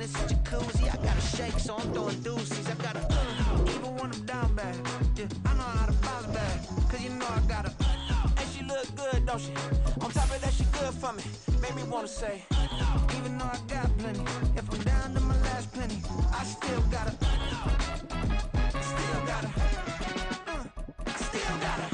it's a jacuzzi. I gotta shake, so I'm throwing deuces. I gotta, even when I'm down bad. Yeah, I know how to bounce back, cause you know I gotta. And she look good, don't she? On top of that, she good for me. Made me wanna say, even though I got plenty, if I'm down to my last penny, I still gotta. Still gotta. I still gotta.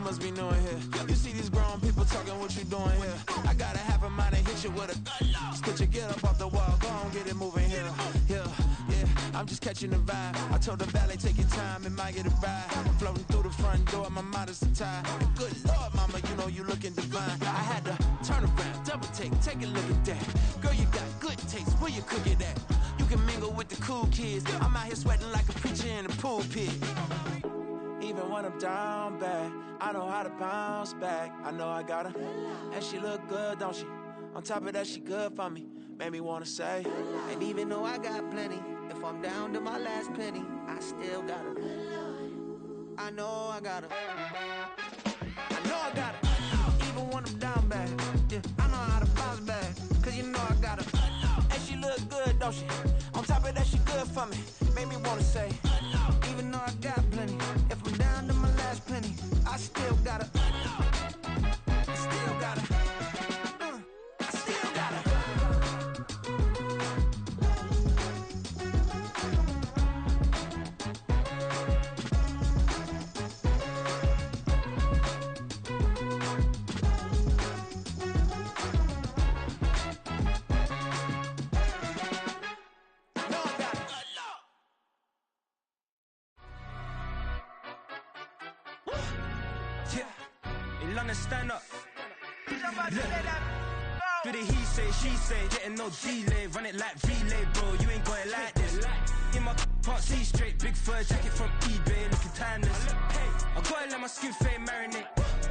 Must be new in here. You see these grown people talking, what you doing here? I gotta have a mind to hit you with a Skitch you, get up off the wall, go on, get it moving here. Yeah, I'm just catching the vibe. I told the valet, take your time, it might get a ride. Floating through the front door, my mind is tied. Good Lord, mama, you know you looking divine. I had to turn around, double take a look at that. Girl, you got good taste, where you cook it at? You can mingle with the cool kids. I'm out here sweating like a preacher in a pulpit. Even when I'm down bad, I know how to bounce back. I know I got her, and she look good, don't she? On top of that, she good for me. Made me wanna say, and even though I got plenty, if I'm down to my last penny, I still got her. I know I got her. I know I got her. Even when I'm down bad, yeah, I know how to bounce back, cause you know I got her. And she look good, don't she? On top of that, she good for me. Made me wanna say, even though I got plenty, if I'm down to my last penny, I still gotta. I still gotta. I still gotta. Stand up. Look. Do the he say, she say, getting no delay, run it like relay, bro. You ain't got it like this. In my can't see straight, big fur jacket from eBay, looking timeless. I gotta let my skin fade marinate.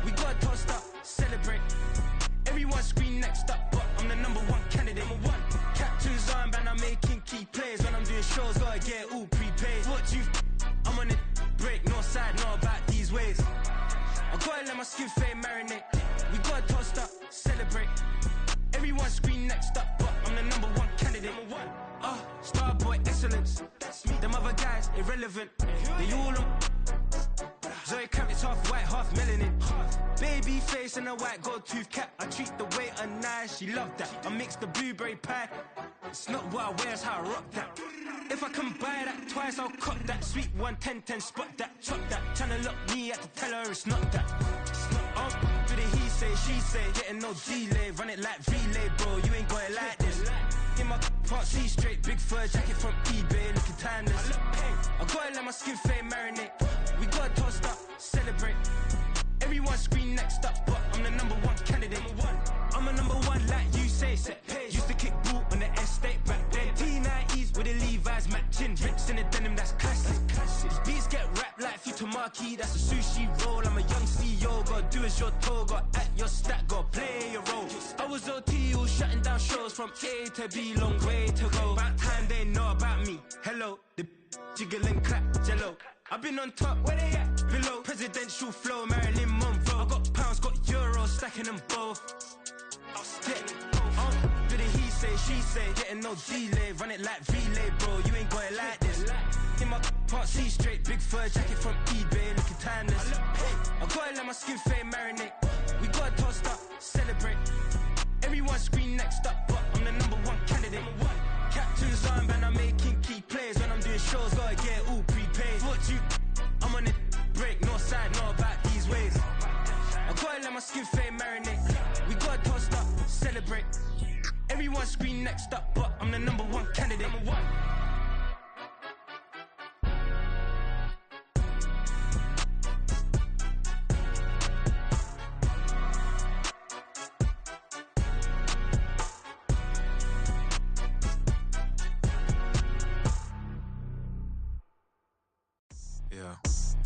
We gotta toast up, celebrate. Everyone scream next up, but I'm the number one candidate. Captain's armband, I'm making key plays. When I'm doing shows, gotta get all prepaid. What you I'm on it, break, no side, no about these ways. I gotta let my skin fade marinate. We gotta toast up, celebrate. Everyone scream next up, but I'm the number one candidate. Starboy excellence. Them other guys irrelevant. They all on. Zoe Kravitz half white, half melanin. Baby face and a white gold tooth cap. I treat the waiter nice, she love that. I mix the blueberry pie. It's not what I wear, it's how I rock that. If I can buy that twice, I'll cut that. Sweet 110, spot that, chop that. Tryna lock me, I have to tell her it's not that. Do the he say, she say, getting no delay, run it like relay, bro. You ain't got it like this. In my can't see straight, big fur jacket from eBay, looking timeless. I gotta let my skin fade marinate. We gotta toast up, celebrate. Everyone scream next up, but I'm the number one candidate. I'm a number one like you say, set page. Used to kick boot on the estate back then. T90s with the Levi's matching. Rips in the denim, that's classic. These beats get wrapped like Futamaki, that's a sushi roll. I'm a young CEO, gotta do as you're told. Gotta act your stat, gotta play your role. I was OT, all shutting down shows from A to B, long way to go. About time they know about me. Hello, the jiggle and clap, jello. I've been on top, where they at? Below, presidential flow, Marilyn Monroe. I got pounds, got euros, stacking them both. Do the he say, she say, getting no delay, run it like relay, bro. You ain't got it like this. In my can't see straight, big fur jacket from eBay, looking timeless. I gotta let my skin fade marinate. We gotta toast up, celebrate. Everyone scream next up, but I'm the number one candidate. Captain's armband, I'm making key plays. When I'm doing shows, gotta get it all prepaid. What you I'm on it, break, no side, no about these ways. I gotta let my skin fade marinate. We gotta toast up, celebrate. Everyone scream next up, but I'm the number one candidate.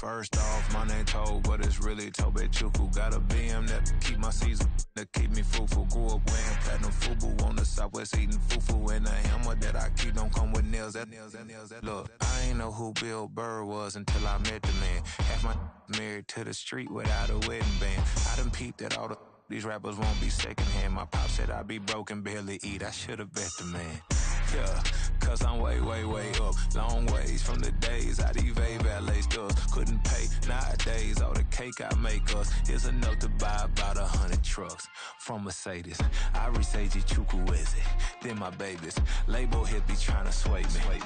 First off, my name Tobe, but it's really Tobe Chuku. Got a BM that keep my season, that keep me fruitful. Grew up wearing platinum FUBU on the Southwest eating fufu. And the hammer that I keep don't come with nails. That look, I ain't know who Bill Burr was until I met the man. Half my married to the street without a wedding band. I done peeped at all these rappers won't be secondhand. My pop said I'd be broken, barely eat. I should've bet the man. Yeah, cause I'm way, way, way up. Long ways from the days I evade valet stores. Couldn't pay nowadays. All the cake I make us is enough to buy about 100 trucks from Mercedes. I resage Chukwueze, then my babies. Label hit be trying to sway me.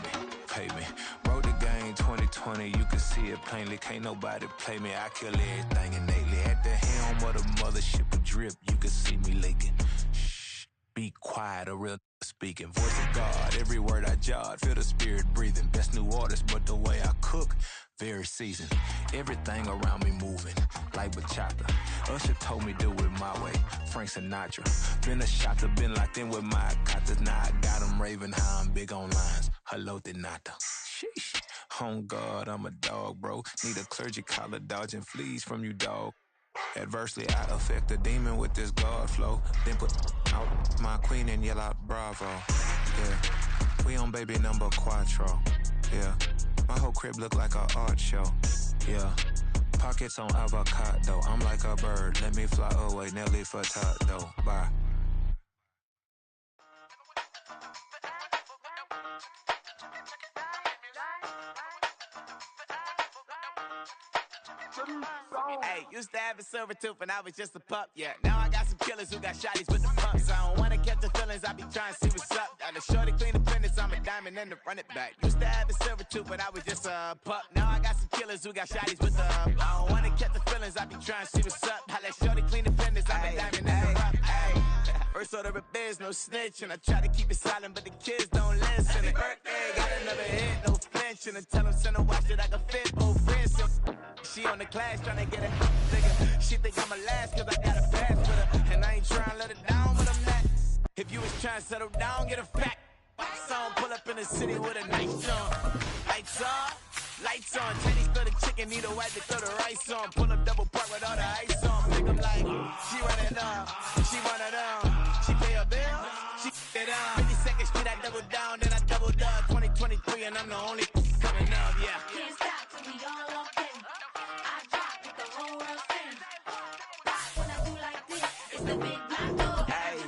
Pay me. Wrote the game 2020, you can see it plainly. Can't nobody play me. I kill everything innately. At the helm of the mothership of drip, you can see me leaking. Shh, be quiet, a real speaking. Voice of God, every word I jot, feel the spirit breathing. Best new artist, but the way I cook, very seasoned. Everything around me moving, like bachata. Usher told me do it my way, Frank Sinatra. Been a shotter, been locked in with my katas. Now I got them raving how I'm big on lines. Hello, Denata. Sheesh. On God, I'm a dog, bro. Need a clergy collar, dodging fleas from you, dog. Adversely, I affect the demon with this God flow. Then put out my queen and yell out bravo. Yeah, we on baby number quattro. Yeah, my whole crib look like an art show. Yeah, pockets on avocado. I'm like a bird, let me fly away. Nelly Furtado, bye. Hey, used to have a silver tooth when I was just a pup, yeah. Now I got some killers who got shotties with the pumps. I don't wanna catch the feelings, I be trying to see what's up. Got a shorty clean the fitness, I'm a diamond and to run it back. Used to have a silver tooth when I was just a pup. Now I got some killers who got shotties with the I don't wanna catch the feelings, I be trying to see what's up. I let shorty clean the fitness, I'm a diamond and to run it back. First order of biz, no snitch, and I try to keep it silent, but the kids don't listen. Happy birthday, got another hit, no flinch, and I tell them send a watch that I can fit both wrists. She on the class tryna get a nigga. She think I'm a last cause I got a pass with her. And I ain't tryna let her down, but I'm not. If you was tryna settle down, get a fact. Song pull up in the city with a nice on. Lights on. Teddy's throw the chicken, need a wipe to throw the rice on. Pull up double park with all the ice on. Pick 'em like, she run it down. She run it down. She pay a bill, she it down. 52nd Street, I double down, then I double down. 2023, and I'm the only coming up, yeah. Can't stop till we all up in. I drop with the whole world spin. When I do like this, it's the big black door. Hey,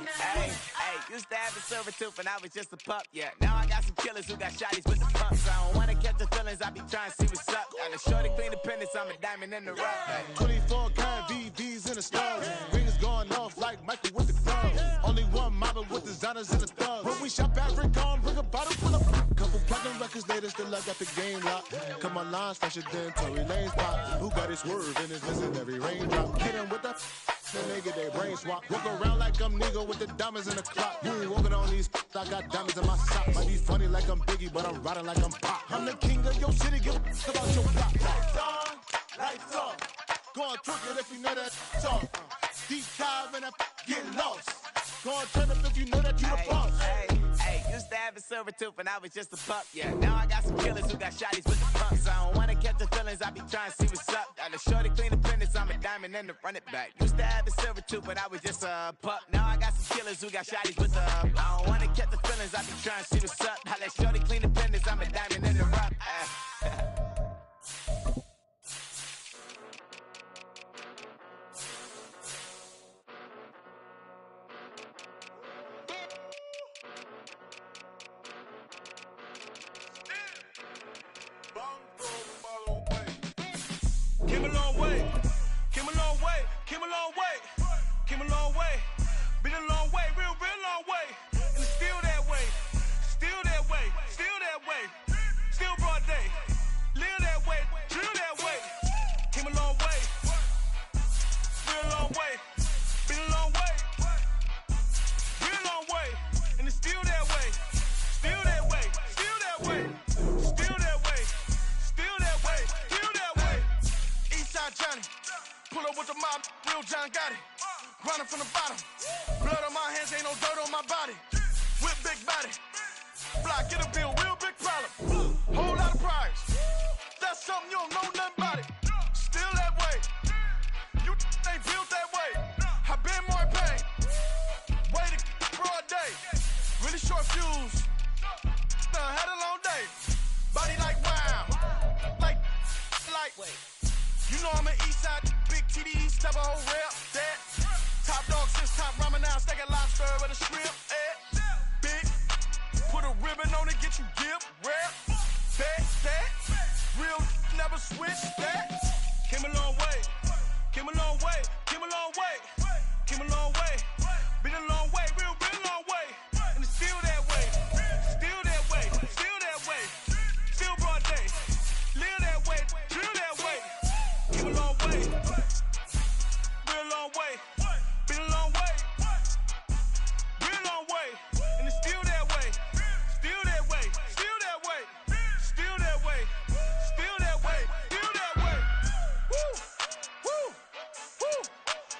used to have a silver tooth when I was just a pup, yeah. Now I got some killers who got shotties with the pumps. I don't wanna catch the feelings, I be trying to see what's up. Got a shorty clean the pendants, I'm a diamond in the rough. Hey. 24 karat VVs in the stars. Rings going off like Michael with the gloves. Only one model with designers in the thugs. When we shop at Rincon, bring a bottle full of couple platinum records later, still I got the game locked. Cut my lines fresher than Tory Lane's pop. Who got his swerve and is missing every raindrop. Hit him with the then they get their brain swap. Walk around like I'm nigga with the diamonds in the clock. You ain't walking on these I got diamonds in my sock. Might be funny like I'm Biggie, but I'm riding like I'm Pop. I'm the king of your city, give a about your block. Lights on, lights off. Go on, twerk it if you know that song. Deep dive and get lost. Go on, turn up if you know that you the boss. Hey, used to have a silver tooth when I was just a pup, yeah. Now I got some killers who got shotties with the pumps. I don't wanna catch the feelings, I be trying to see what's up. Got a shorty clean the pendants, I'm a diamond and to run it back. Used to have a silver tooth when I was just a pup. Now I got some killers who got shotties with the I don't wanna catch the feelings, I be trying to see what's up. I let shorty clean the pendants, I'm a diamond and to run it. Came a long way, came a long way, came a long way, came a long way, been a long way, real long way, and it's still that way, still that way, still that way, still broad day, live that way, drill that way, came a long way, real long way, been a long way, real long way, and it's still that way, still that way, still that way, still that way, still that way, still that way. Eastside Johnny, pull up with the mob, real John Gotti. Grinding from the bottom, blood on my hands, ain't no dirt on my body. Whip big body, block, get a bill, real big problem. Whole lot of prize, that's something you don't know nothing about it. You know I'm an east side, big TDE, step a whole rep, that. Top dog, since top ramen now, stack a lobster with a shrimp, big. Put a ribbon on it, get you dip, rep, that. Real never switch, that. Came a long way, came a long way, came a long way, came a long way. Been a long way, real long way. And it's still that way, still that way, still that way. Still broad day, live that way, drill that way. Came a long way, real long way. Been a long way, real long way. And it's still that way, still that way, still that way, still that way, still that way, still that way. Woo, woo, woo.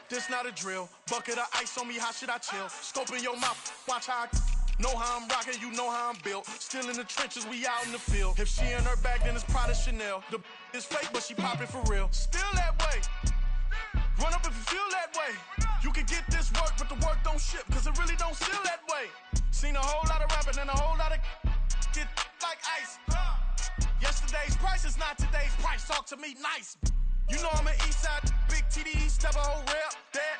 This not a drill. Bucket of ice on me, how should I chill? Scope in your mouth, watch how I know how I'm rocking, you know how I'm built. Still in the trenches, we out in the field. If she in her bag, then it's Prada Chanel. The is fake, but she poppin' for real. Still that way. Run up if you feel that way. You can get this work, but the work don't ship, cause it really don't feel that way. Seen a whole lot of rapping and a whole lot of get like ice. Yesterday's price is not today's price. Talk to me nice. You know I'm an east side, big TDE, step a whole rep, that.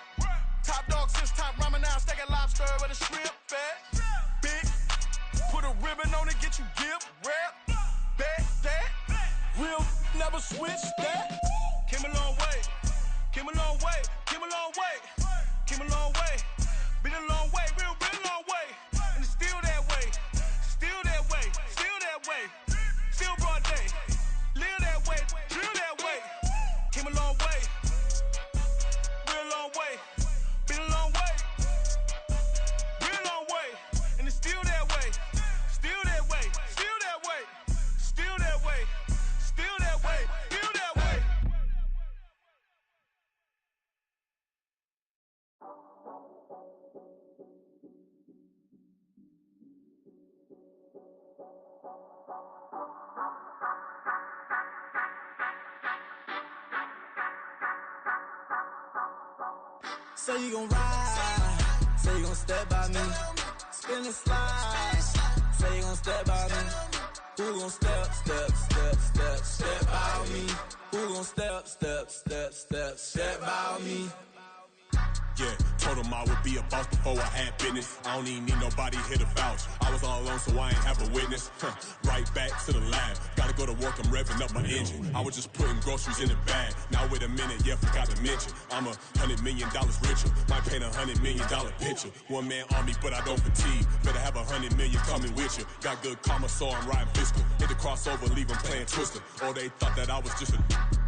Top dog, since top ramen now, stack a lobster with a shrimp, fat. Big. Put a ribbon on it, get you dip, rep, that. Real never switch, that. Came a long way, came a long way, came a long way, came a long way. Been a long way, real long way. And it's still that way, still that way, still that way. Still broad day, live that way, drill that way. Came a long way, real long way. Been a long way, real long way. And it's still that way, still that way, still that way, still that way, still that way, still that way. Say you gon' ride, say you gon' step by me, spin and slide, say you gon' step by me. Who gon' step by me? Who gon' step by me? Yeah, told him I would be a boss before I had business. I don't even need nobody here to vouch. I was all alone, so I ain't have a witness. Right back to the lab. Gotta go to work, I'm revving up my engine. I was just putting groceries in the bag. Now wait a minute, yeah, forgot to mention. I'm $100 million richer. Might paint $100 million picture. One man army, but I don't fatigue. Better have 100 million coming with you. Got good karma, so I'm riding fiscal. Hit the crossover, leave them playing Twister. Oh, they thought that I was just a...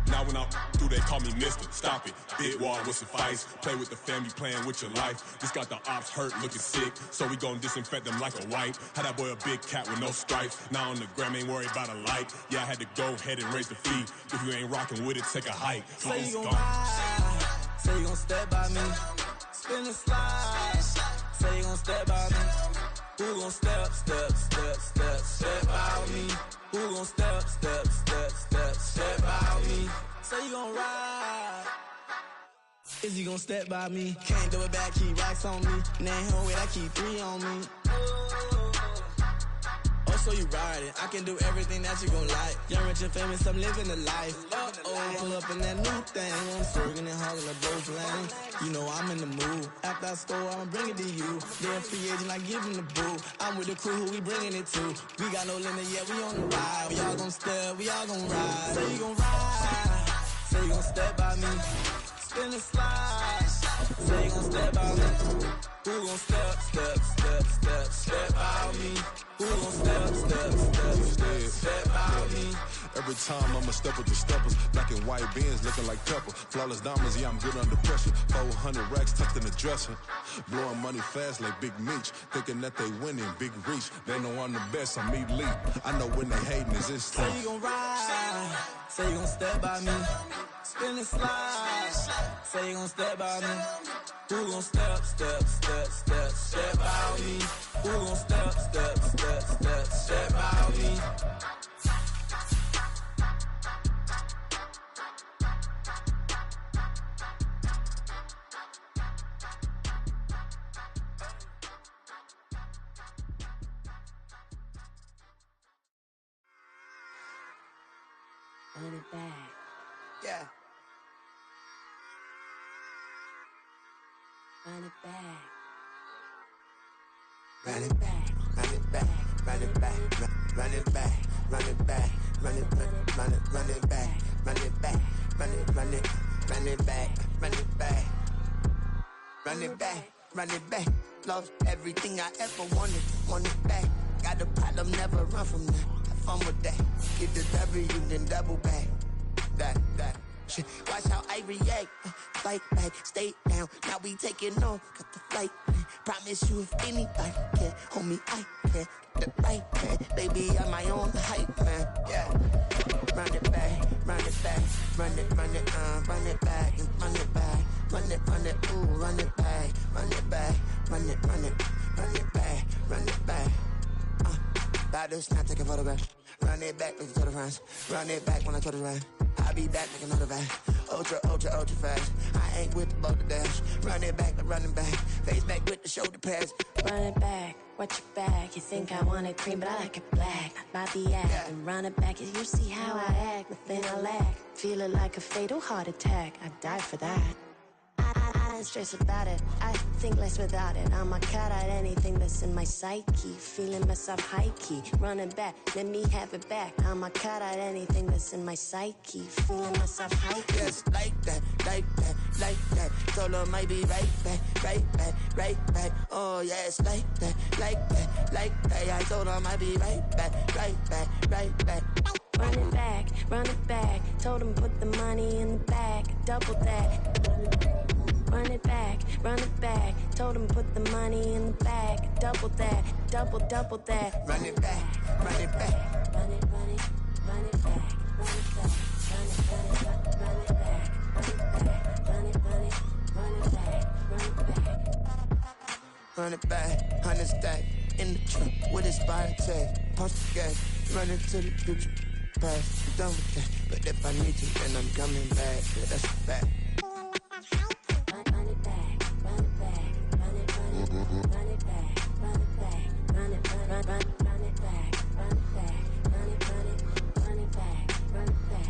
Now when I do, they call me Mister. Stop it, big wall would suffice. Play with the family, playing with your life. This got the ops hurt, looking sick. So we gon' disinfect them like a wipe. Had that boy a big cat with no stripes. Now on the gram, ain't worried about a light. Yeah, I had to go ahead and raise the fee. If you ain't rocking with it, take a hike. Say you gon' ride, say you gon' step by me, spin and slide. Say you gon' step by me. Who gon' step by me? Who gon' step by me? Say you gon' ride. Is you gon' step by me? Can't do it back, keep racks on me. And ain't home with, I keep 3 on me. Oh, so you riding. I can do everything that you gon' like. Young, rich, and famous, I'm living the life. Uh-oh, pull up in that new thing. I'm swerving and hogging the both lanes. You know I'm in the mood. After I score, I'ma bring it to you. They're a free agent, I give him the boo. I'm with the crew, who we bringing it to. We got no limit yet, we on the ride. We all gon' step, we all gon' ride. Say you gon' ride. Say you gon' step by me. Spin and slide. Say you gon' step by me. Who gon' step by me? Who gon' step by me? Every time I'ma step with the steppers. Black and white beans looking like pepper. Flawless diamonds, yeah, I'm good under pressure. 400 racks tucked in the dresser. Blowing money fast like Big Meech. Thinking that they winning, big reach. They know I'm the best, I'm elite. I know when they hating is this time. Say you gon' ride, say you gon' step by me. Spin and slide, say you gon' step by me. Who gon' step by me? Who gon' step by me? Run it back. Yeah. run it back. Run it back, run it back, run it back, run it back, run it back, run it back, run it back, run it back, run it back, run it back, run it back, run it back. Lost everything I ever wanted, want it back. Got a problem, never run from that. Have fun with that. Get the W, then double back. That shit. Watch how I react. Fight back, stay down. Now we taking off. Got the flight. Promise you if anybody can, homie, I can. Get the right man. Baby, I'm my own hype man. Yeah. Run it back, run it back, run it back, and run it back, run it, ooh, run it back, run it back, run it back, run it back. About to snap, take a photograph. Run it back, make it to the friends. Run it back when I turn around. I'll be back, make another back. Ultra fast. I ain't with the boat to dash. Run it back, but running back. Face back with the shoulder pads. Run it back, watch your back. You think I want it cream, but I like it black. My the act and run it back. You see how I act, nothing I lack. Feeling like a fatal heart attack. I'd die for that. I don't stress about it. I think less without it. I'ma cut out anything that's in my psyche. Feeling myself high key. Running back, let me have it back. I'ma cut out anything that's in my psyche. Feeling myself high key. Yes, like that, like that, like that. Solo might be right back, right back, right back. Oh yes, like that, like that, like that. I told her I might be right back, right back, right back. Run it back, run it back. Told him put the money in the bag, double that. Run it back, run it back. Told him put the money in the bag, double that, double that. Run it back, run it back. Run it, run it, run it back, run it back, run it, run it back, run it, run it, run it back, run it back. Run it back, 100 stack in the trunk with his body tag. Punch the gas, run into the future. Past, I'm done with that. But if I need to, then I'm coming back. Yeah, that's a fact. Run it back, run it back, run it, run it, run it back, run it back, run it, run it back, run it back, run it, run it, run it back, run it back.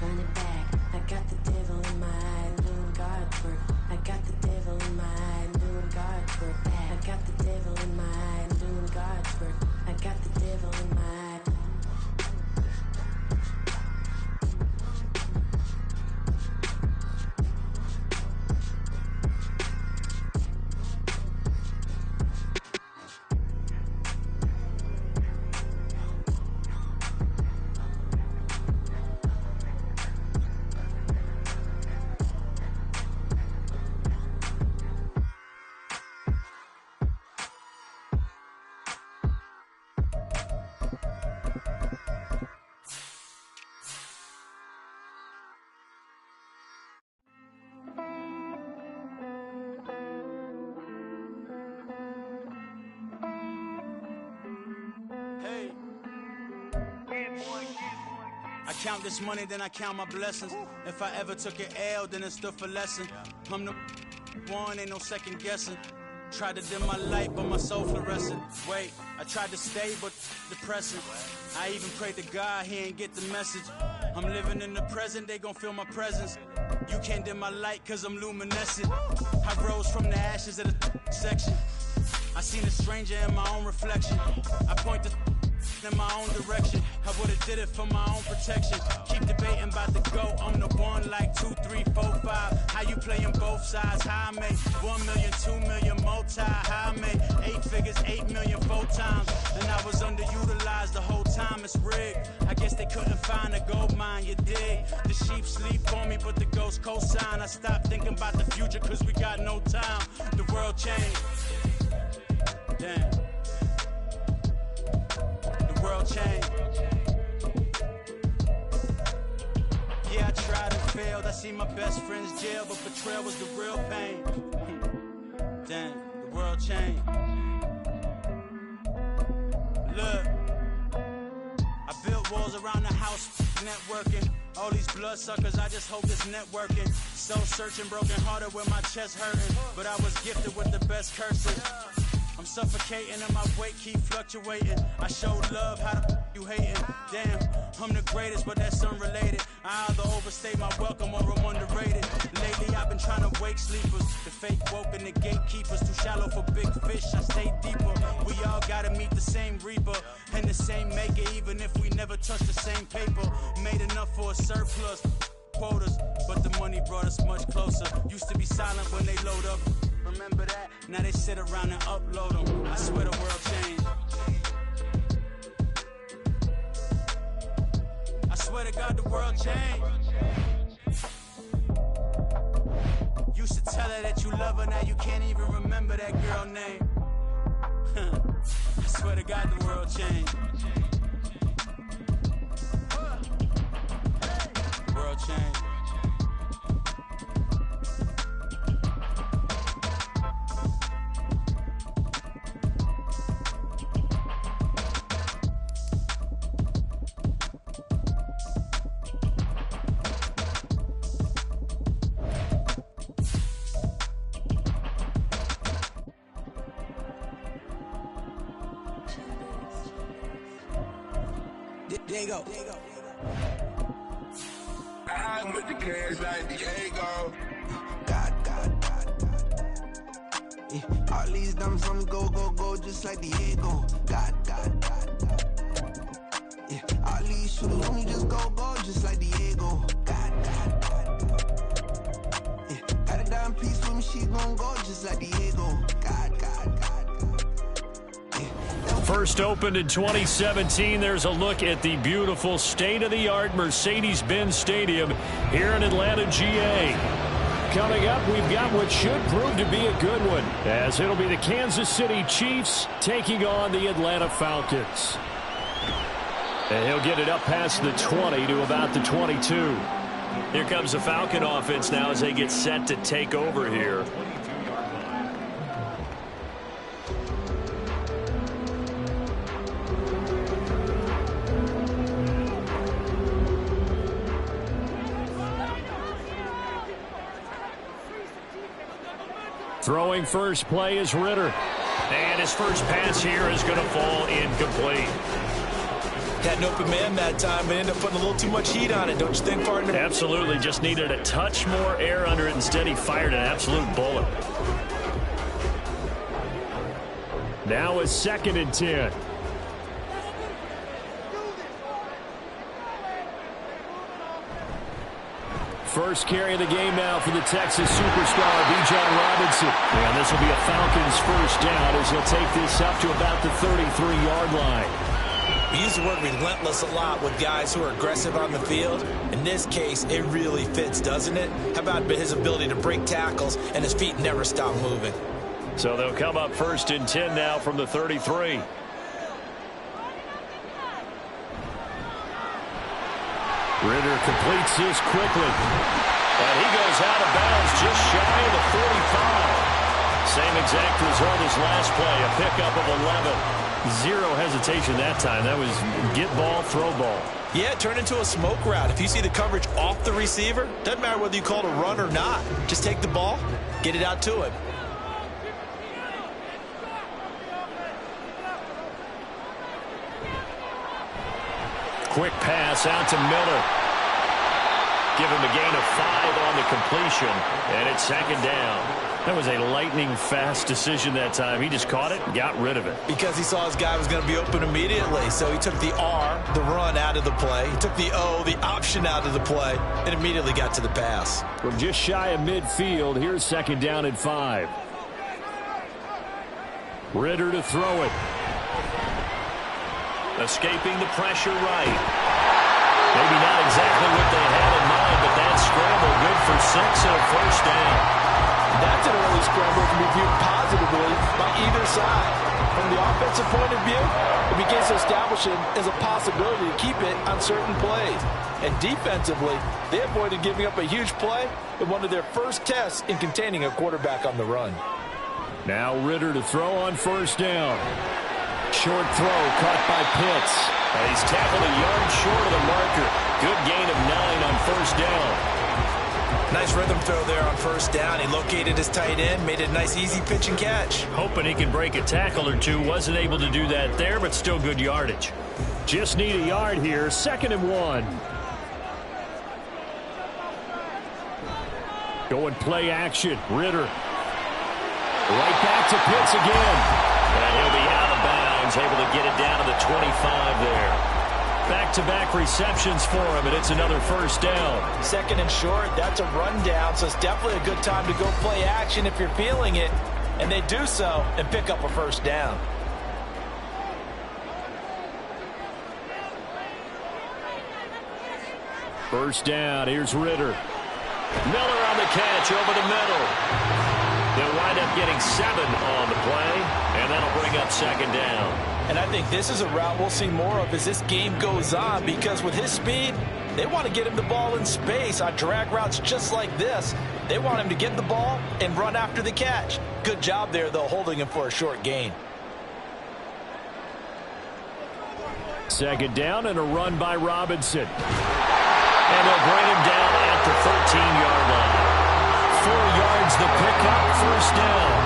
Run it back, I got the devil in my eye, doing guard work. I got the devil in my eye, doing guard work. I got the devil in my eye, doing guard work. I got the devil in my eye. I count this money, then I count my blessings. If I ever took an L, then it stood for lesson. I'm the one, ain't no second guessing. Tried to dim my light, but my soul fluorescent. Wait, I tried to stay, but depressing. I even prayed to God, he ain't get the message. I'm living in the present, they gon' feel my presence. You can't dim my light, cause I'm luminescent. I rose from the ashes of the section. I seen a stranger in my own reflection. I point the in my own direction. I would've did it for my own protection. Keep debating about the go. I'm the one like 2, 3, 4, 5. How you playing both sides? How I made 1 million, 2 million multi. How I made 8 figures, 8 million 4 times. And I was underutilized the whole time. It's rigged. I guess they couldn't find a gold mine. You dig? The sheep sleep on me, but the ghost cosign. I stopped thinking about the future, cause we got no time. The world changed. Damn. World changed. Yeah, I tried and failed. I see my best friends jail, but betrayal was the real pain. Damn, the world changed. Look, I built walls around the house, networking. All these bloodsuckers, I just hope it's networking. Soul searching, broken hearted with my chest hurting. But I was gifted with the best curses. I'm suffocating and my weight keep fluctuating. I show love, how the you hating? Damn, I'm the greatest, but that's unrelated. I either overstay my welcome or I'm underrated. Lately I've been trying to wake sleepers. The fake woke and the gatekeepers. Too shallow for big fish, I stay deeper. We all gotta meet the same reaper and the same maker, even if we never touch the same paper. Made enough for a surplus. Quotas, but the money brought us much closer. Used to be silent when they load up. Remember that? Now they sit around and upload them. I swear the world changed. I swear to God the world changed. Used to tell her that you love her, now you can't even remember that girl name. I swear to God the world changed. World changed. Diego. I'm with the cash like Diego. God. Yeah, all these numbers on me go, just like Diego. God. Yeah, all these shooters on me just go, just like Diego. God. Yeah, got a dime piece with me, she gon' go just like Diego. God. First opened in 2017. There's a look at the beautiful state-of-the-art Mercedes-Benz Stadium here in Atlanta, GA. Coming up, we've got what should prove to be a good one, as it'll be the Kansas City Chiefs taking on the Atlanta Falcons. And he'll get it up past the 20 to about the 22. Here comes the Falcon offense now as they get set to take over here. Throwing first play is Ritter. And his first pass here is going to fall incomplete. Had an open man that time, but ended up putting a little too much heat on it, don't you think, partner? Absolutely. Just needed a touch more air under it. Instead, he fired an absolute bullet. Now it's 2nd and 10. First carry of the game now for the Texas superstar, Bijan Robinson. And this will be a Falcons first down as he'll take this up to about the 33-yard line. We use the word relentless a lot with guys who are aggressive on the field. In this case, it really fits, doesn't it? How about his ability to break tackles and his feet never stop moving? So they'll come up 1st and 10 now from the 33. Ritter completes this quickly. And he goes out of bounds just shy of the 45. Same exact result as last play, a pickup of 11. Zero hesitation that time. That was get ball, throw ball. Yeah, it turned into a smoke route. If you see the coverage off the receiver, doesn't matter whether you call it a run or not. Just take the ball, get it out to him. Quick pass out to Miller. Give him a gain of 5 on the completion, and it's 2nd down. That was a lightning-fast decision that time. He just caught it and got rid of it. Because he saw his guy was going to be open immediately, so he took the R, the run, out of the play. He took the O, the option, out of the play, and immediately got to the pass. From just shy of midfield, here's 2nd down and 5. Ritter to throw it. Escaping the pressure right. Maybe not exactly what they had in mind, but that scramble good for 6 and a first down. That's an early scramble to be viewed positively by either side. From the offensive point of view, it begins to establish it as a possibility to keep it on certain plays. And defensively, they avoided giving up a huge play in one of their first tests in containing a quarterback on the run. Now Ritter to throw on 1st down. Short throw caught by Pitts. And he's tackled a yard short of the marker. Good gain of 9 on 1st down. Nice rhythm throw there on first down. He located his tight end, made it a nice easy pitch and catch. Hoping he can break a tackle or two. Wasn't able to do that there, but still good yardage. Just need a yard here. 2nd and 1. Going play action. Ritter. Right back to Pitts again. And he'll be out of bounds. Able to get it down to the 25 there. Back-to-back receptions for him, and it's another first down. 2nd and short, that's a rundown, so it's definitely a good time to go play action if you're feeling it. And they do so and pick up a first down. First down, here's Ritter. Miller on the catch over the middle. They'll wind up getting 7 on the play, and that'll bring up 2nd down. And I think this is a route we'll see more of as this game goes on, because with his speed, they want to get him the ball in space on drag routes just like this. They want him to get the ball and run after the catch. Good job there, though, holding him for a short gain. 2nd down and a run by Robinson. And they'll bring him down at the 13-yard line. 4 yards the pickup, first down.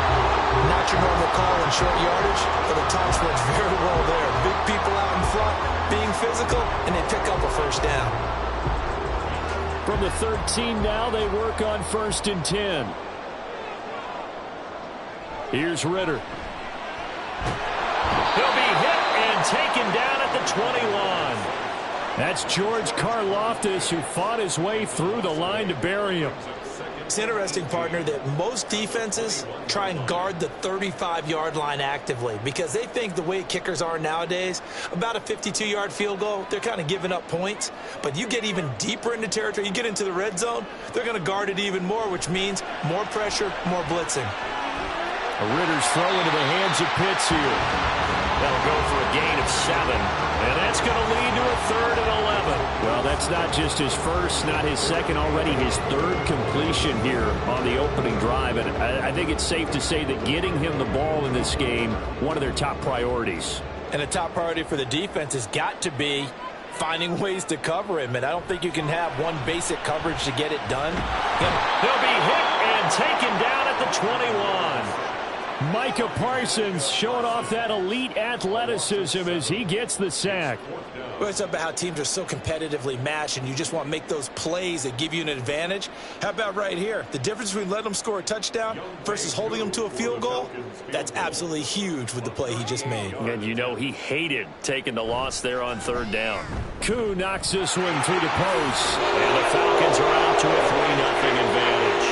Not your normal call in short yardage, but the Toms works very well there. Big people out in front, being physical, and they pick up a first down. From the 13 now, they work on 1st and 10. Here's Ritter. He'll be hit and taken down at the 21. That's George Karlaftis, who fought his way through the line to bury him. It's interesting, partner, that most defenses try and guard the 35-yard line actively because they think the way kickers are nowadays, about a 52-yard field goal, they're kind of giving up points. But you get even deeper into territory, you get into the red zone, they're going to guard it even more, which means more pressure, more blitzing. Ritter's throw into the hands of Pitts here. That'll go for a gain of 7. And that's going to lead to a 3rd and 11. Well, that's not just his first, not his second, already his 3rd completion here on the opening drive. And I think it's safe to say that getting him the ball in this game, one of their top priorities. And a top priority for the defense has got to be finding ways to cover him. And I don't think you can have one basic coverage to get it done. He'll be hit and taken down at the 21. Micah Parsons showing off that elite athleticism as he gets the sack. Well, it's about how teams are so competitively matched, and you just want to make those plays that give you an advantage. How about right here? The difference between letting them score a touchdown versus holding them to a field goal, that's absolutely huge with the play he just made. And you know he hated taking the loss there on 3rd down. Koo knocks this one through the post. And the Falcons are out to a 3-0 advantage.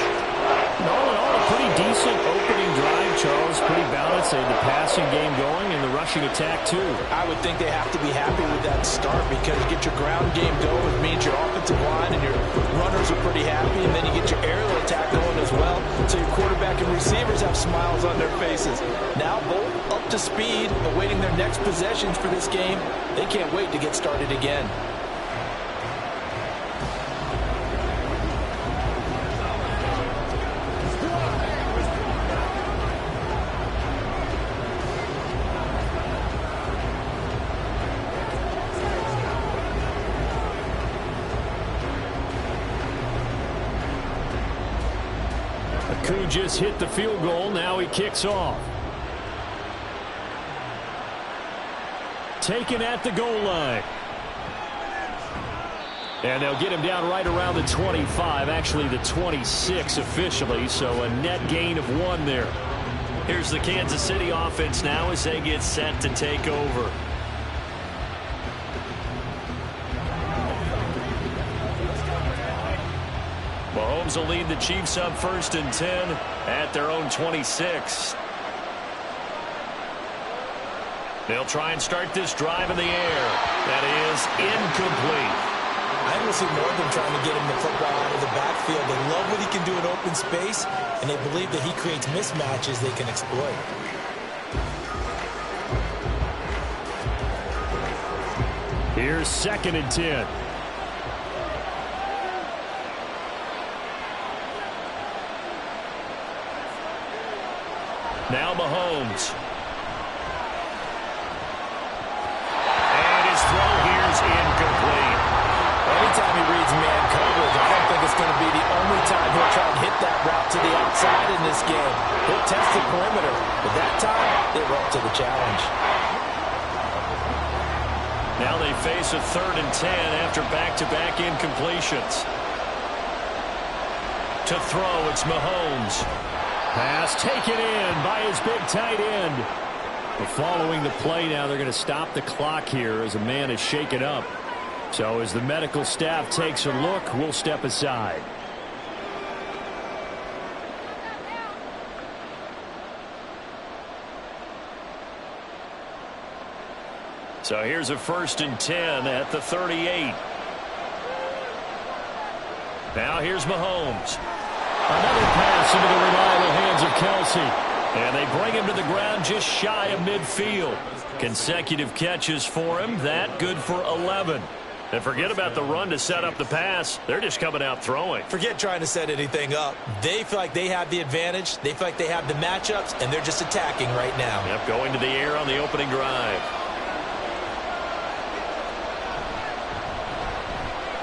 All in all, a pretty decent opening drive, Charles. Pretty balanced. They had the passing game going and the rushing attack, too. I would think they have to be happy with that start because you get your ground game going, it means your offensive line and your runners are pretty happy, and then you get your aerial attack going as well, so your quarterback and receivers have smiles on their faces. Now both up to speed, awaiting their next possessions for this game. They can't wait to get started again. Koo just hit the field goal. Now he kicks off. Taken at the goal line. And they'll get him down right around the 25, actually the 26 officially, so a net gain of 1 there. Here's the Kansas City offense now as they get set to take over. Mahomes will lead the Chiefs up 1st and 10 at their own 26. They'll try and start this drive in the air. That is incomplete. I think we'll see more of them trying to get him the football out of the backfield. They love what he can do in open space, and they believe that he creates mismatches they can exploit. Here's 2nd and 10. Now Mahomes. And his throw here is incomplete. Anytime he reads man coverage, I don't think it's going to be the only time he'll try and hit that route to the outside in this game. He'll test the perimeter, but that time, they were up to the challenge. Now they face a 3rd and 10 after back-to-back incompletions. To throw, it's Mahomes. Pass taken in by his big tight end. But following the play now, they're going to stop the clock here as a man is shaken up. So as the medical staff takes a look, we'll step aside. So here's a 1st and 10 at the 38. Now here's Mahomes. Another pass into the reliable hands of Kelsey. And they bring him to the ground just shy of midfield. Consecutive catches for him. That good for 11. And forget about the run to set up the pass. They're just coming out throwing. Forget trying to set anything up. They feel like they have the advantage. They feel like they have the matchups, and they're just attacking right now. Yep, going to the air on the opening drive.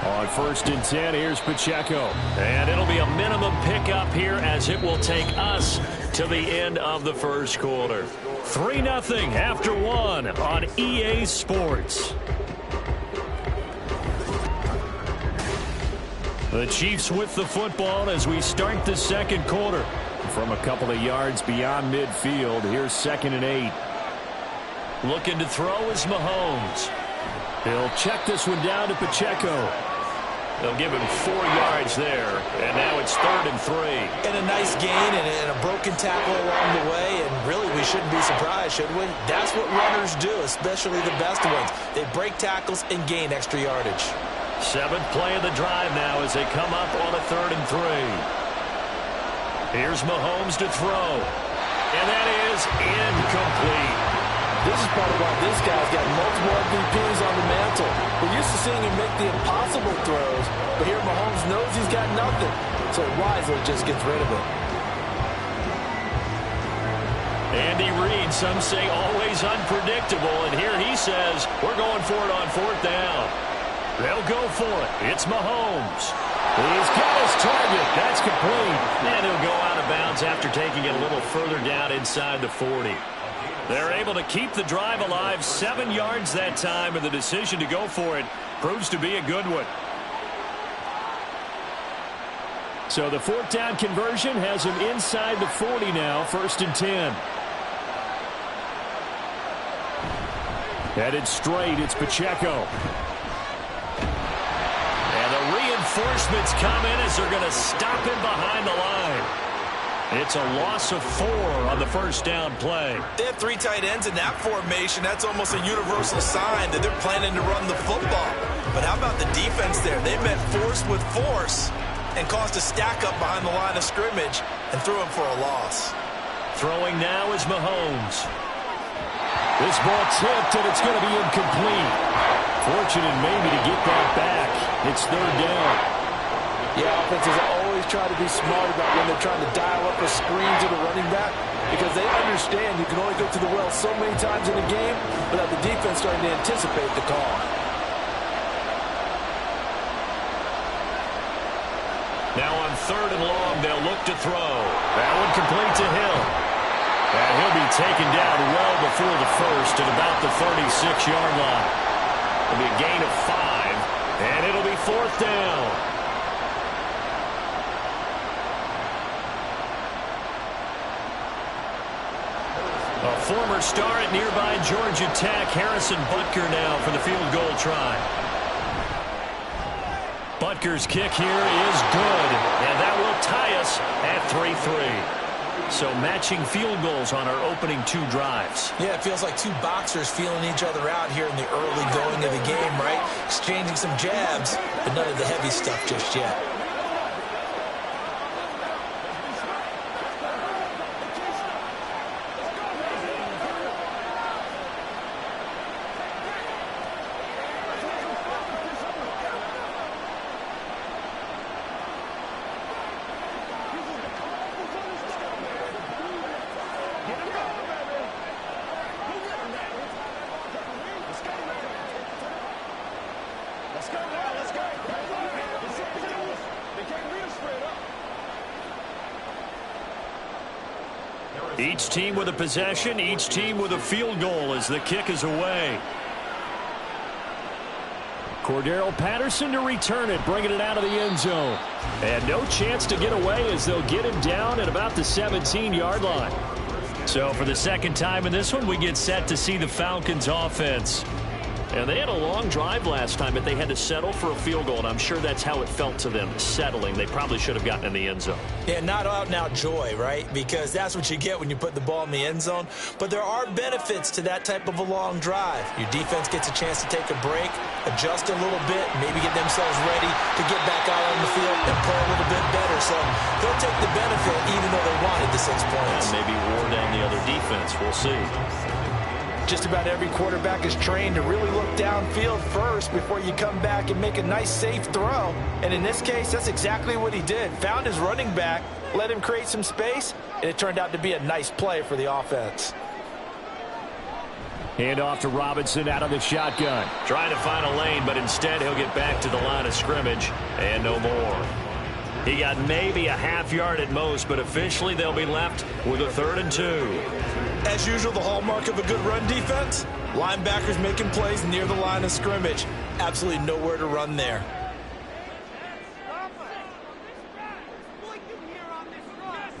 On 1st and 10, here's Pacheco. And it'll be a minimum pickup here as it will take us to the end of the first quarter. 3-0 after 1 on EA Sports. The Chiefs with the football as we start the second quarter. From a couple of yards beyond midfield, here's 2nd and 8. Looking to throw is Mahomes. He'll check this one down to Pacheco. They'll give him 4 yards there, and now it's 3rd and 3. And a nice gain and a broken tackle along the way, and really we shouldn't be surprised, should we? That's what runners do, especially the best ones. They break tackles and gain extra yardage. 7th play of the drive now as they come up on a 3rd and 3. Here's Mahomes to throw, and that is incomplete. This is part of why this guy's got multiple MVPs on the mantle. We're used to seeing him make the impossible throws, but here Mahomes knows he's got nothing, so wisely just gets rid of it. Andy Reid, some say always unpredictable, and here he says we're going for it on 4th down. They'll go for it. It's Mahomes. He's got his target. That's complete. And he'll go out of bounds after taking it a little further down inside the 40. They're able to keep the drive alive, 7 yards that time, and the decision to go for it proves to be a good one. So the 4th down conversion has him inside the 40 now, 1st and 10. Headed straight, it's Pacheco. And the reinforcements come in as they're going to stop him behind the line. It's a loss of 4 on the 1st down play. They have 3 tight ends in that formation. That's almost a universal sign that they're planning to run the football. But how about the defense there? They met force with force and caused a stack up behind the line of scrimmage and threw him for a loss. Throwing now is Mahomes. This ball tipped, and it's going to be incomplete. Fortunate maybe to get that back. It's 3rd down. Yeah, offenses always try to be smart about when they're trying to dial up a screen to the running back because they understand you can only go to the well so many times in a game without the defense starting to anticipate the call. Now on 3rd and long, they'll look to throw. That one complete to Hill. And he'll be taken down well before the 1st at about the 36-yard line. It'll be a gain of 5, and it'll be 4th down. A former star at nearby Georgia Tech, Harrison Butker now for the field goal try. Butker's kick here is good, and that will tie us at 3-3. So matching field goals on our opening 2 drives. Yeah, it feels like 2 boxers feeling each other out here in the early going of the game, right? Exchanging some jabs, but none of the heavy stuff just yet. Each team with a possession, each team with a field goal as the kick is away. Cordero Patterson to return it, bringing it out of the end zone. And no chance to get away as they'll get him down at about the 17-yard line. So for the second time in this one, we get set to see the Falcons offense. And they had a long drive last time, but they had to settle for a field goal, and I'm sure that's how it felt to them, settling. They probably should have gotten in the end zone. Yeah, not out-and-out joy, right? Because that's what you get when you put the ball in the end zone. But there are benefits to that type of a long drive. Your defense gets a chance to take a break, adjust a little bit, maybe get themselves ready to get back out on the field and play a little bit better. So they'll take the benefit even though they wanted the 6 points. And maybe wore down the other defense. We'll see. Just about every quarterback is trained to really look downfield first before you come back and make a nice, safe throw. And in this case, that's exactly what he did. Found his running back, let him create some space, and it turned out to be a nice play for the offense. Hand off to Robinson out of the shotgun. Trying to find a lane, but instead he'll get back to the line of scrimmage and no more. He got maybe a half yard at most, but officially they'll be left with a 3rd and 2. As usual, the hallmark of a good run defense, linebackers making plays near the line of scrimmage. Absolutely nowhere to run there.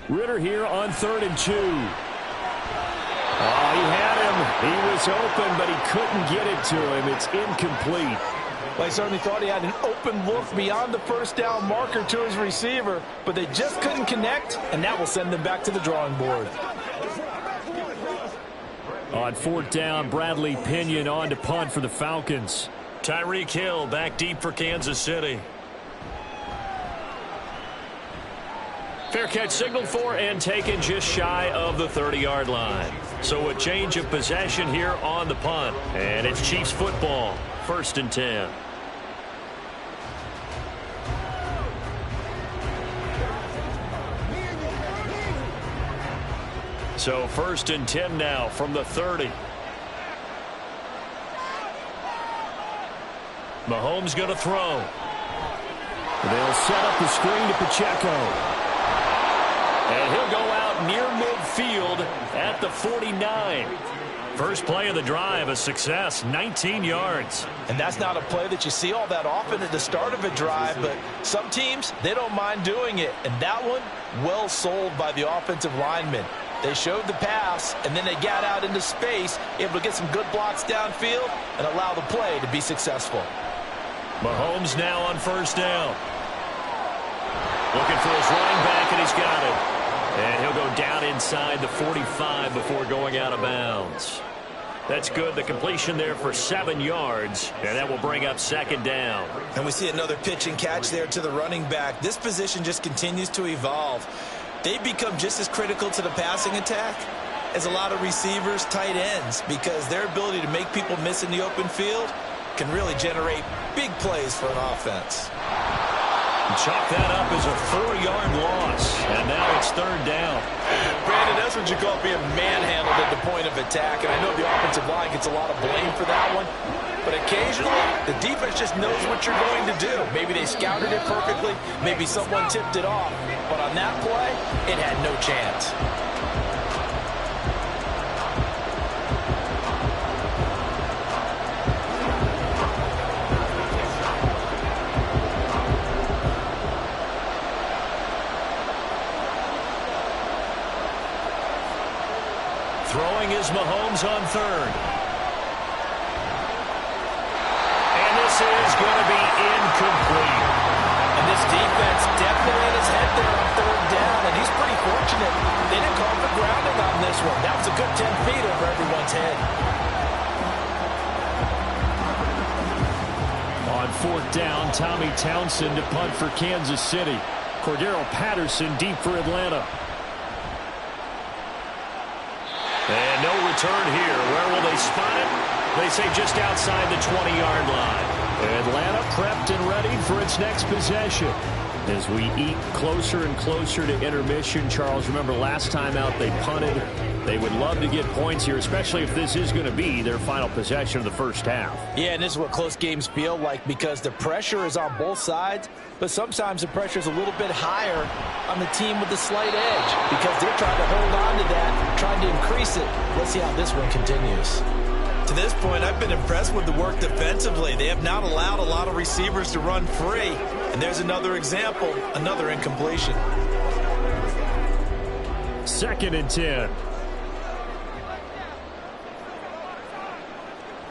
Ritter here on 3rd and 2. Oh, he had him. He was open, but he couldn't get it to him. It's incomplete. Well, I certainly thought he had an open look beyond the first down marker to his receiver, but they just couldn't connect, and that will send them back to the drawing board. On 4th down, Bradley Pinion on to punt for the Falcons. Tyreek Hill back deep for Kansas City. Fair catch signaled for and taken just shy of the 30-yard line. So a change of possession here on the punt. And it's Chiefs football, 1st and 10. So 1st and 10 now from the 30. Mahomes going to throw. They'll set up the screen to Pacheco. And he'll go out near midfield at the 49. First play of the drive, a success, 19 yards. And that's not a play that you see all that often at the start of a drive, but some teams, they don't mind doing it. And that one, well sold by the offensive lineman. They showed the pass, and then they got out into space, able to get some good blocks downfield and allow the play to be successful. Mahomes now on 1st down. Looking for his running back, and he's got it. And he'll go down inside the 45 before going out of bounds. That's good. The completion there for 7 yards, and that will bring up 2nd down. And we see another pitch and catch there to the running back. This position just continues to evolve. They've become just as critical to the passing attack as a lot of receivers, tight ends, because their ability to make people miss in the open field can really generate big plays for an offense. Chalk that up as a 4-yard loss, and now it's 3rd down. Brandon, that's what you call being manhandled at the point of attack, and I know the offensive line gets a lot of blame for that one, but occasionally the defense just knows what you're going to do. Maybe they scouted it perfectly, maybe someone tipped it off, but on that play, it had no chance. Throwing is Mahomes on 3rd. And this is going to be incomplete. And this defense definitely had his head there on 3rd down, and he's pretty fortunate. They didn't call for grounding on this one. That was a good 10 feet over everyone's head. On 4th down, Tommy Townsend to punt for Kansas City. Cordero Patterson deep for Atlanta. And no return here. Where will they spot it? They say just outside the 20-yard line. Atlanta prepped and ready for its next possession. As we eat closer and closer to intermission, Charles, remember last time out they punted. They would love to get points here, especially if this is going to be their final possession of the first half. Yeah, and this is what close games feel like because the pressure is on both sides, but sometimes the pressure is a little bit higher on the team with the slight edge because they're trying to hold on to that trying to increase it. Let's see how this one continues. To this point, I've been impressed with the work defensively. They have not allowed a lot of receivers to run free. And there's another example, another incompletion. 2nd and 10.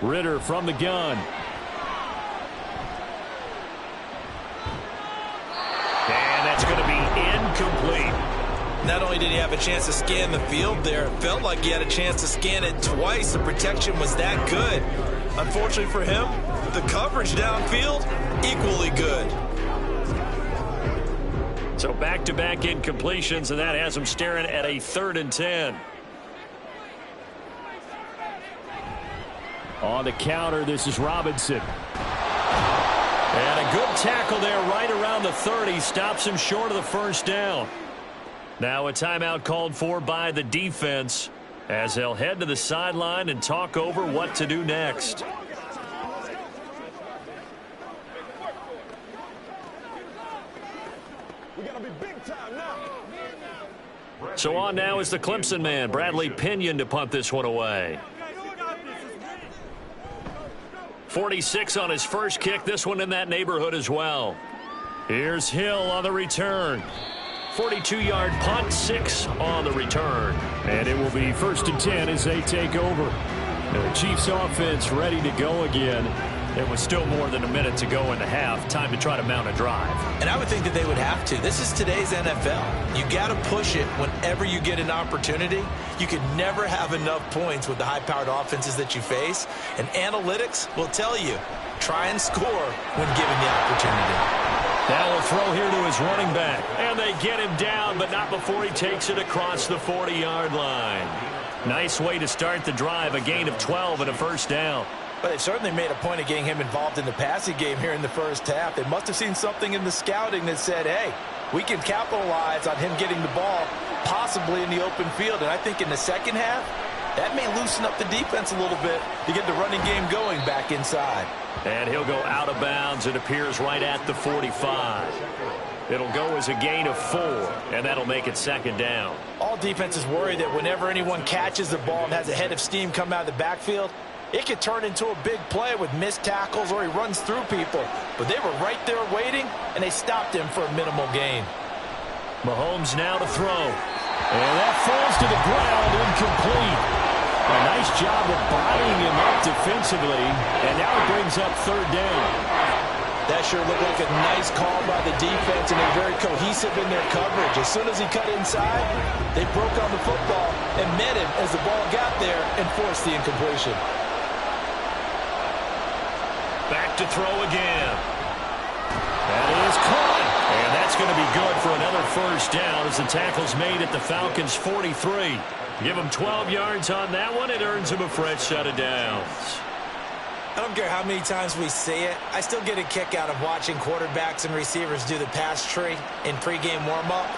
Ritter from the gun. And that's going to be incomplete. Not only did he have a chance to scan the field there, it felt like he had a chance to scan it twice. The protection was that good. Unfortunately for him, the coverage downfield, equally good. So back-to-back incompletions, and that has him staring at a 3rd and 10. On the counter, this is Robinson. And a good tackle there right around the 30. Stops him short of the first down. Now a timeout called for by the defense as they'll head to the sideline and talk over what to do next. So on now is the Clemson man, Bradley Pinion, to punt this one away. 46 on his first kick, this one in that neighborhood as well. Here's Hill on the return. 42-yard punt, 6 on the return. And it will be 1st and 10 as they take over. The Chiefs offense ready to go again. It was still more than a minute to go in the half. Time to try to mount a drive. And I would think that they would have to. This is today's NFL. You got to push it whenever you get an opportunity. You could never have enough points with the high-powered offenses that you face. And analytics will tell you, try and score when given the opportunity. Now we'll throw here to his running back. And they get him down, but not before he takes it across the 40-yard line. Nice way to start the drive, a gain of 12 and a first down. But they certainly made a point of getting him involved in the passing game here in the first half. They must have seen something in the scouting that said, hey, we can capitalize on him getting the ball possibly in the open field. And I think in the second half, that may loosen up the defense a little bit to get the running game going back inside. And he'll go out of bounds. It appears right at the 45. It'll go as a gain of 4, and that'll make it 2nd down. All defenses worry that whenever anyone catches the ball and has a head of steam come out of the backfield, it could turn into a big play with missed tackles or he runs through people. But they were right there waiting, and they stopped him for a minimal gain. Mahomes now to throw. And that falls to the ground, incomplete. A nice job of bodying him up defensively, and now it brings up 3rd down. That sure looked like a nice call by the defense, and they're very cohesive in their coverage. As soon as he cut inside, they broke on the football and met him as the ball got there and forced the incompletion. Back to throw again. That is caught. And that's going to be good for another first down as the tackle's made at the Falcons' 43. Give him 12 yards on that one. It earns him a fresh set of downs. I don't care how many times we say it. I still get a kick out of watching quarterbacks and receivers do the pass tree in pregame warm-up.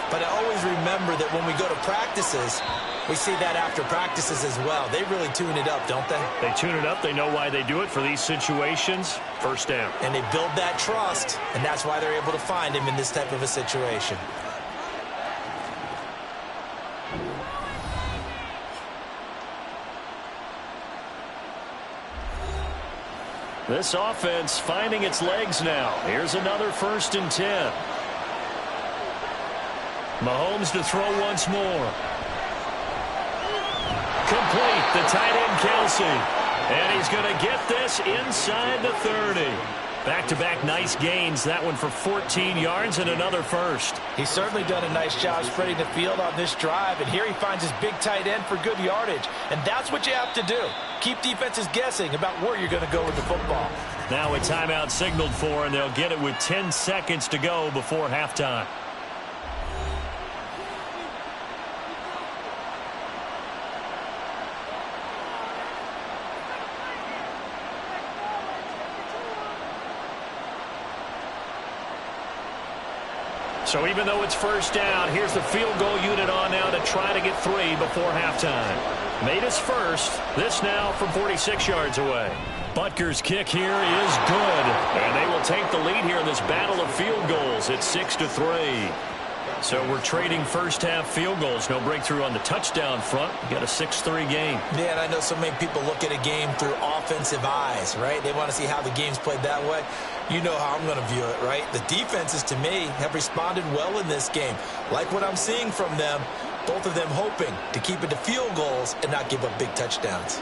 But I always remember that when we go to practices, we see that after practices as well. They really tune it up, don't they? They tune it up. They know why they do it for these situations. First down. And they build that trust, and that's why they're able to find him in this type of a situation. This offense finding its legs now. Here's another 1st and 10. Mahomes to throw once more. Complete. The tight end, Kelsey. And he's going to get this inside the 30. Back-to-back nice gains. That one for 14 yards and another first. He's certainly done a nice job spreading the field on this drive. And here he finds his big tight end for good yardage. And that's what you have to do. Keep defenses guessing about where you're going to go with the football. Now a timeout signaled for, and they'll get it with 10 seconds to go before halftime. So even though it's first down, here's the field goal unit on now to try to get 3 before halftime. Made his first. This now from 46 yards away. Butker's kick here is good. And they will take the lead here in this battle of field goals. It's 6-3. So we're trading first-half field goals. No breakthrough on the touchdown front. We got a 6-3 game. Yeah, and I know so many people look at a game through offensive eyes, right? They want to see how the game's played that way. You know how I'm going to view it, right? The defenses, to me, have responded well in this game. Like what I'm seeing from them, both of them hoping to keep it to field goals and not give up big touchdowns.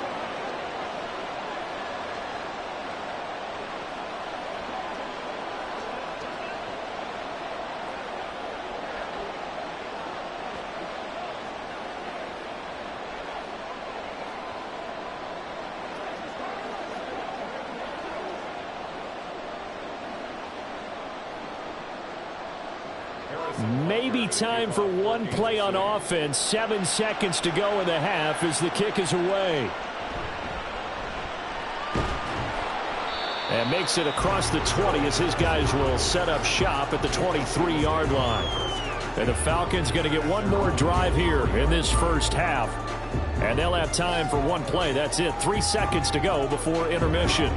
Maybe time for one play on offense. 7 seconds to go in the half as the kick is away. And makes it across the 20 as his guys will set up shop at the 23-yard line. And the Falcons going to get one more drive here in this first half. And they'll have time for one play. That's it. 3 seconds to go before intermission.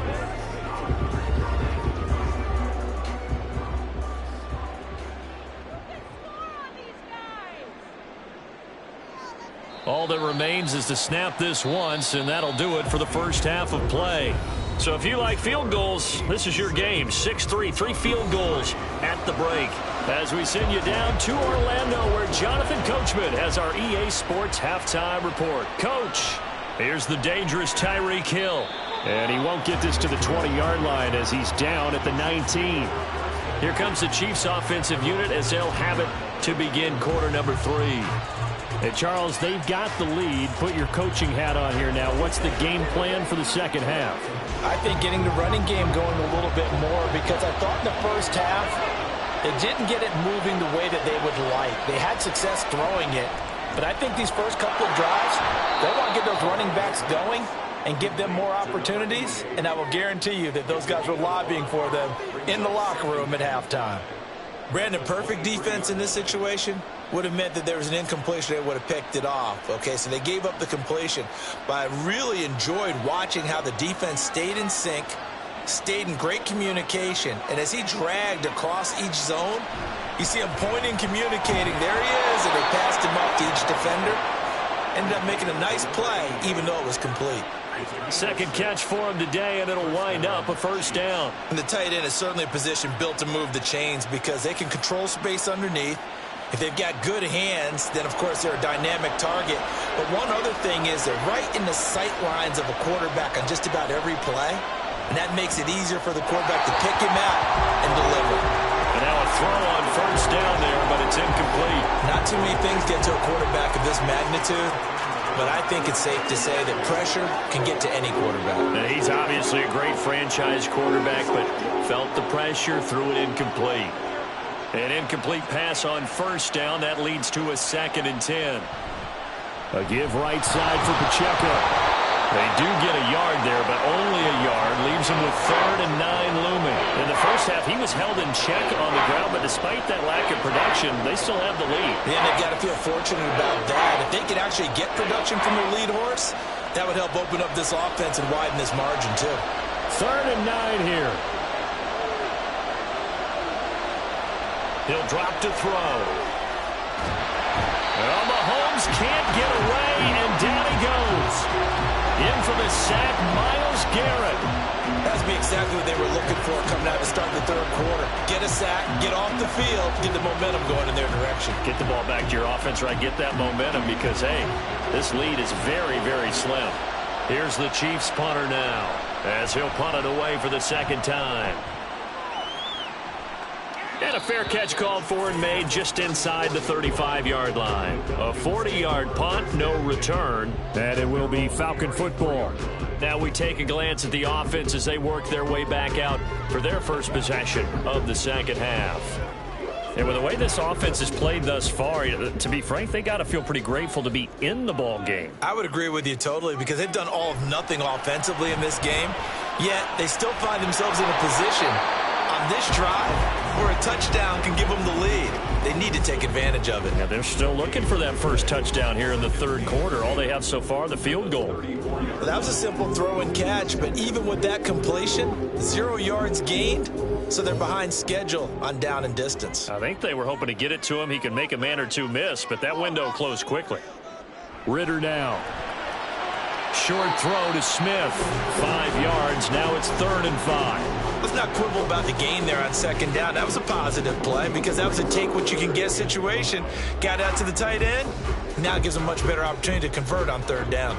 All that remains is to snap this once, and that'll do it for the first half of play. So if you like field goals, this is your game. 6-3, 3 field goals at the break. As we send you down to Orlando, where Jonathan Coachman has our EA Sports halftime report. Coach, here's the dangerous Tyreek Hill. And he won't get this to the 20-yard line as he's down at the 19. Here comes the Chiefs offensive unit as they'll have it to begin quarter number 3. And Charles, they've got the lead. Put your coaching hat on here now. What's the game plan for the second half? I think getting the running game going a little bit more, because I thought in the first half they didn't get it moving the way that they would like. They had success throwing it, but I think these first couple of drives, they want to get those running backs going and give them more opportunities, and I will guarantee you that those guys were lobbying for them in the locker room at halftime. Brandon, perfect defense in this situation would have meant that there was an incompletion. They would have picked it off. Okay, so they gave up the completion. But I really enjoyed watching how the defense stayed in sync, stayed in great communication. And as he dragged across each zone, you see him pointing, communicating. There he is, and they passed him up to each defender. Ended up making a nice play, even though it was complete. Second catch for him today, and it'll wind up a first down. And the tight end is certainly a position built to move the chains because they can control space underneath. If they've got good hands, then, of course, they're a dynamic target. But one other thing is they're right in the sight lines of a quarterback on just about every play, and that makes it easier for the quarterback to pick him out and deliver. And now a throw on first down there, but it's incomplete. Not too many things get to a quarterback of this magnitude, but I think it's safe to say that pressure can get to any quarterback. And he's obviously a great franchise quarterback, but felt the pressure, threw it incomplete. An incomplete pass on first down. That leads to a 2nd and 10. A give right side for Pacheco. They do get a yard there, but only a yard. Leaves him with 3rd and 9 looming. In the first half, he was held in check on the ground, but despite that lack of production, they still have the lead. Yeah, they've got to feel fortunate about that. If they could actually get production from their lead horse, that would help open up this offense and widen this margin, too. 3rd and 9 here. He'll drop to throw. Well, Mahomes can't get away, and down he goes. In for the sack, Myles Garrett. That's exactly what they were looking for coming out to start the third quarter. Get a sack, get off the field, get the momentum going in their direction. Get the ball back to your offense, right? Get that momentum because, hey, this lead is very, very slim. Here's the Chiefs punter now as he'll punt it away for the second time. And a fair catch called for and made just inside the 35-yard line. A 40-yard punt, no return, and it will be Falcon football. Now we take a glance at the offense as they work their way back out for their first possession of the second half. And with the way this offense has played thus far, to be frank, they got to feel pretty grateful to be in the ball game. I would agree with you totally because they've done all of nothing offensively in this game, yet they still find themselves in a position on this drive where a touchdown can give them the lead. They need to take advantage of it. Yeah, they're still looking for that first touchdown here in the third quarter. All they have so far, the field goal. Well, that was a simple throw and catch, but even with that completion, 0 yards gained, so they're behind schedule on down and distance. I think they were hoping to get it to him. He could make a man or two miss, but that window closed quickly. Ritter now. Short throw to Smith. 5 yards. Now it's 3rd and 5. Let's not quibble about the gain there on 2nd down. That was a positive play because that was a take-what-you-can-get situation. Got out to the tight end. Now it gives them a much better opportunity to convert on 3rd down.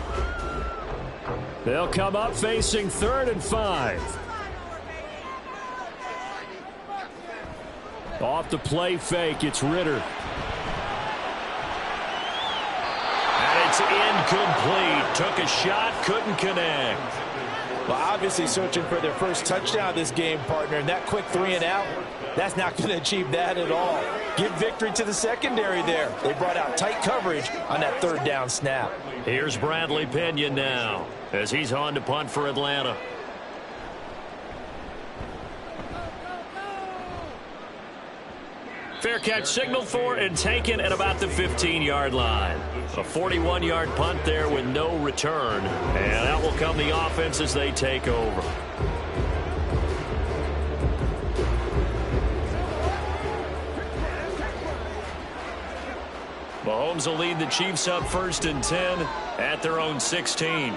They'll come up facing 3rd and 5. Off the play fake, it's Ritter. And it's incomplete. Took a shot, couldn't connect. Well, obviously searching for their first touchdown this game, partner, and that quick 3 and out, that's not going to achieve that at all. Give victory to the secondary there. They brought out tight coverage on that 3rd down snap. Here's Bradley Pinion now as he's on to punt for Atlanta. Fair catch signaled for and taken at about the 15-yard line. A 41-yard punt there with no return. And out will come the offense as they take over. Mahomes will lead the Chiefs up 1st and 10 at their own 16.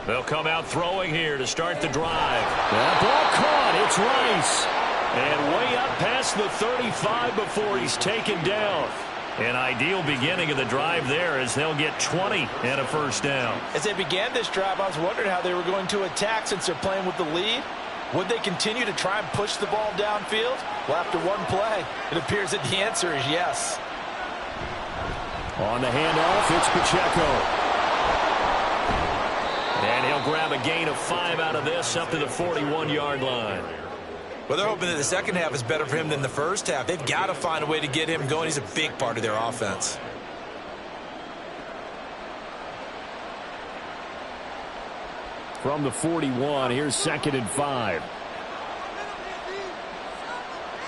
They'll come out throwing here to start the drive. That ball caught. It's Rice. And way up past the 35 before he's taken down. An ideal beginning of the drive there as they'll get 20 and a 1st down. As they began this drive, I was wondering how they were going to attack since they're playing with the lead. Would they continue to try and push the ball downfield? Well, after one play, it appears that the answer is yes. On the handoff, it's Pacheco. And he'll grab a gain of 5 out of this up to the 41-yard line. Well, they're hoping that the second half is better for him than the first half. They've got to find a way to get him going. He's a big part of their offense. From the 41, here's 2nd and 5.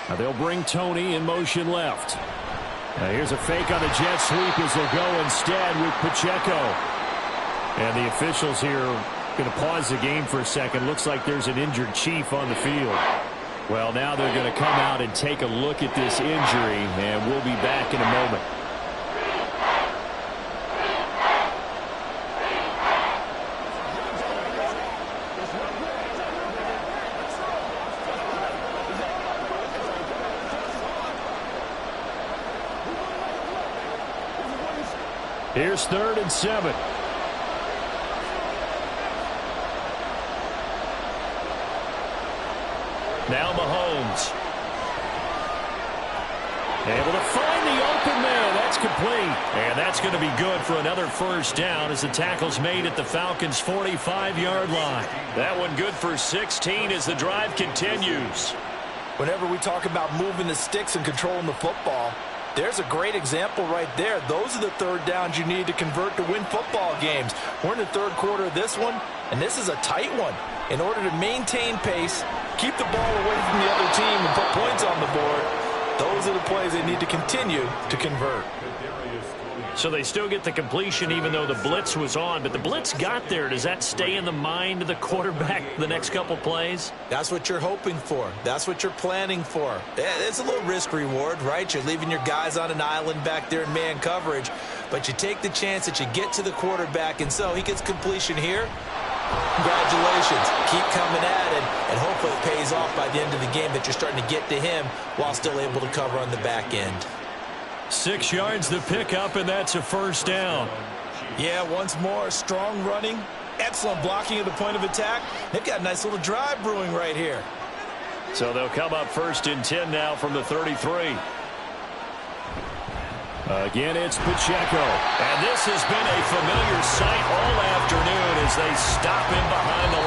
Now they'll bring Tony in motion left. Now here's a fake on the jet sweep as they'll go instead with Pacheco. And the officials here are going to pause the game for a second. Looks like there's an injured Chief on the field. Well, now they're going to come out and take a look at this injury, and we'll be back in a moment. Here's 3rd and 7. Now Mahomes. Able to find the open man. That's complete. And that's going to be good for another 1st down as the tackle's made at the Falcons' 45-yard line. That one good for 16 as the drive continues. Whenever we talk about moving the sticks and controlling the football, there's a great example right there. Those are the 3rd downs you need to convert to win football games. We're in the 3rd quarter of this one, and this is a tight one. In order to maintain pace, keep the ball away from the other team, and put points on the board, those are the plays they need to continue to convert. So they still get the completion even though the blitz was on, but the blitz got there. Does that stay in the mind of the quarterback the next couple plays? That's what you're hoping for. That's what you're planning for. It's a little risk reward, right? You're leaving your guys on an island back there in man coverage, but you take the chance that you get to the quarterback, and so he gets completion here. Congratulations. Keep coming at it, and hopefully it pays off by the end of the game that you're starting to get to him while still able to cover on the back end. 6 yards to pick up, and that's a 1st down. Yeah, once more, strong running, excellent blocking at the point of attack. They've got a nice little drive brewing right here. So they'll come up 1st and 10 now from the 33. Again, it's Pacheco. And this has been a familiar sight all afternoon as they stop him behind the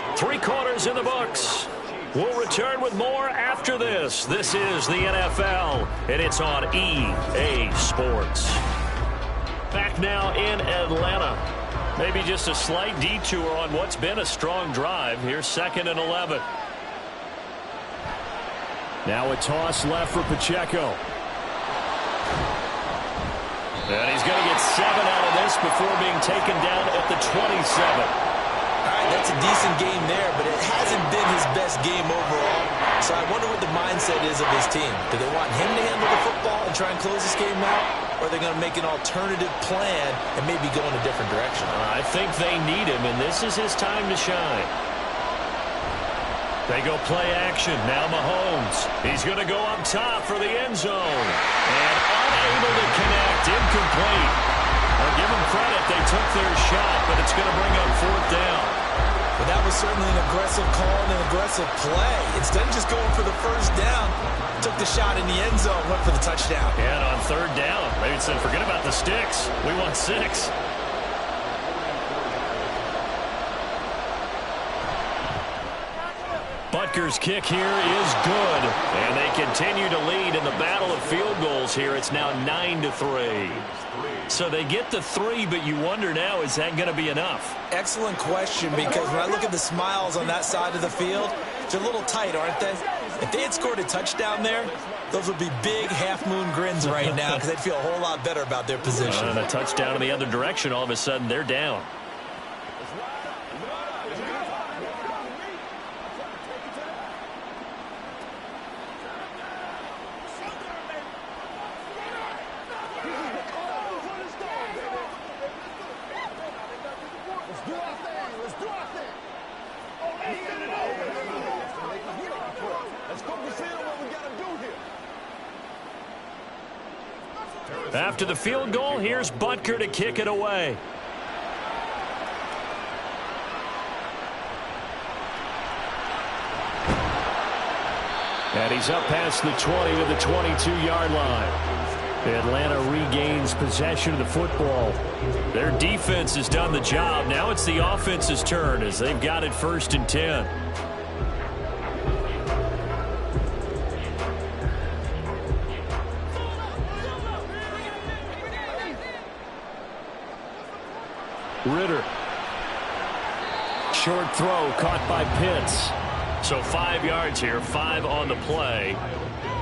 line. 3 quarters in the books. We'll return with more after this. This is the NFL, and it's on EA Sports. Back now in Atlanta. Maybe just a slight detour on what's been a strong drive. Here's 2nd and 11. Now a toss left for Pacheco. And he's going to get 7 out of this before being taken down at the 27. All right, that's a decent game there, but it hasn't been his best game overall. So I wonder what the mindset is of his team. Do they want him to handle the football and try and close this game out? Or are they going to make an alternative plan and maybe go in a different direction? I think they need him, and this is his time to shine. They go play action. Now Mahomes. He's going to go up top for the end zone. And unable to connect. Incomplete. I'll give them credit. They took their shot, but it's going to bring up 4th down. But that was certainly an aggressive call and an aggressive play. Instead of just going for the first down, took the shot in the end zone, went for the touchdown. And on 3rd down, they said, forget about the sticks. We want 6. Butker's kick here is good. And they continue to lead in the battle of field goals here. It's now 9-3. So they get the 3, but you wonder now, is that going to be enough? Excellent question, because when I look at the smiles on that side of the field, they're a little tight, aren't they? If they had scored a touchdown there, those would be big half-moon grins right now because they'd feel a whole lot better about their position. And a touchdown in the other direction, all of a sudden they're down. After the field goal, here's Butker to kick it away. And he's up past the 20 to the 22-yard line. Atlanta regains possession of the football. Their defense has done the job. Now it's the offense's turn as they've got it 1st and 10. Ritter. Short throw caught by Pitts. So 5 yards here, 5 on the play,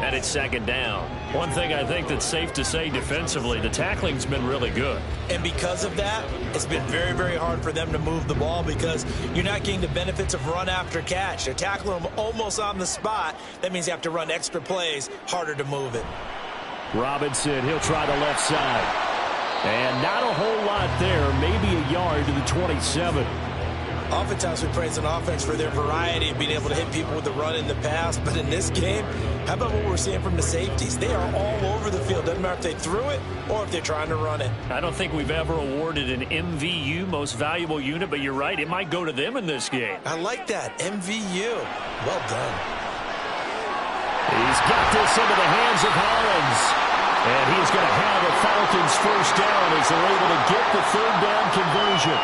and it's 2nd down. One thing I think that's safe to say defensively, the tackling's been really good. And because of that, it's been very, very hard for them to move the ball because you're not getting the benefits of run after catch. They're tackling them almost on the spot. That means you have to run extra plays, harder to move it. Robinson, he'll try the left side. And not a whole lot there, maybe a yard to the 27. Oftentimes we praise an offense for their variety of being able to hit people with the run in the pass. But in this game, how about what we're seeing from the safeties? They are all over the field. Doesn't matter if they threw it or if they're trying to run it. I don't think we've ever awarded an MVU, most valuable unit, but you're right, it might go to them in this game. I like that, MVU. Well done. He's got this into the hands of Hollins. And he's going to have a Falcons 1st down as they're able to get the 3rd down conversion.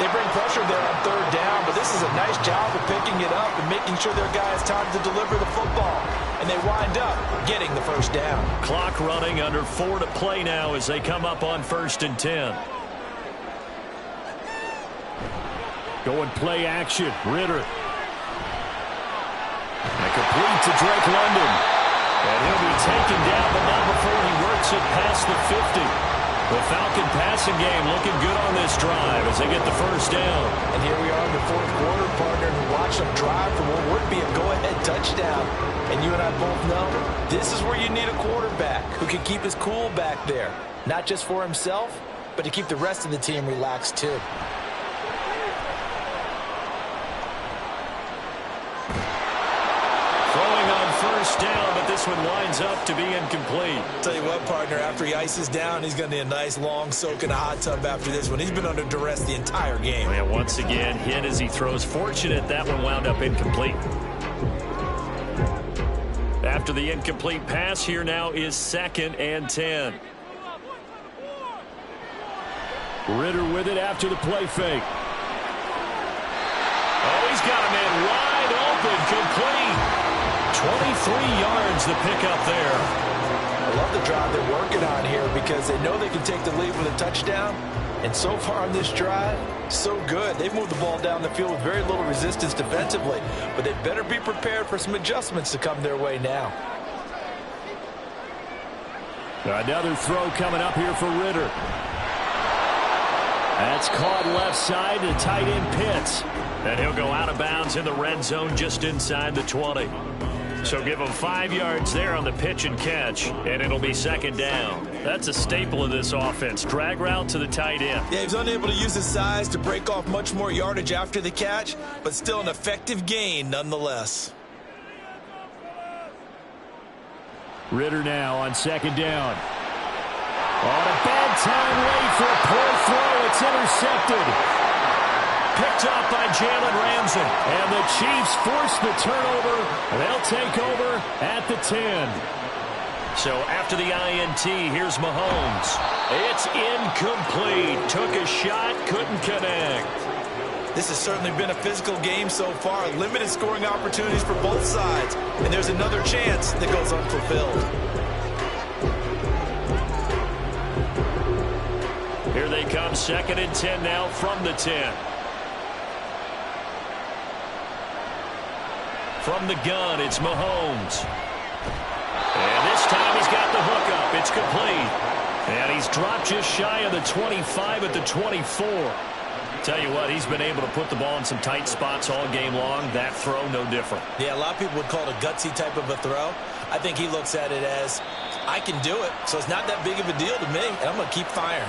They bring pressure there on 3rd down, but this is a nice job of picking it up and making sure their guy has time to deliver the football. And they wind up getting the 1st down. Clock running, under 4 to play now as they come up on 1st and 10. Going play action, Ritter. And complete to Drake London. And he'll be taken down, but not before he works it past the 50. The Falcon passing game looking good on this drive as they get the 1st down. And here we are in the 4th quarter, partner, and watch them drive for what would be a go-ahead touchdown. And you and I both know this is where you need a quarterback who can keep his cool back there. Not just for himself, but to keep the rest of the team relaxed too. Throwing on 1st down, but this one winds up to be incomplete. Tell you what, partner, after he ices down, he's going to need a nice long soak in a hot tub after this one. He's been under duress the entire game. And once again, hit as he throws. Fortunate that one wound up incomplete. After the incomplete pass, here now is 2nd and 10. Ritter with it after the play fake. Oh, he's got a man wide open, complete. 23 yards the pickup there. I love the drive they're working on here because they know they can take the lead with a touchdown. And so far on this drive, so good. They've moved the ball down the field with very little resistance defensively. But they better be prepared for some adjustments to come their way now. Another throw coming up here for Ritter. That's caught left side to tight end Pitts. And he'll go out of bounds in the red zone just inside the 20. So give him 5 yards there on the pitch and catch, and it'll be second down. That's a staple of this offense. Drag route to the tight end. Yeah, he was unable to use his size to break off much more yardage after the catch, but still an effective gain nonetheless. Ritter now on second down. On a bad time, late for a poor throw. It's intercepted. Picked off by Jalen Ramsey. And the Chiefs force the turnover. They'll take over at the 10. So after the INT, here's Mahomes. It's incomplete. Took a shot, couldn't connect. This has certainly been a physical game so far. Limited scoring opportunities for both sides. And there's another chance that goes unfulfilled. Here they come, second and 10 now from the 10. From the gun, it's Mahomes. And this time he's got the hookup. It's complete. And he's dropped just shy of the 25 at the 24. Tell you what, he's been able to put the ball in some tight spots all game long. That throw, no different. Yeah, a lot of people would call it a gutsy type of a throw. I think he looks at it as, I can do it, so it's not that big of a deal to me, and I'm going to keep firing.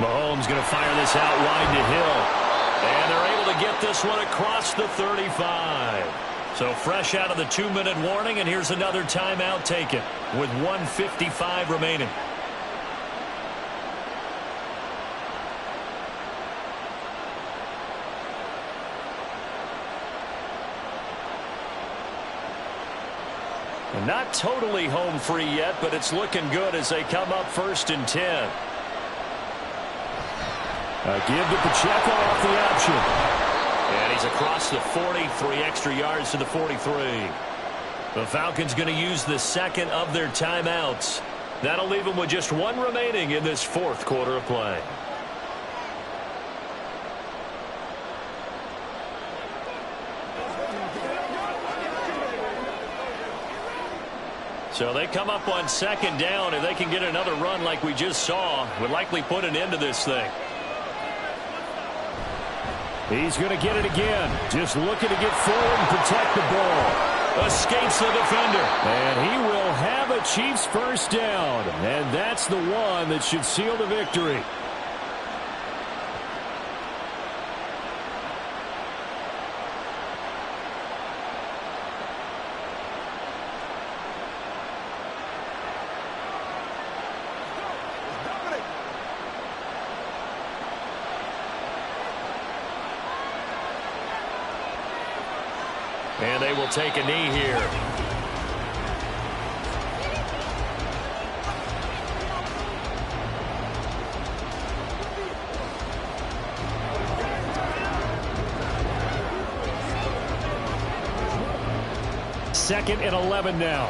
Mahomes going to fire this out wide to Hill. And they're able to get this one across the 35. So fresh out of the 2-minute warning, and here's another timeout taken with 1:55 remaining. And not totally home free yet, but it's looking good as they come up 1st and 10. Give to Pacheco off the option. And he's across the 40, 3 extra yards to the 43. The Falcons going to use the second of their timeouts. That'll leave them with just 1 remaining in this 4th quarter of play. So they come up on second down, and they can get another run like we just saw. Would likely put an end to this thing. He's going to get it again. Just looking to get forward and protect the ball. Escapes the defender. And he will have a Chiefs first down. And that's the one that should seal the victory. And they will take a knee here. Second and 11 now.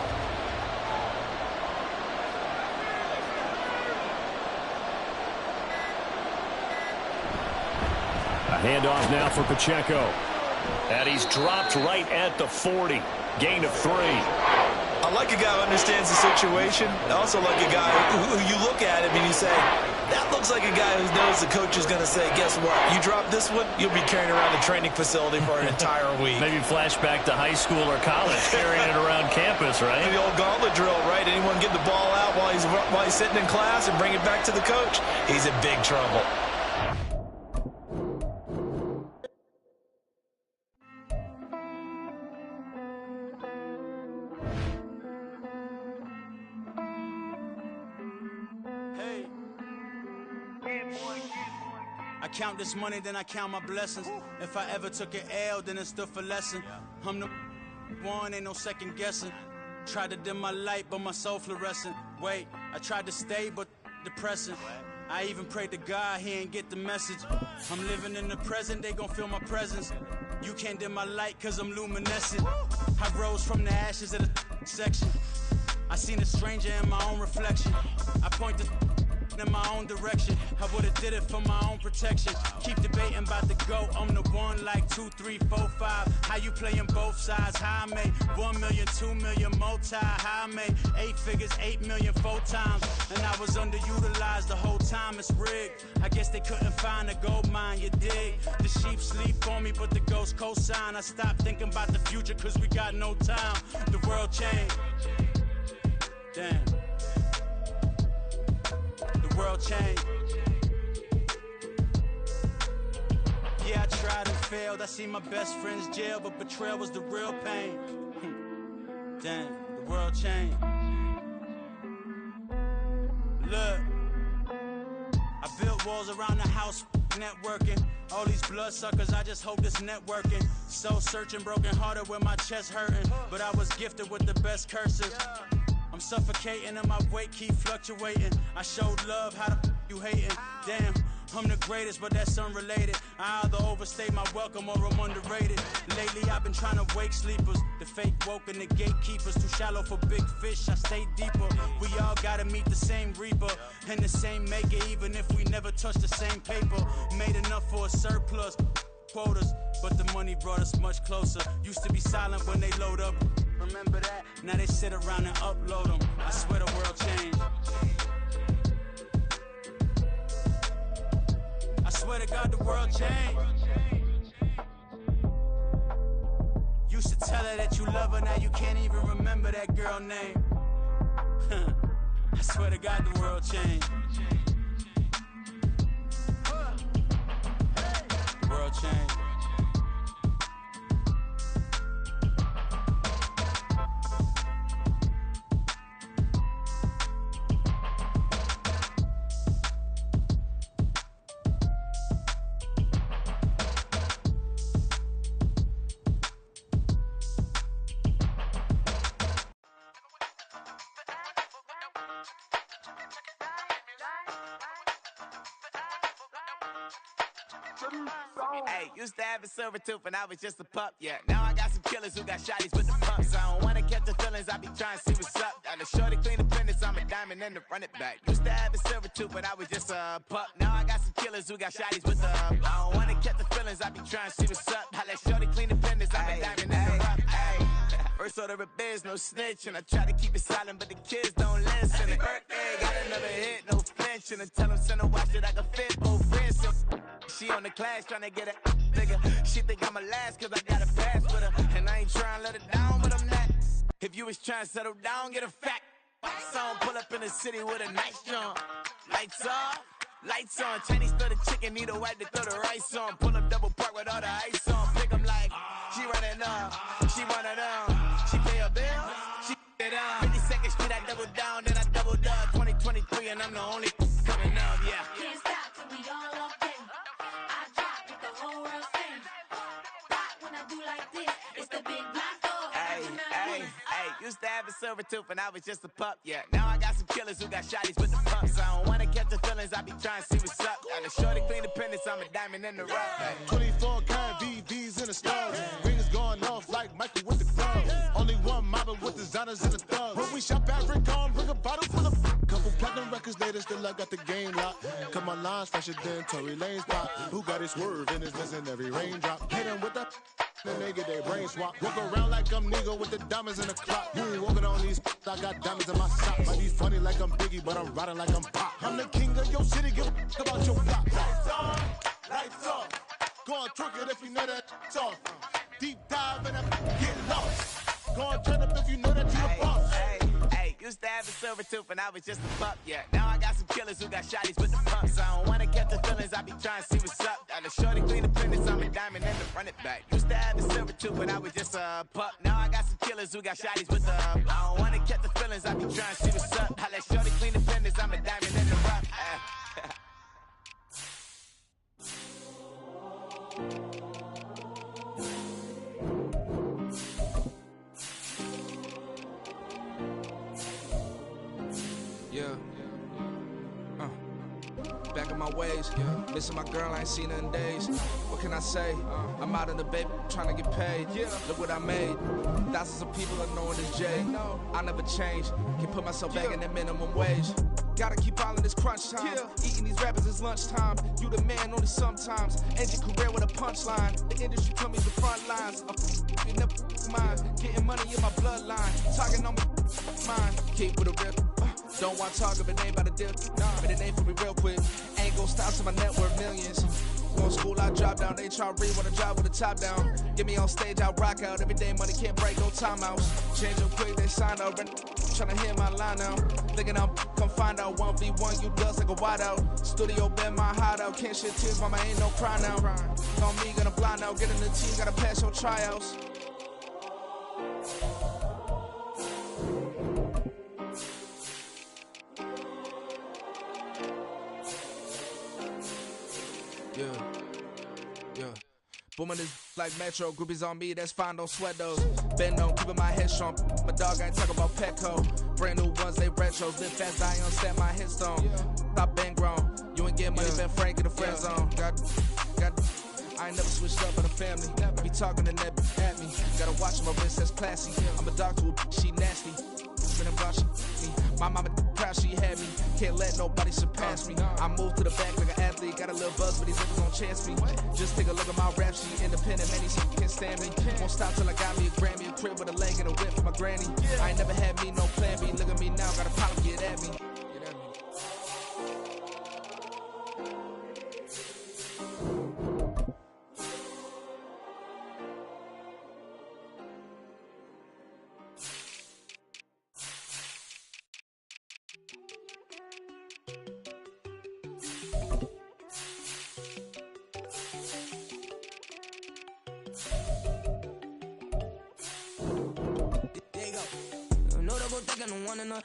A handoff now for Pacheco. And he's dropped right at the 40. Gain of 3. I like a guy who understands the situation. I also like a guy who you look at him and you say, that looks like a guy who knows the coach is going to say, guess what? You drop this one, you'll be carrying around the training facility for an entire week. Maybe flashback to high school or college, carrying it around campus, right? The old gauntlet drill, right? Anyone get the ball out while he's sitting in class and bring it back to the coach? He's in big trouble. I count this money, then I count my blessings. If I ever took an L, then it stood for lesson. I'm the one, ain't no second guessing. Tried to dim my light, but my soul fluorescent. Wait, I tried to stay, but depressing. I even prayed to God, he ain't get the message. I'm living in the present, they gon' feel my presence. You can't dim my light cause I'm luminescent. I rose from the ashes of the section. I seen a stranger in my own reflection. I point the in my own direction. I would've did it for my own protection. Keep debating about the GOAT. I'm the one like 2, 3, 4, 5. How you playing both sides? How I made 1 million, 2 million multi. How I made 8 figures, 8 million 4 times. And I was underutilized the whole time. It's rigged. I guess they couldn't find a gold mine, you dig? The sheep sleep on me, but the ghost cosign. I stopped thinking about the future cause we got no time. The world changed. Damn. The world changed. Yeah, I tried and failed. I seen my best friends jail, but betrayal was the real pain. Damn, the world changed. Look, I built walls around the house, networking. All these bloodsuckers, I just hope this networking. Soul searching, broken hearted with my chest hurting. But I was gifted with the best cursive. I'm suffocating and my weight keep fluctuating. I showed love, how the you hating? Damn, I'm the greatest, but that's unrelated. I either overstay my welcome or I'm underrated. Lately I've been trying to wake sleepers. The fake woke and the gatekeepers. Too shallow for big fish, I stay deeper. We all gotta meet the same reaper and the same maker, even if we never touch the same paper. Made enough for a surplus quotas, but the money brought us much closer. Used to be silent when they load up. Remember that? Now they sit around and upload them. I swear the world changed. I swear to God the world changed. Used to tell her that you love her, now you can't even remember that girl name. I swear to God the world changed. The world changed. Hey, used to have a silver tooth when I was just a pup, yeah. Now I got some killers who got shotties with the pumps. I don't wanna catch the feelings, I be trying to see what's up. Got a shorty clean the pendants, I'm a diamond and to run it back. Used to have a silver tooth when I was just a pup. Now I got some killers who got shotties with the I don't wanna catch the feelings, I be trying to see what's up. I let shorty clean the pendants, I'm a diamond and to run it. First order of biz, no snitch, and I try to keep it silent, but the kids don't listen. And birthday, got another hit, no flinch, and I tell them send a watch that I can fit both wrists. She on the class tryna get a nigga. She think I'm a last cause I got a pass with her. And I ain't tryna let her down, but I'm not. If you was tryna settle down, get a fact. Song pull up in the city with a nice jump. Lights off, lights on. Chinese throw the chicken, need a wipe to throw the rice on. Pull up double park with all the ice on. Pick 'em like, she running up, she one of them. She pay her bill, she it up. 52nd Street, I double down, then I doubled up. 2023 and I'm the only coming up, yeah. Can't stop till we all up there. I drop with the whole world sing. Rock when I do like this, it's the big black dog. Hey, used to have a silver tooth when I was just a pup, yeah. Now I got some killers who got shotties with the pumps. I don't wanna catch the feelings, I be trying to see what's up. Got a shorty clean the pendants, I'm a diamond in the rough. Hey. 24 karat VVs in the stars. Rings going off like Michael with the gloves. Only one mobbing with designers in the thugs. When we shop at Rincon, bring a bottle full of couple platinum records later, still I got the game locked. Cut my lines fresher than Tory Lane's pop. Who got his swerve and is missing every raindrop. Hit him with the then they get their brain swap. Walk around like I'm nigga with the diamonds in the clock. You ain't walking on these, I got diamonds in my socks. Might be funny like I'm Biggie, but I'm riding like I'm Pop. I'm the king of your city, give a about your block. Lights on, lights off. Go on, twerk it if you know that it's off. Deep dive and get lost. Go on, turn up if you know that you the boss. Used to have a silver tooth when I was just a pup, yeah. Now I got some killers who got shotties with the pumps. I don't wanna catch the feelings, I be trying to see what's up. Got a shorty clean the pendants, I'm a diamond and to run it back. Used to have a silver tooth when I was just a pup. Now I got some killers who got shotties with the I don't wanna catch the feelings, I be trying to see what's up. I let shorty clean the pendants, I'm a diamond and to rock. Yeah. Back in my ways. Missing my girl, I ain't seen her in days. What can I say? I'm out in the baby, trying to get paid. Look what I made. Thousands of people are knowing this Jay. I never change. Can put myself back in the minimum wage. Gotta keep all in this crunch time. Eating these rappers is lunchtime. You the man only sometimes. End your career with a punchline. The industry told me the front lines. You never mind. Getting money in my bloodline. Talking on me, mine. Keep with a real. Don't want to talk if it ain't about a deal. But it ain't for me real quick. Ain't gon' stop till my net worth millions. Go to school, I drop down. They try to read when I drive with the top down. Get me on stage, I rock out. Every day money can't break, no timeouts. Change them quick, they sign up. Tryna hear my line now. Thinking I'm come find out 1v1, you dust like a wideout. Studio been my hideout. Can't shed tears, mama ain't no cry now. On me, gonna blind out. Get in the team, gotta pass your tryouts. Booming this like Metro, groupies on me, that's fine, don't sweat those. Bend on, keeping my head strong. My dog, I ain't talking about Petco. Brand new ones, they retros. Live fast, I ain't on set my headstone. Stop been grown. You ain't getting money, Ben Frank in the friend zone. I ain't never switched up in the family. Be talking to that at me. Gotta watch my wrist, that's classy. I'm a dog to a she nasty. Been about me. My mama proud she had me. Can't let nobody surpass me. I moved to the back like an athlete. Got a little buzz, but these niggas gon' chance me. Just take a look at my rap sheet. Independent, man, these can't stand me. Won't stop till I got me a Grammy. A crib with a leg and a whip for my granny. I ain't never had me no plan B. Look at me now, got a problem, get at me.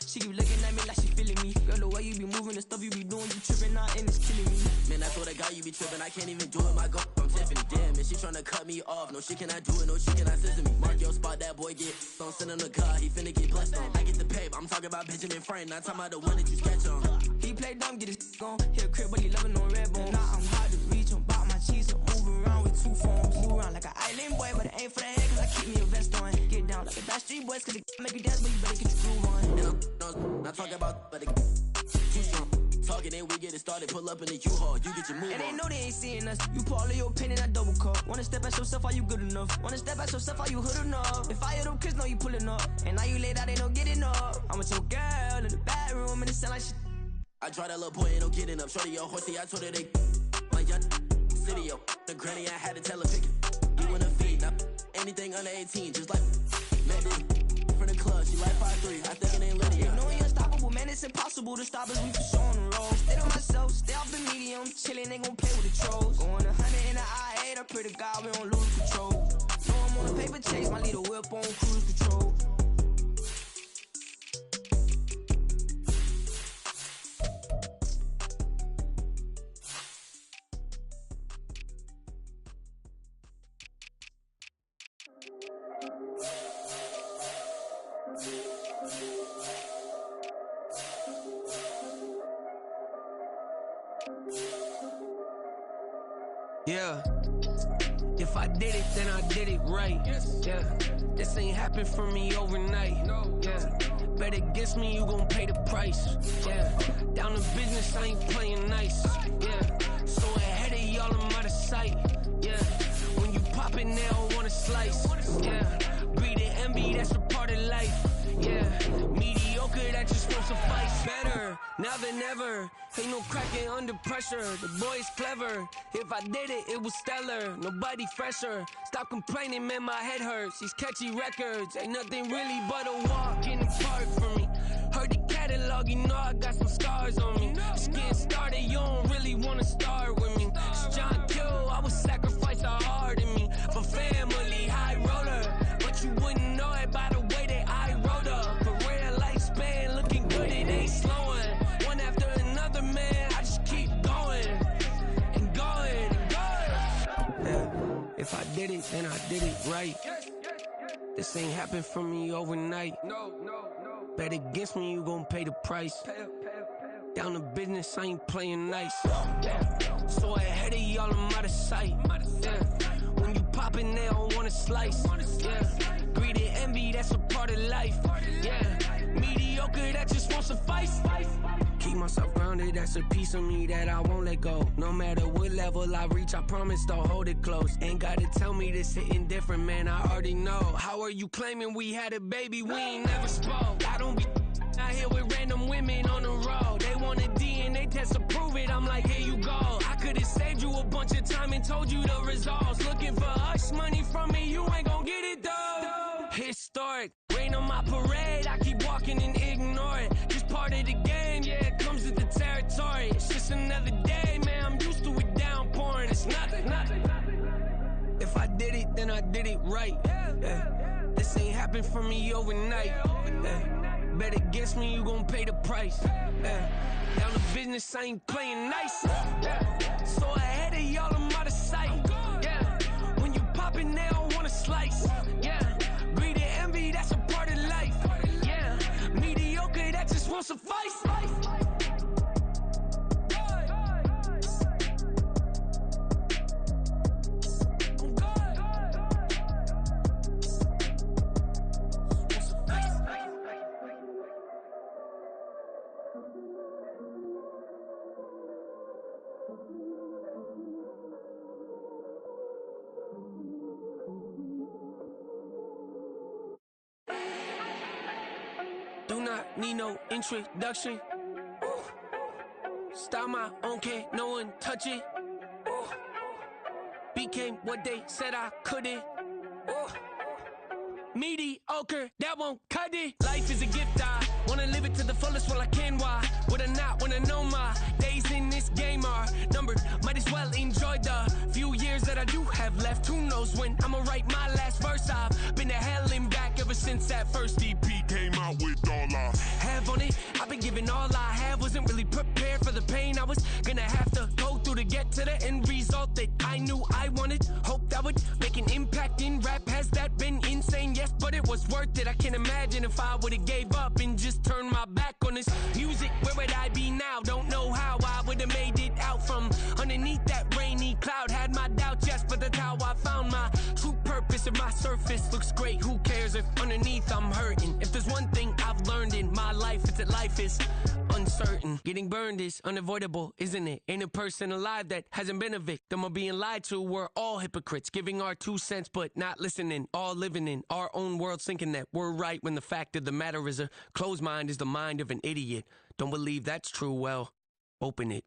She keep looking at me like she feeling me. Girl, the way you be moving, the stuff you be doing, you tripping out and it's killing me. Man, I swear to God, you be tripping. I can't even do it. My girl from Tiffany. Damn, and she tryna cut me off. No, she cannot do it. No, she cannot scissor me. Mark your spot, that boy get. Don't send him to God. He finna get blessed on. I get the pay. I'm talking about Benjamin Franklin. Not talking about the one that you sketch on. He play dumb, get his gone. Hit a crib, but he loving on red bone. Now I'm hard to reach. I'm about my cheese. I'm moving around with two phones. Move around like an island boy, but it ain't for the head, cause I keep me a vest on. Get down like a Backstreet Boys, cause it make you dance, but you better get your groove on. And I'm not talking about, but too strong. Talking and we get it started, pull up in the U-Haul, you get your move and on. they know they ain't seeing us. You pull all of your pen in that double cup. Wanna step at yourself, are you good enough? Wanna step at yourself, are you hood enough? If I hear them kids, know you pulling up. And now you laid out, they don't get enough. I'm with your girl in the bedroom and it sound like shit. I draw that little boy, ain't no getting up. Shorty, yo, horsey, I told her they my young city, yo. The granny, I had to tell her pick it. You in a feed, now anything under 18, just like met it from the club. She like 5'3", I think it ain't Lydia. You know we unstoppable, man, it's impossible to stop us. We for sure on the road. Stay to myself, stay off the medium. Chillin', ain't gon' play with the trolls. Going 100 in the I-8, I pray to God we don't lose control. Know I'm on a paper chase, my little whip on cruise control. Yeah, if I did it, then I did it right. Yeah, this ain't happened for me overnight. Yeah, bet against me, you gon' pay the price. Yeah, down to business, I ain't playing nice. Yeah, so ahead of y'all, I'm out of sight. Yeah, when you pop it, they don't wanna slice. Yeah, breathing envy, that's a part of life. Yeah, mediocre, that just won't suffice. Better now than ever. Ain't no cracking under pressure. The boy's clever. If I did it, it was stellar. Nobody fresher. Stop complaining, man, my head hurts. These catchy records ain't nothing really but a walk in the park for me. Heard the catalog, you know I got some scars on me. Just getting started, you don't really wanna start with me. It's John Kill, I would sacrifice a heart in me for family, high roller. But you wouldn't know it by the way that I wrote up. Career lifespan looking good, it ain't slowing. One after another, man, I just keep going and going and going. Yeah, if I did it, then I did it right. This ain't happened for me overnight. Bet against me, you gon' pay the price. Down to business, I ain't playing nice. Yeah. So ahead of y'all, I'm out of sight. Yeah. When you poppin', they don't wanna slice. Yeah. Greed and envy, that's a part of life. Yeah. Mediocre, that just won't suffice. Keep myself grounded, that's a piece of me that I won't let go. No matter what level I reach, I promise to hold it close. Ain't gotta tell me this hitting different, man, I already know. How are you claiming we had a baby, we ain't never spoke? I don't be out here with random women on the road. They want a DNA test to prove it, I'm like, here you go. I could've saved you a bunch of time and told you the results. Looking for hush money from me, you ain't gon' get it though. Historic, rain on my parade, I keep walking and ignore it. Just part of the game, yeah, it comes with the territory. It's just another day, man, I'm used to it downpouring. It's nothing. If I did it, then I did it right. Yeah. This ain't happened for me overnight. Yeah. Bet against me, you gon' pay the price. Yeah. Down to business, I ain't playing nice. Yeah. So ahead of y'all, I'm out of sight. Yeah. When you poppin', they don't wanna slice. Yeah. Greed and envy, that's a part of life. Yeah. Mediocre, that just won't suffice. Do not need no introduction. Start my own, can't no one touch it. Became what they said I couldn't. Mediocre, that won't cut it. Life is a gift, I wanna live it to the fullest while I can. Why would I not wanna know my days in this game are numbered? Might as well enjoy the few years that I do have left. Who knows when I'ma write my last verse? I've been to hell and back ever since that first EP came out with all I have on it. I've been giving all I have, wasn't really prepared for the pain I was gonna have to go through to get to the end result that I knew I wanted. Hope that would make an impact in rap. Has that been insane? Yes, but it was worth it. I can't imagine if I would've gave up and just turned my back on this music. Where would I be now? Don't know how I would've made it out from underneath that rainy cloud. Had my doubts, yes, but that's how I found my true purpose. If my surface looks great, who cares if underneath I'm hurting? If there's one thing I've learned in my life, it's that life is uncertain. Getting burned is unavoidable, isn't it? Ain't a person alive that hasn't been a victim of being lied to. We're all hypocrites, giving our 2 cents but not listening. All living in our own world, thinking that we're right when the fact of the matter is a closed mind is the mind of an idiot. Don't believe that's true? Well, open it.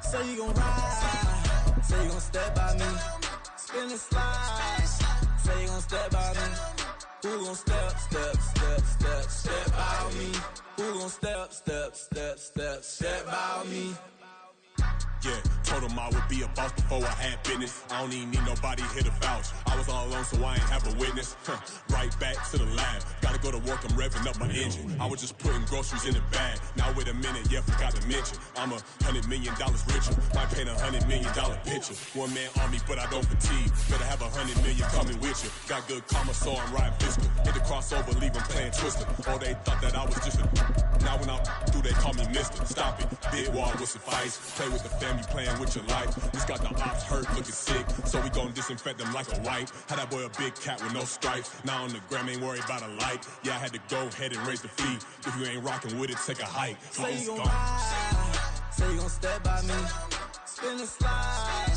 Say you gon' ride, say you gon' step by me, spin and slide, say you gon' step by me. Who gon' step by me? Who gon' step by me? Yeah, told him I would be a boss before I had business. I don't even need nobody here to vouch. I was all alone, so I ain't have a witness. Right back to the lab. Gotta go to work, I'm revving up my engine. I was just putting groceries in the bag. Now wait a minute, yeah, forgot to mention. I'm $100 million richer. Might paint $100 million picture. One man army, but I don't fatigue. Better have 100 million coming with you. Got good karma, so I'm riding fiscal. Hit the crossover, leave them playing Twister. Oh, they thought that I was just a... Now when I'm through, they call me Mister. Stop it. Big wall with suffice. Play with the family, playing with your life. Just got the ops hurt, looking sick. So we gon' disinfect them like a wipe. Had that boy a big cat with no stripes. Now on the gram, ain't worried about a light. Yeah, I had to go ahead and raise the fee. If you ain't rocking with it, take a hike. Say you gon' ride, say you gon' step by me, spin and slide.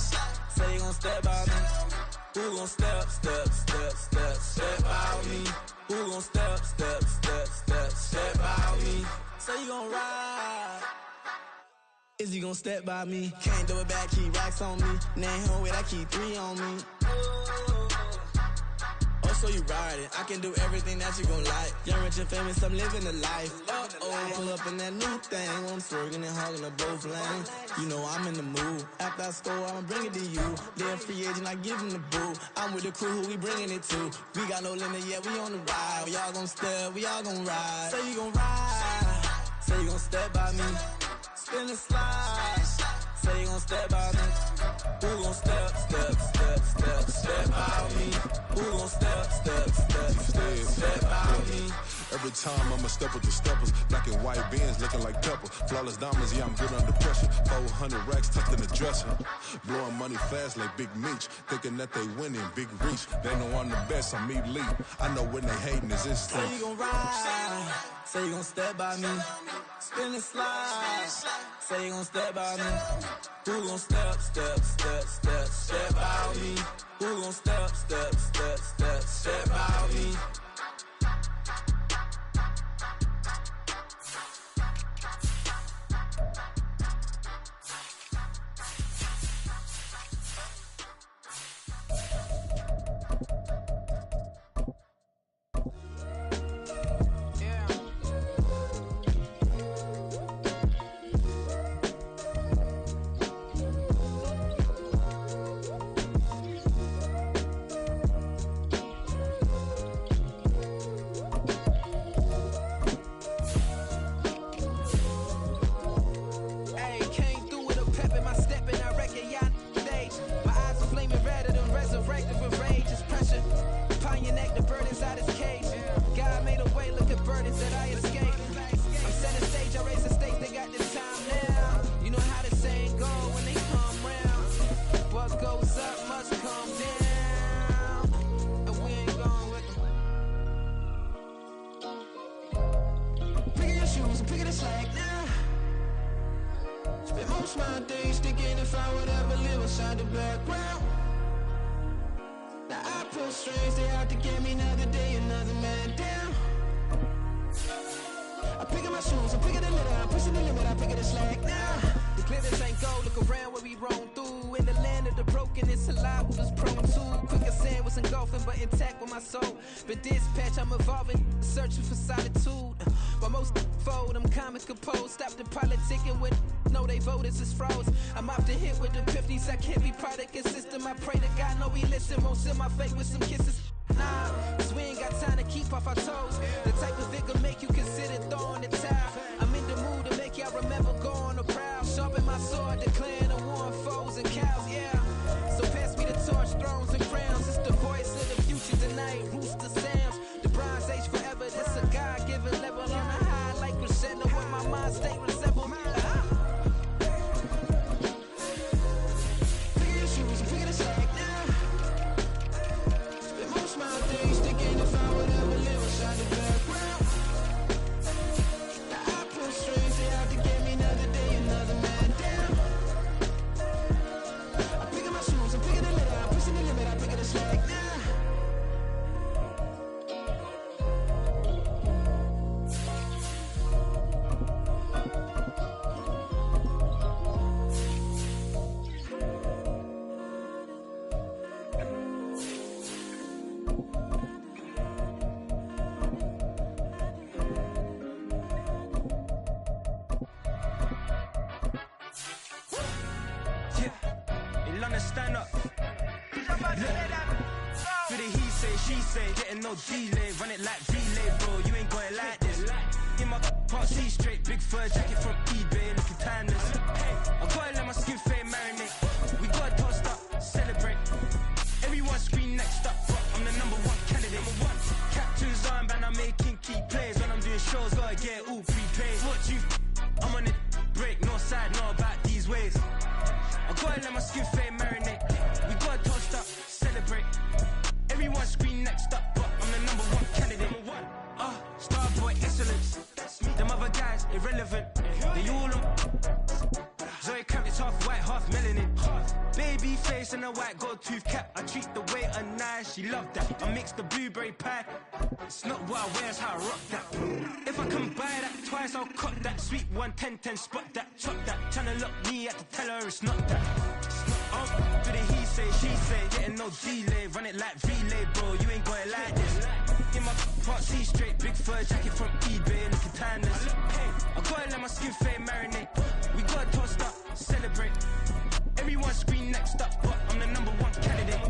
Say you gon' step by me. Who gon' step by me? Who gon' step by me? Say you gon' ride. Is he gon' step by me? Can't do it back, keep racks on me. Name home with I keep 3 on me. Oh, so you riding? I can do everything that you gon' like. Young, rich, and famous, I'm living the life. Pull up in that new thing. When I'm swerving and hogging up both lanes. You know I'm in the mood. After I score, I'ma bring it to you. They're a free agent, I give him the boo. I'm with the crew, who we bringing it to. We got no limit, yeah, we on the ride. We all gon' step, we all gon' ride. Say you gon' ride. Say you gon' step by me. Spin and slide. Say Say you gon' step by me. Who gon' step by me? Who gon' step by me? Every time I'ma step with the steppers. Black and white beans looking like pepper. Flawless diamonds, yeah, I'm good under pressure. 400 racks tucked in the dresser. Blowing money fast like Big Meech. Thinking that they winning, big reach. They know I'm the best, I'm elite. I know when they hating is instinct. Say you gon' ride. Say you gon' step by me. Spin and slide. Say you gon' step by me. Who gon' step by me? Who gon' step by me? Stand up. For the he say, she say, getting no delay, run it like relay, bro. You ain't going like this. In my can't see straight, big fur jacket from eBay, looking timeless. I gotta let my skin fade marinate. We gotta toast up, celebrate. Everyone scream next up, but I'm the #1 candidate. Captain's armband, I'm making key plays. When I'm doing shows, gotta get all prepaid. What you? I'm on it, break, no side, no about these ways. I gotta let my skin fade marinate. We gotta toast up, celebrate. Everyone scream next up, but I'm the #1 candidate. Starboy excellence. Them other guys irrelevant. They all on. Zoe Camp is half white, half melanin. Baby face and a white gold tooth cap. I treat the waiter nice, she love that. I mix the blueberry pie. It's not what I wear, it's how I rock that. If I can buy that twice, I'll cut that. Sweet 110, spot that, chop that. Tryna lock me at the teller, it's not that. To the he say, she say, getting no delay. Run it like relay, bro, you ain't going like this. In my can't see straight, big fur jacket from eBay, looking timeless. I gotta let my skin fade marinate. We gotta toast up, celebrate. Everyone scream next up, but I'm the #1 candidate.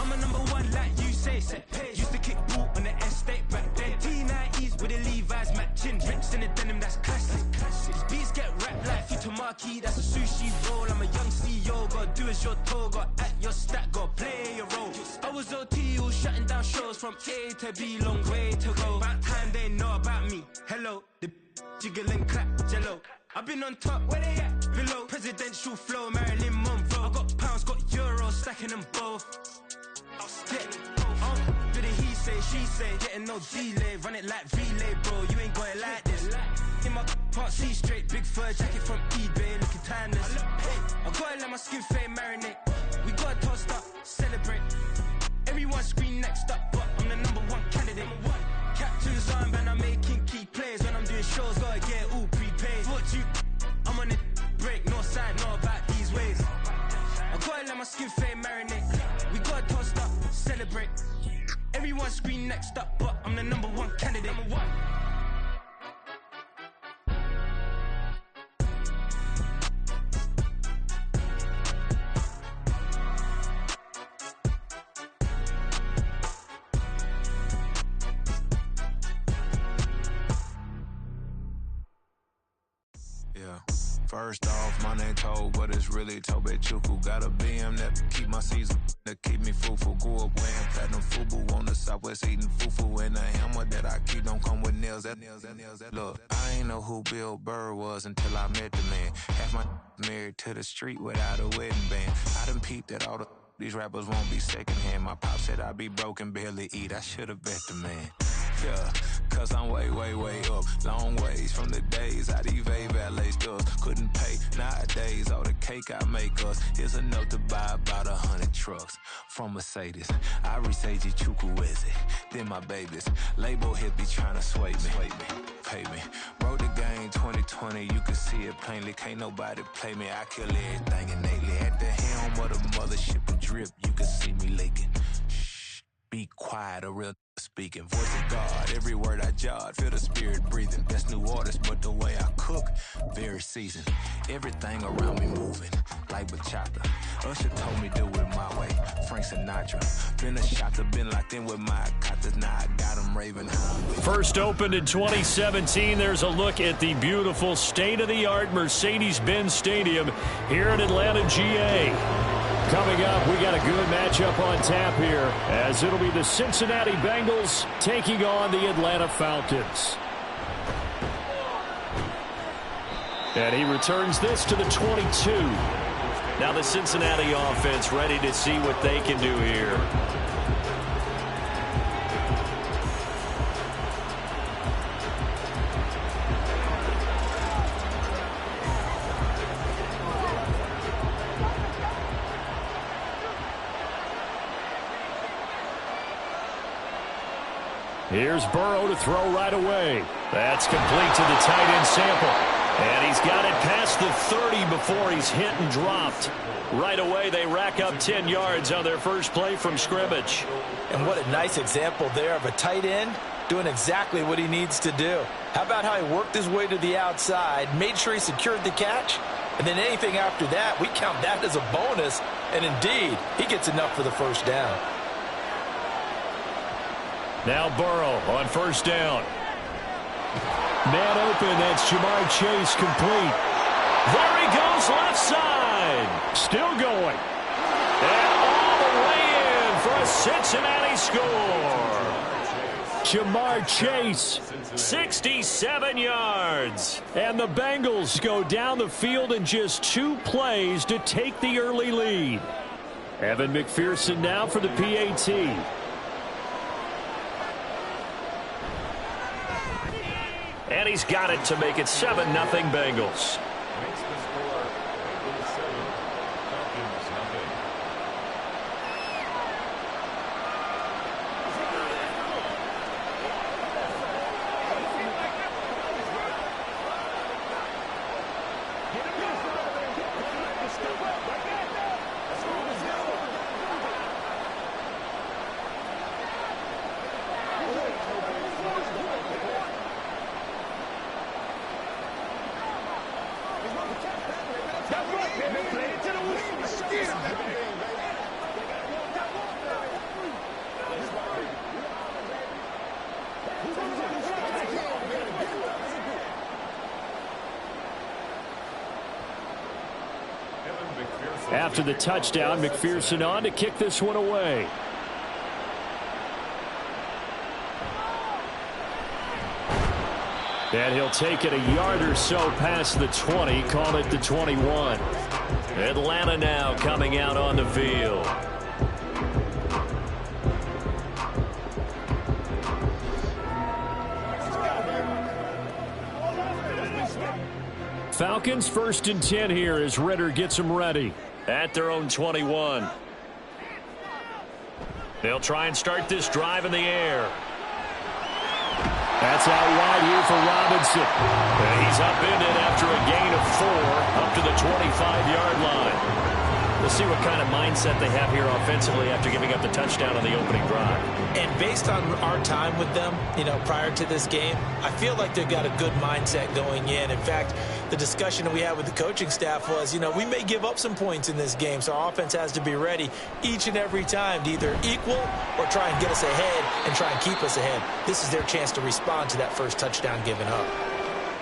I'm a #1 like you say, set page. Used to kick ball on the estate back then. T90s with the Levi's matching. Drinks in the denim, that's classic. These beats get wrapped like Futamaki, that's a sushi roll. I'm a do as you're told, got at your stat, got play your role. I was OT, all shutting down shows from A to B, long way to go. About time they know about me. Hello, the jiggle and clap, jello. I've been on top, where they at? Below, presidential flow, Marilyn Monroe. I got pounds, got euros, stacking them both. Do the he say, she say, getting no delay, run it like relay, bro. You ain't got it like this. In my can't see straight, big fur jacket from eBay, looking timeless. I gotta let my skin fade marinate. We gotta toast up, celebrate. Everyone scream next up, but I'm the #1 candidate. Captain's armband, I'm making key plays. When I'm doing shows, gotta get all prepaid. What you, I'm on it, break, no sign, know about these ways. I gotta let my skin fade marinate. We gotta toast up, celebrate. Everyone scream next up, but I'm the #1 candidate. First off, my name Tobe, but it's really Tobe Chuku. Got a BM that keep my season, that keep me fruitful. Grew up wearing platinum FUBU on the Southwest eating fufu. And the hammer that I keep don't come with nails. Look, I ain't know who Bill Burr was until I met the man. Half my married to the street without a wedding band. I done peeped that all these rappers won't be secondhand. My pop said I'd be broke and barely eat. I should've bet the man. Yeah, cause I'm way, way, way up. Long ways from the days I evade valet stores. Couldn't pay nowadays. All the cake I make us is enough to buy about 100 trucks from Mercedes. I resage Chukwueze, then my babies. Label hit be trying to sway me. Pay me. Wrote the game 2020, you can see it plainly. Can't nobody play me. I kill everything innately. At the helm of the mothership and drip, you can see me leaking. Shh, be quiet, a real speaking. Voice of God, every word I jot, feel the spirit breathing. That's new artist, but the way I cook, very seasoned. Everything around me moving, like bachata. Usher told me do it my way, Frank Sinatra. Been a shotter, been locked in with my katas. Now I got him raving. First opened in 2017, there's a look at the beautiful state-of-the-art Mercedes-Benz Stadium here in Atlanta, GA. Coming up, we got a good matchup on tap here, as it'll be the Cincinnati Bengals taking on the Atlanta Falcons. And he returns this to the 22. Now the Cincinnati offense ready to see what they can do here. Here's Burrow to throw right away. That's complete to the tight end Sample. And he's got it past the 30 before he's hit and dropped. Right away, they rack up 10 yards on their first play from scrimmage. And what a nice example there of a tight end doing exactly what he needs to do. How about how he worked his way to the outside, made sure he secured the catch, and then anything after that, we count that as a bonus. And indeed, he gets enough for the first down. Now Burrow on first down. Man open, that's Jamar Chase complete. There he goes left side. Still going. And all the way in for a Cincinnati score. Jamar Chase, 67 yards. And the Bengals go down the field in just 2 plays to take the early lead. Evan McPherson now for the PAT. And he's got it to make it 7-0 Bengals. After the touchdown, McPherson on to kick this one away. And he'll take it a yard or so past the 20, call it the 21. Atlanta now coming out on the field. Falcons 1st and 10 here as Ritter gets them ready at their own 21. They'll try and start this drive in the air. That's out wide here for Robinson. And he's upended after a gain of 4 up to the 25-yard line. We'll see what kind of mindset they have here offensively after giving up the touchdown on the opening drive. And based on our time with them, prior to this game, I feel like they've got a good mindset going in. In fact, the discussion that we had with the coaching staff was, we may give up some points in this game, so our offense has to be ready each and every time to either equal or try and get us ahead and try and keep us ahead. This is their chance to respond to that first touchdown given up.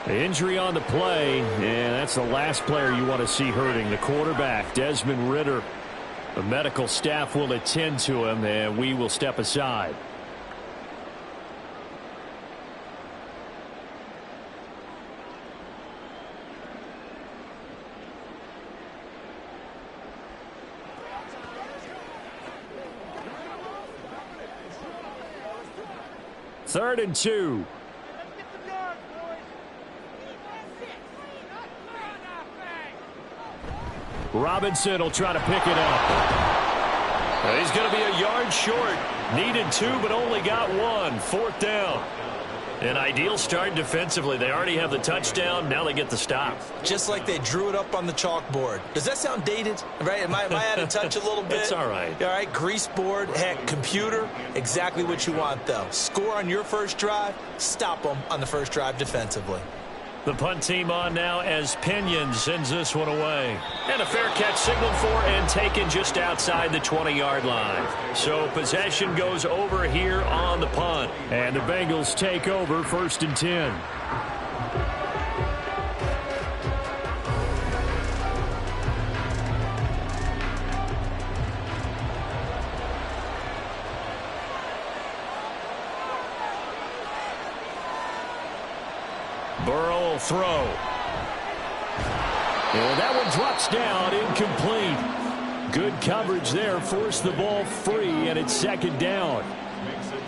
The injury on the play, and that's the last player you want to see hurting. The quarterback, Desmond Ritter. The medical staff will attend to him, and we will step aside. Third and 2. Robinson will try to pick it up. He's going to be a yard short. Needed 2, but only got 1. 4th down. An ideal start defensively. They already have the touchdown. Now they get the stop. Just like they drew it up on the chalkboard. Does that sound dated? Right? Am I out of touch a little bit? It's all right. All right, grease board, heck, computer. Exactly what you want, though. Score on your first drive. Stop them on the first drive defensively. The punt team on now as Pinion sends this one away. And a fair catch signaled for and taken just outside the 20-yard line. So possession goes over here on the punt. And the Bengals take over 1st and 10. Burrow will throw. And that one drops down, incomplete. Good coverage there, forced the ball free, and it's 2nd down.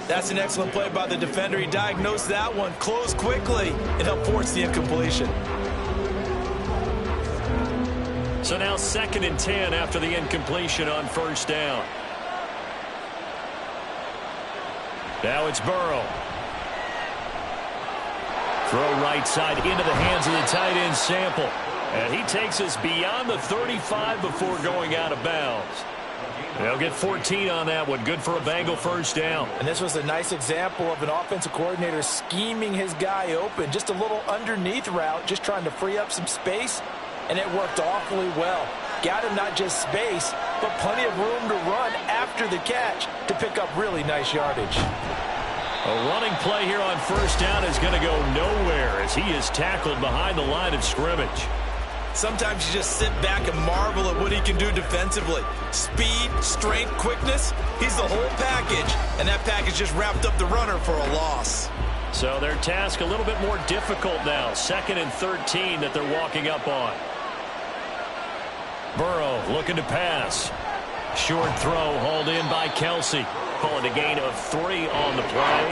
That's an excellent play by the defender. He diagnosed that one, closed quickly, and helped force the incompletion. So now 2nd and 10 after the incompletion on 1st down. Now it's Burrow. Throw right side into the hands of the tight end Sample. And he takes us beyond the 35 before going out of bounds. They'll get 14 on that one. Good for a Bengal 1st down. And this was a nice example of an offensive coordinator scheming his guy open. Just a little underneath route, just trying to free up some space. And it worked awfully well. Got him not just space, but plenty of room to run after the catch to pick up really nice yardage. A running play here on 1st down is going to go nowhere as he is tackled behind the line of scrimmage. Sometimes you just sit back and marvel at what he can do defensively. Speed, strength, quickness, he's the whole package. And that package just wrapped up the runner for a loss. So their task a little bit more difficult now. 2nd and 13 that they're walking up on. Burrow looking to pass. Short throw hauled in by Kelsey. Calling a gain of 3 on the play.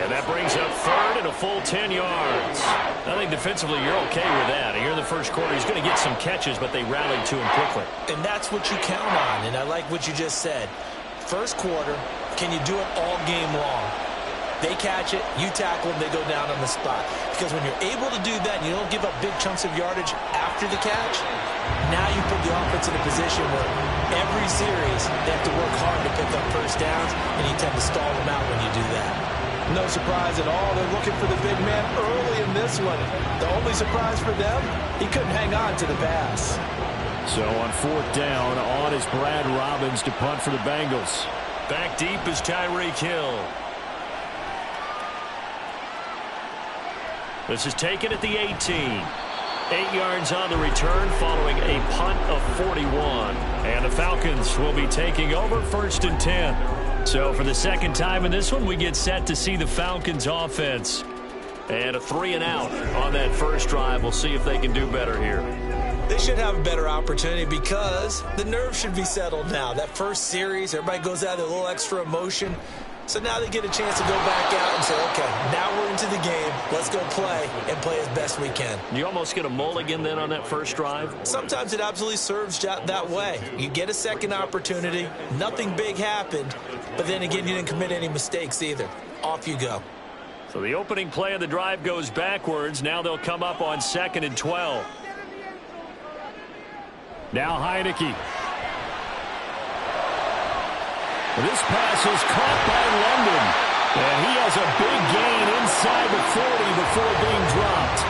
And that brings up 3rd and a full 10 yards. I think defensively you're okay with that. Here in the first quarter, he's going to get some catches, but they rallied to him quickly. And that's what you count on, and I like what you just said. First quarter, can you do it all game long? They catch it, you tackle them, they go down on the spot. Because when you're able to do that and you don't give up big chunks of yardage after the catch, now you put the offense in a position where every series they have to work hard to pick up 1st downs, and you tend to stall them out when you do that. No surprise at all. They're looking for the big man early in this one. The only surprise for them, he couldn't hang on to the pass. So on 4th down, on is Brad Robbins to punt for the Bengals. Back deep is Tyreek Hill. This is taken at the 18. 8 yards on the return following a punt of 41. And the Falcons will be taking over 1st and 10. So for the second time in this one, we get set to see the Falcons offense. And a 3-and-out on that first drive. We'll see if they can do better here. They should have a better opportunity because the nerves should be settled now. That first series, everybody goes out with a little extra emotion. So now they get a chance to go back out and say, okay, now we're into the game. Let's go play and play as best we can. You almost get a mulligan then on that first drive? Sometimes it absolutely serves that way. You get a second opportunity. Nothing big happened. But then again, you didn't commit any mistakes either. Off you go. So the opening play of the drive goes backwards. Now they'll come up on 2nd and 12. Now Heineke. This pass is caught by London. And he has a big gain inside the 40 before being dropped.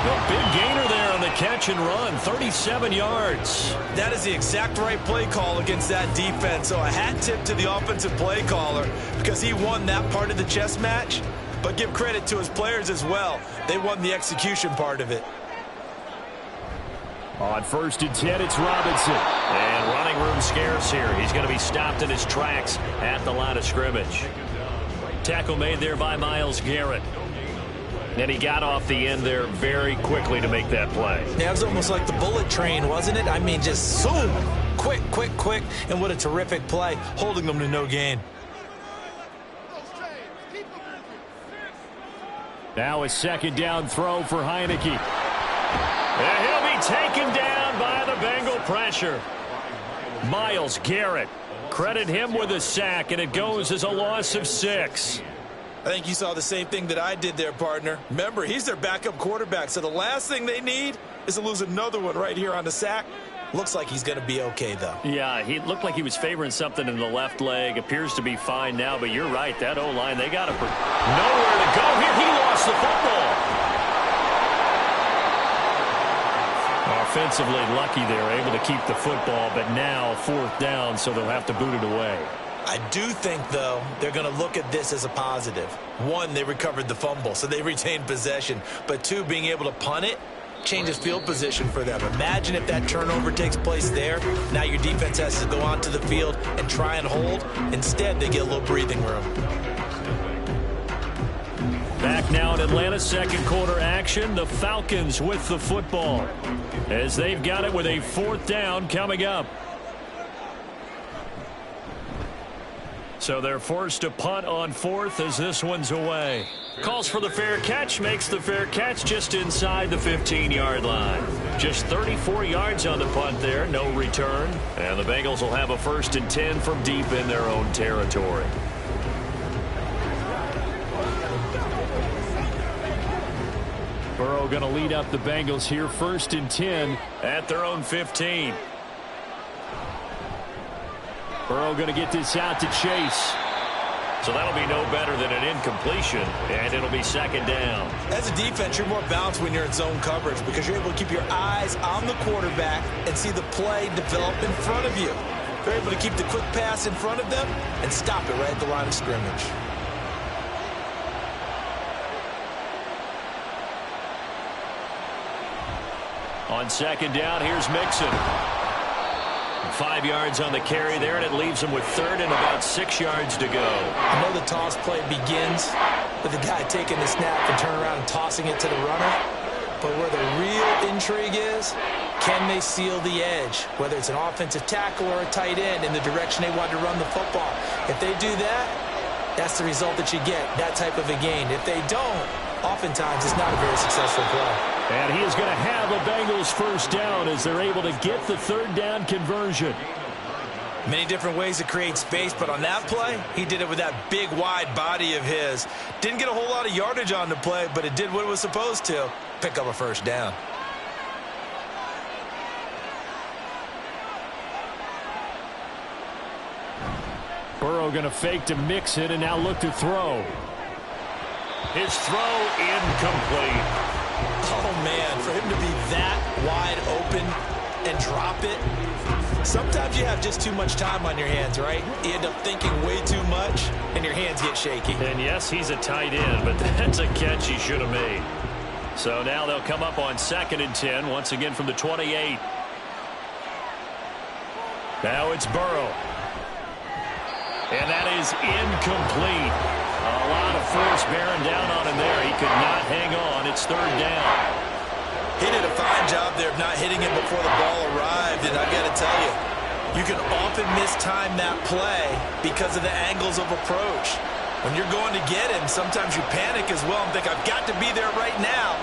A big gainer there on the catch and run, 37 yards. That is the exact right play call against that defense. So a hat tip to the offensive play caller because he won that part of the chess match. But give credit to his players as well. They won the execution part of it. On 1st and 10, it's Robinson. And running room scarce here. He's going to be stopped in his tracks at the line of scrimmage. Tackle made there by Myles Garrett. And he got off the end there very quickly to make that play. Yeah, it was almost like the bullet train, wasn't it? I mean, just zoom. Quick, quick, quick. And what a terrific play, holding them to no gain. Now a 2nd down throw for Heineke. And he'll be taken down by the Bengal pressure. Myles Garrett. Credit him with a sack, and it goes as a loss of 6. I think you saw the same thing that I did there, partner. Remember, he's their backup quarterback, so the last thing they need is to lose another one right here on the sack. Looks like he's going to be okay, though. Yeah, he looked like he was favoring something in the left leg. Appears to be fine now, but you're right. That O-line, they got nowhere to go here. He lost the football. Offensively lucky they're able to keep the football, but now 4th down, so they'll have to boot it away. I do think, though, they're going to look at this as a positive. 1, they recovered the fumble, so they retained possession. But 2, being able to punt it changes field position for them. Imagine if that turnover takes place there. Now your defense has to go onto the field and try and hold. Instead, they get a little breathing room. Back now in Atlanta, 2nd quarter action. The Falcons with the football as they've got it with a 4th down coming up. So they're forced to punt on 4th as this one's away. Calls for the fair catch, makes the fair catch just inside the 15-yard line. Just 34 yards on the punt there, no return. And the Bengals will have a 1st and 10 from deep in their own territory. Burrow going to lead up the Bengals here, 1st and 10 at their own 15. Burrow going to get this out to Chase. So that'll be no better than an incompletion, and it'll be 2nd down. As a defense, you're more balanced when you're in zone coverage because you're able to keep your eyes on the quarterback and see the play develop in front of you. They're able to keep the quick pass in front of them and stop it right at the line of scrimmage. On 2nd down, here's Mixon. 5 yards on the carry there, and it leaves him with 3rd and about 6 yards to go. I know the toss play begins with the guy taking the snap and turning around and tossing it to the runner. But where the real intrigue is, can they seal the edge? Whether it's an offensive tackle or a tight end in the direction they want to run the football. If they do that, that's the result that you get, that type of a gain. If they don't, oftentimes it's not a very successful play. And he is going to have a Bengals 1st down as they're able to get the 3rd down conversion. Many different ways to create space, but on that play, he did it with that big, wide body of his. Didn't get a whole lot of yardage on the play, but it did what it was supposed to, pick up a 1st down. Burrow going to fake to mix it and now look to throw. His throw incomplete. Oh, man, for him to be that wide open and drop it. Sometimes you have just too much time on your hands, right? You end up thinking way too much, and your hands get shaky. And, yes, he's a tight end, but that's a catch he should have made. So now they'll come up on 2nd and 10, once again from the 28. Now it's Burrow. And that is incomplete. A lot of force bearing down on him there. He could not hang on. It's 3rd down. He did a fine job there of not hitting him before the ball arrived. And I got to tell you, you can often mistime that play because of the angles of approach. When you're going to get him, sometimes you panic as well and think, I've got to be there right now.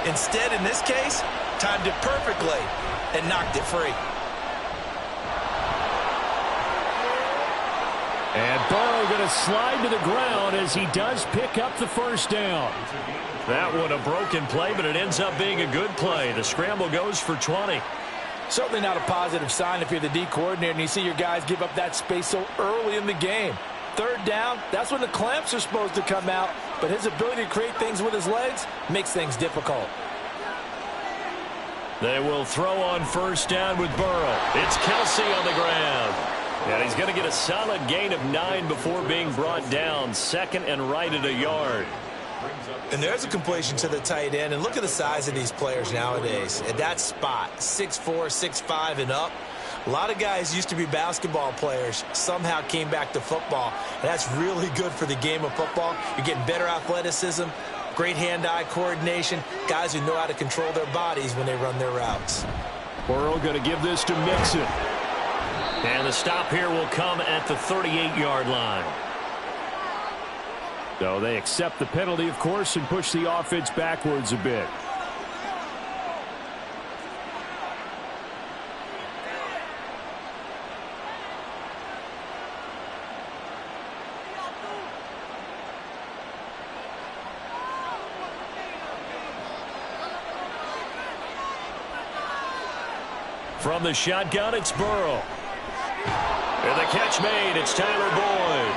Instead, in this case, timed it perfectly and knocked it free. And Burrow going to slide to the ground as he does pick up the 1st down. That one a broken play, but it ends up being a good play. The scramble goes for 20. Certainly not a positive sign if you're the D coordinator and you see your guys give up that space so early in the game. 3rd down, that's when the clamps are supposed to come out, but his ability to create things with his legs makes things difficult. They will throw on 1st down with Burrow. It's Kelsey on the ground. And he's going to get a solid gain of 9 before being brought down. 2nd and right at a yard. And there's a completion to the tight end. And look at the size of these players nowadays. At that spot, 6'4", 6'5", and up. A lot of guys used to be basketball players, somehow came back to football. And that's really good for the game of football. You're getting better athleticism, great hand-eye coordination, guys who know how to control their bodies when they run their routes. Burrow going to give this to Mixon. And the stop here will come at the 38-yard line. So they accept the penalty, of course, and push the offense backwards a bit. From the shotgun, it's Burrow. And the catch made. It's Tyler Boyd.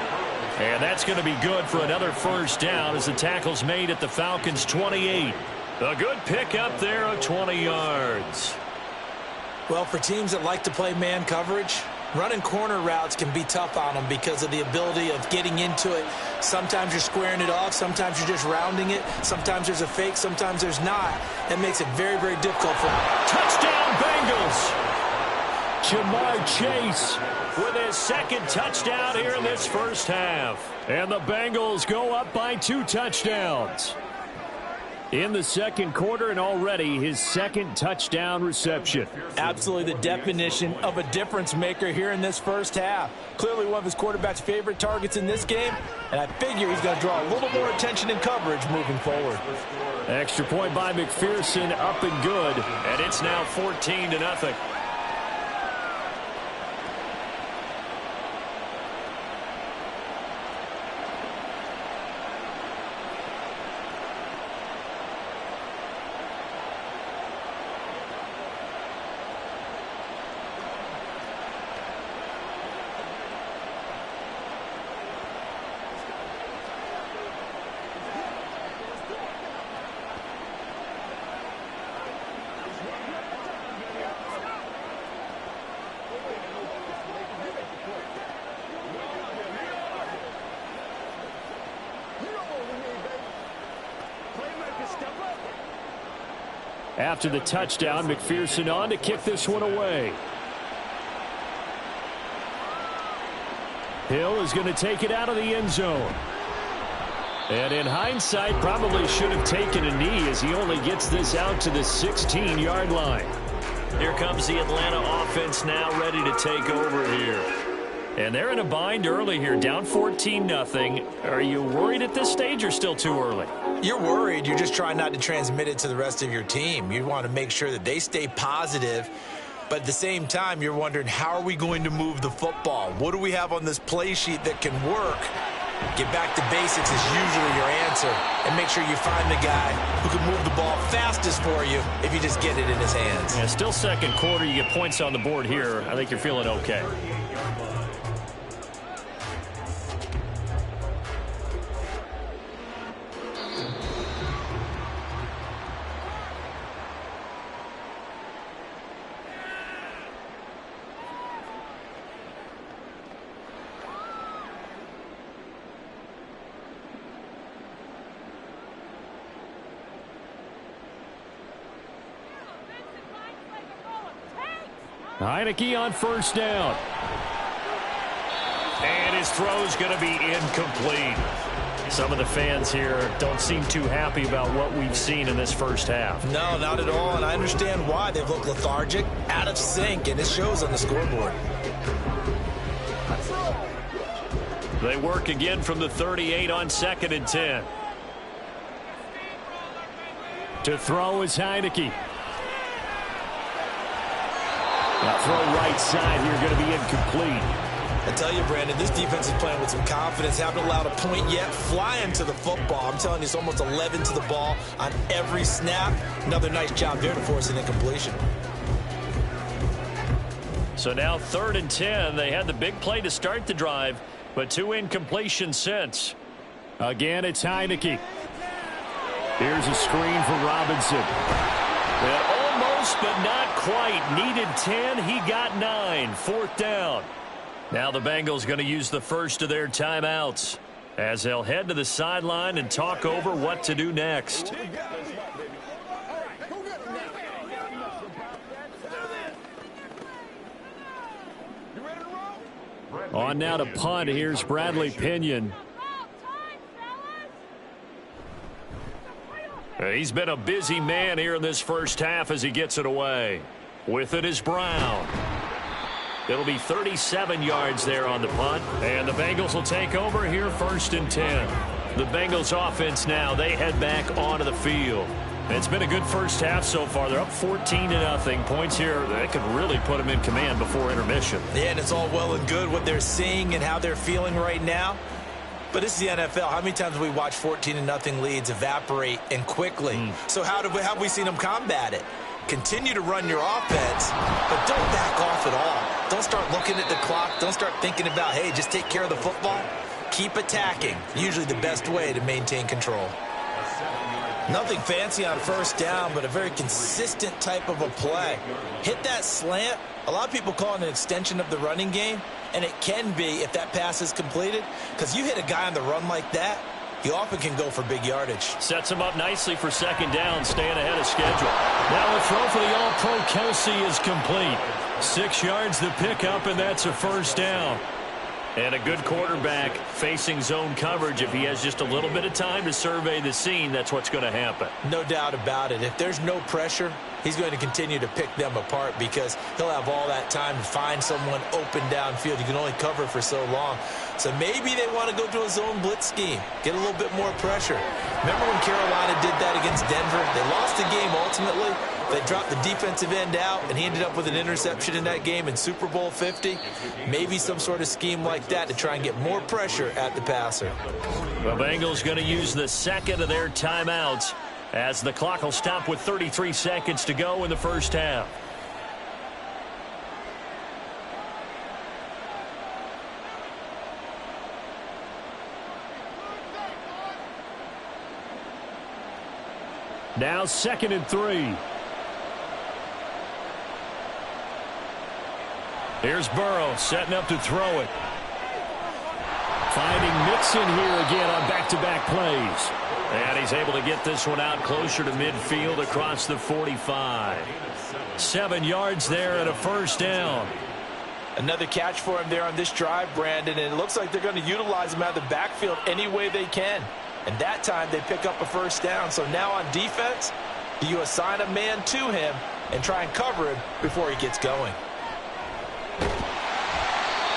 And that's going to be good for another 1st down as the tackle's made at the Falcons' 28. A good pickup there of 20 yards. Well, for teams that like to play man coverage, running corner routes can be tough on them because of the ability of getting into it. Sometimes you're squaring it off. Sometimes you're just rounding it. Sometimes there's a fake. Sometimes there's not. That makes it very, very difficult for them. Touchdown, Bengals! Jamar Chase with his 2nd touchdown here in this 1st half. And the Bengals go up by 2 touchdowns in the 2nd quarter, and already his 2nd touchdown reception. Absolutely the definition of a difference maker here in this 1st half. Clearly one of his quarterback's favorite targets in this game, and I figure he's going to draw a little more attention and coverage moving forward. Extra point by McPherson, up and good, and it's now 14-0. After the touchdown, McPherson on to kick this one away. Hill is going to take it out of the end zone. And in hindsight, probably should have taken a knee as he only gets this out to the 16-yard line. Here comes the Atlanta offense now ready to take over here. And they're in a bind early here, down 14-0. Are you worried at this stage or still too early? You're worried. You're just trying not to transmit it to the rest of your team. You want to make sure that they stay positive. But at the same time, you're wondering, how are we going to move the football? What do we have on this play sheet that can work? Get back to basics is usually your answer. And make sure you find the guy who can move the ball fastest for you if you just get it in his hands. Yeah, still 2nd quarter. You get points on the board here. I think you're feeling okay. Heineke on first down. And his throw's going to be incomplete. Some of the fans here don't seem too happy about what we've seen in this first half. No, not at all, and I understand why. They've looked lethargic, out of sync, and it shows on the scoreboard. They work again from the 38 on 2nd and 10. To throw is Heineke. That throw right side here going to be incomplete. I tell you, Brandon, this defense is playing with some confidence. Haven't allowed a point yet. Flying to the football. I'm telling you, it's almost 11 to the ball on every snap. Another nice job there to force an incompletion. So now 3rd and 10. They had the big play to start the drive, but 2 incompletions since. Again, it's Heineke. Here's a screen for Robinson. And almost, but not quite. Needed 10. He got 9. 4th down. Now the Bengals going to use the first of their timeouts as they'll head to the sideline and talk over what to do next. On now to punt. Here's Bradley Pinion. He's been a busy man here in this first half as he gets it away. With it is Brown. It'll be 37 yards there on the punt. And the Bengals will take over here 1st and 10. The Bengals offense now, they head back onto the field. It's been a good first half so far. They're up 14-0. Points here that could really put them in command before intermission. Yeah, and it's all well and good what they're seeing and how they're feeling right now. But this is the NFL. How many times have we watched 14-0 leads evaporate and quickly? So how have we seen them combat it? Continue to run your offense, but don't back off at all. Don't start looking at the clock. Don't start thinking about, hey, just take care of the football. Keep attacking. Usually the best way to maintain control. Nothing fancy on first down, but a very consistent type of a play. Hit that slant. A lot of people call it an extension of the running game, and it can be if that pass is completed, because you hit a guy on the run like that, he often can go for big yardage. Sets him up nicely for 2nd down, staying ahead of schedule. Now a throw for the All-Pro Kelsey is complete. 6 yards the pickup, and that's a 1st down. And a good quarterback facing zone coverage. If he has just a little bit of time to survey the scene, that's what's going to happen. No doubt about it. If there's no pressure, he's going to continue to pick them apart because he'll have all that time to find someone open downfield. You can only cover for so long. So maybe they want to go to a zone blitz scheme, get a little bit more pressure. Remember when Carolina did that against Denver? They lost the game ultimately. They dropped the defensive end out, and he ended up with an interception in that game in Super Bowl 50. Maybe some sort of scheme like that to try and get more pressure at the passer. The Bengals going to use the 2nd of their timeouts as the clock will stop with 33 seconds to go in the first half. Now 2nd and 3. Here's Burrow setting up to throw it. Finding Mixon here again on back-to-back plays. And he's able to get this one out closer to midfield across the 45. 7 yards there and a 1st down. Another catch for him there on this drive, Brandon, and it looks like they're going to utilize him out of the backfield any way they can. And that time they pick up a 1st down. So now on defense, do you assign a man to him and try and cover him before he gets going?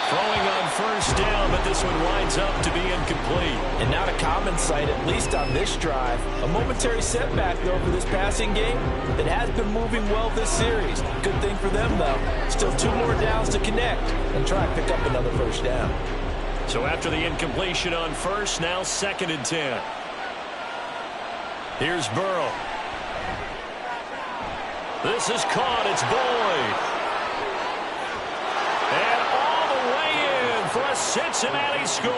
Throwing on 1st down, but this one winds up to be incomplete. And not a common sight, at least on this drive. A momentary setback, though, for this passing game that has been moving well this series. Good thing for them, though. Still 2 more downs to connect and try and pick up another 1st down. So after the incompletion on 1st, now 2nd and 10. Here's Burrow. This is caught. It's Boyd. And all the way in for a Cincinnati score.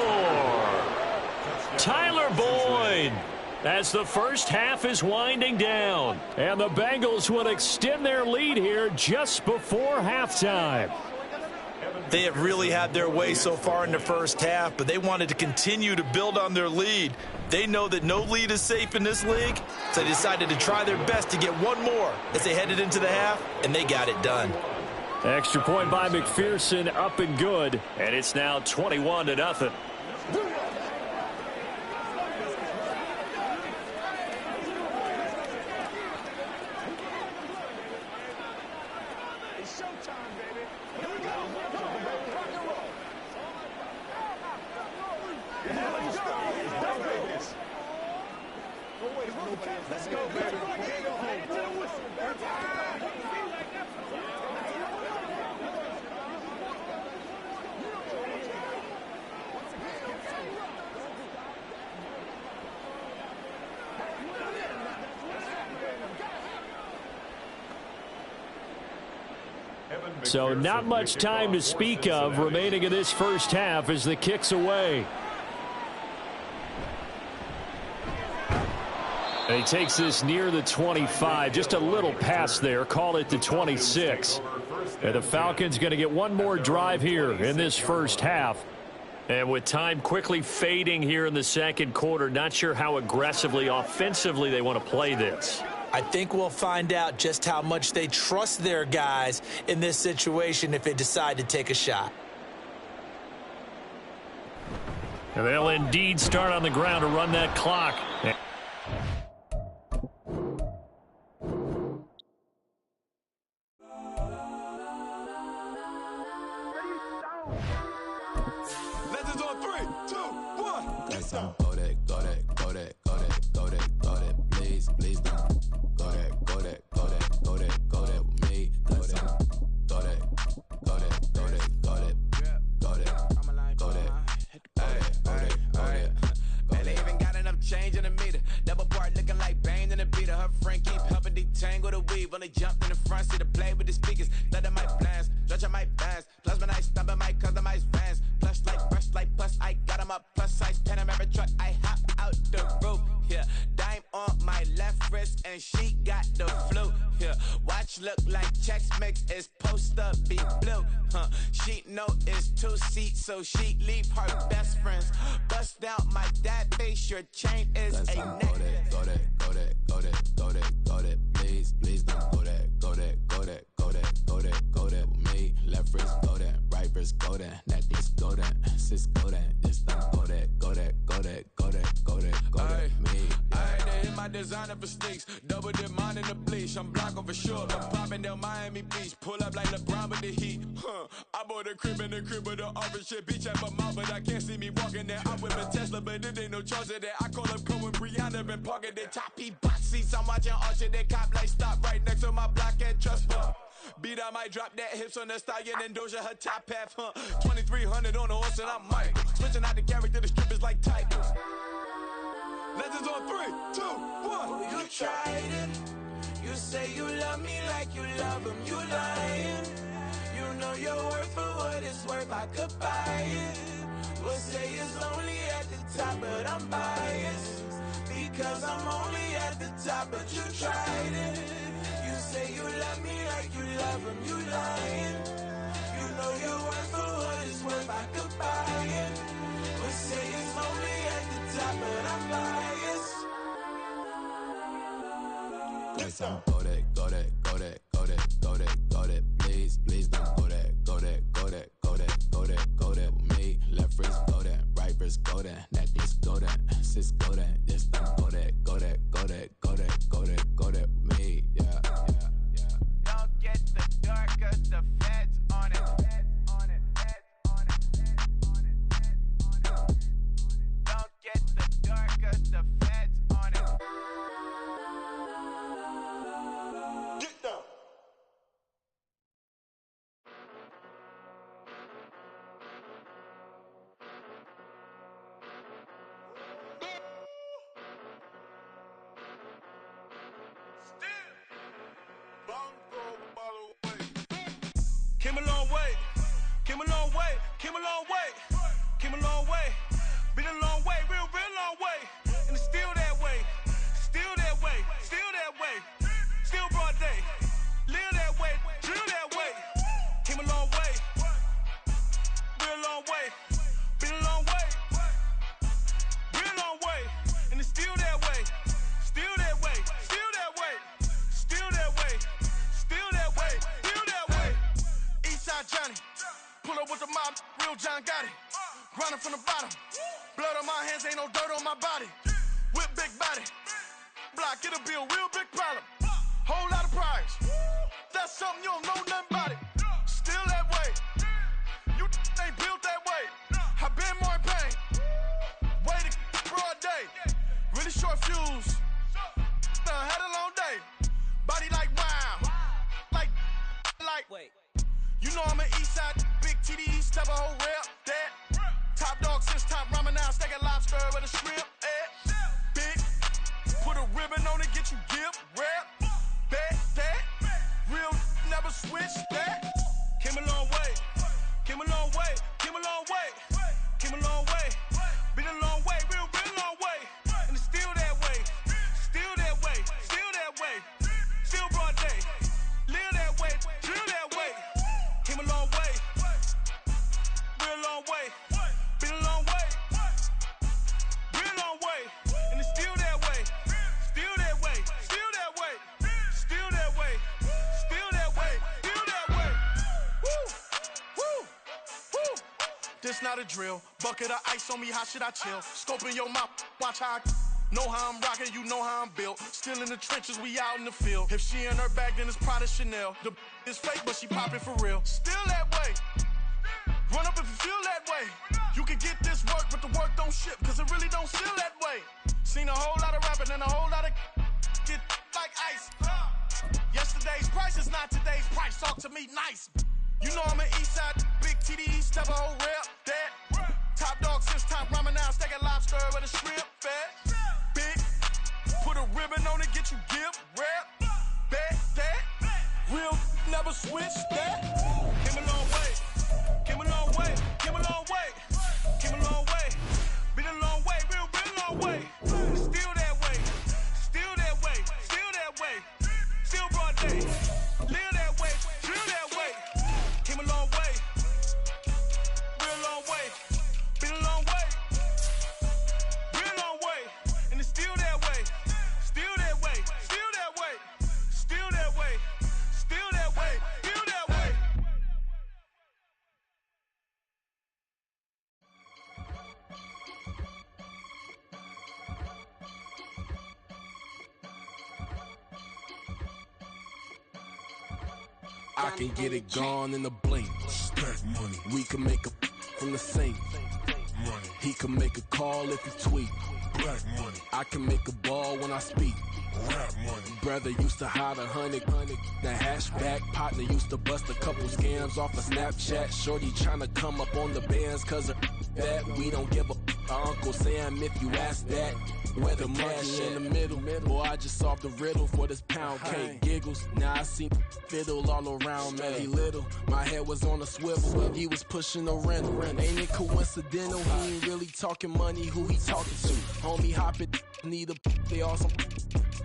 Tyler Boyd as the first half is winding down. And the Bengals will extend their lead here just before halftime. They have really had their way so far in the first half, but they wanted to continue to build on their lead. They know that no lead is safe in this league, so they decided to try their best to get one more as they headed into the half, and they got it done. Extra point by McPherson, up and good, and it's now 21-0. Let's go, baby. So not much time to speak of remaining in this first half as the kick's away. And he takes this near the 25. Just a little pass there. Call it the 26. And the Falcons going to get one more drive here in this first half. And with time quickly fading here in the second quarter, not sure how aggressively, offensively they want to play this. I think we'll find out just how much they trust their guys in this situation if they decide to take a shot. And they'll indeed start on the ground to run that clock. Legends on 3, 2, 1. That's on. Go that, go that, go that, go that, go that, go that. Please, please don't. Go that, go that, go that, go that, go that with me. Go that, go that, go that, go that, go that, go that, go that. Man, they even got enough change in the meter. Double part looking like Bane in the beater. Her friend keep helping detangle the weave. When they jumped in the front seat to play with the speakers. Let my plans, stretch on my bands. Plus when I stumble, my customized vans. Plush like brush like plus, I got them up plus size Panamera truck. I hop out the roof. Yeah, dime on my left wrist and she got the flu. Yeah, watch look like Chex Mix is post up be blue. She know it's 2 seats, so she leave her best friends. Bust down my dad face, your chain is a neck. Go that, go that, go that, go that, go that. Please, please don't go that, go that, go that, go that, go that, go that with me. Left wrist go that, right wrist go that, necklace go that, sis go that, this don't go that, go that, go that, go that, go that, go that, me. I had to hit my designer for sneaks, double dip mine in the bleach. I'm blocking for sure, I'm popping down Miami Beach, pull up like LeBron with the heat. I bought a crib in the crib with the office shit, beach at my mouth, but I can't see me walking there. I'm with a Tesla, but it ain't no charge of that. I call up Cohen, Brianna, been parking their top box seats. I'm watching Archer, they cop like stop right next to my block at Trust Bar. Beat, I might drop that hips on the stallion and Doja her top half, 2300 on the horse and I'm Mike. Switching out the character, the strippers like Tigers. Legends on 3, 2, 1. You tried it. You say you love me like you love him. You lying. You know your worth for what it's worth. I could buy it. We'll say it's only at the top, but I'm biased because I'm only at the top. But you tried it. You say you love me like you love him. You lying. You know your worth for what it's worth. I could buy it. We'll say it's only at the top, but I'm biased. That's on. Go that, go that, go that, go that, go that, go that. Please, please don't go that, go that, go that, go that, go that, go that with me. Left wrist go that, right wrist go that, necklace go that, sis go that, this don't go that, go that, go that, go that, go that, go that with me. Yeah, yeah, yeah. Don't get the dark, cause the feds on it. Don't get the dark, cause the feds on it. Get down. Came a long way, came a long way, came a long way, came a long way, been a long way, real long way, and it's still that way, still that way, still that way, still broad day, live that way, drill that way, came a long way, real long way, been a long way, real long way, and it's still that way, still that way, still that way, still that way, still that way, still that way. my body, with big body. Block, it'll be a real big problem. Whole lot of prize. That's something you don't know nothing about it. Still that way. You ain't built that way. I been more in pain. Waited broad day. Really short fuse. Had a long day. Body like wow. Like. Wait. You know I'm an east side, big TDs, type of whole rep. That. Top dog since top ramen now. Steak and lobster with a shrimp. Big. Put a ribbon on it, get you give. Rep. Bet that. Real never switch that. Came a long way. Came a long way. Came a long way. Came a long way. Been a long way. Real long way. And it's still that way. Still that way. Still that way. Still broad day. Live that way. Drill that way. Came a long way. Real long way. Been a long way. Real long way. And it's still that way. Still that way. Still that way. Still that way. Still that way. Still that way. Woo. Woo. Woo. This not a drill. Bucket of ice on me, how should I chill? Scope in your mouth, watch how I know how I'm rocking, you know how I'm built. Still in the trenches, we out in the field. If she in her bag, then it's Prada Chanel. The is fake, but she popping for real. Still that way. Run up if you feel that way. You can get this work, but the work don't ship, cause it really don't feel that way. Seen a whole lot of rapping and a whole lot of get like ice. Yesterday's price is not today's price. Talk to me nice. You know I'm an east side, big TDs, type of whole rep. That. Top dog since top ramen now. Steak and lobster with a shrimp. Fat. Big. Put a ribbon on it, get you give. Rep. Bet that. Real never switch that. Came a long way. Came a long way. Came a long way. Came a long way. Been a long way. Real long way. Still that way. Still that way. Still that way. Still broad day. Live that way. Drill that way. Came a long way. Real long way. Been a long way. Real long way. And it's still that way. Still that way. Still that way. Still that way. Still that way. Still that way. I can get it gone in a blink. Stack money. We can make a from the sink. Money. He can make a call if he tweet. Black money. I can make a ball when I speak. Rap money. Brother used to hide 100. The hashback partner used to bust a couple scams off of Snapchat. Shorty tryna come up on the bands cause of that. We don't give a Uncle Sam if you ask that. Where the cash in the middle. Boy, I just solved the riddle for this pound cake. Giggles, now I see fiddle all around me. He little, my head was on a swivel. He was pushing a rental. Ain't it coincidental? He ain't really talking money, who he talking to? Homie hopping, need a they awesome.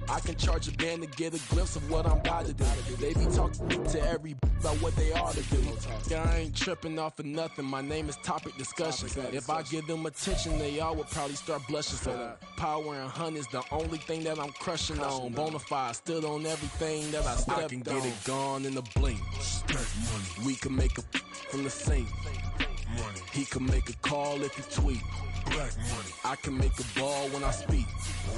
I can charge a band to get a glimpse of what I'm about to do. They be talking to every about what they ought to do. Yeah, I ain't tripping off of nothing. My name is Topic Discussion. If I give them attention, they all would probably start blushing. So power and hunt is the only thing that I'm crushing on. Bonafide, stood on everything that I stepped on. I can get it gone in a blink. Stack money. We can make a from the sink. Money. He can make a call if he tweet. Black money. I can make a ball when I speak.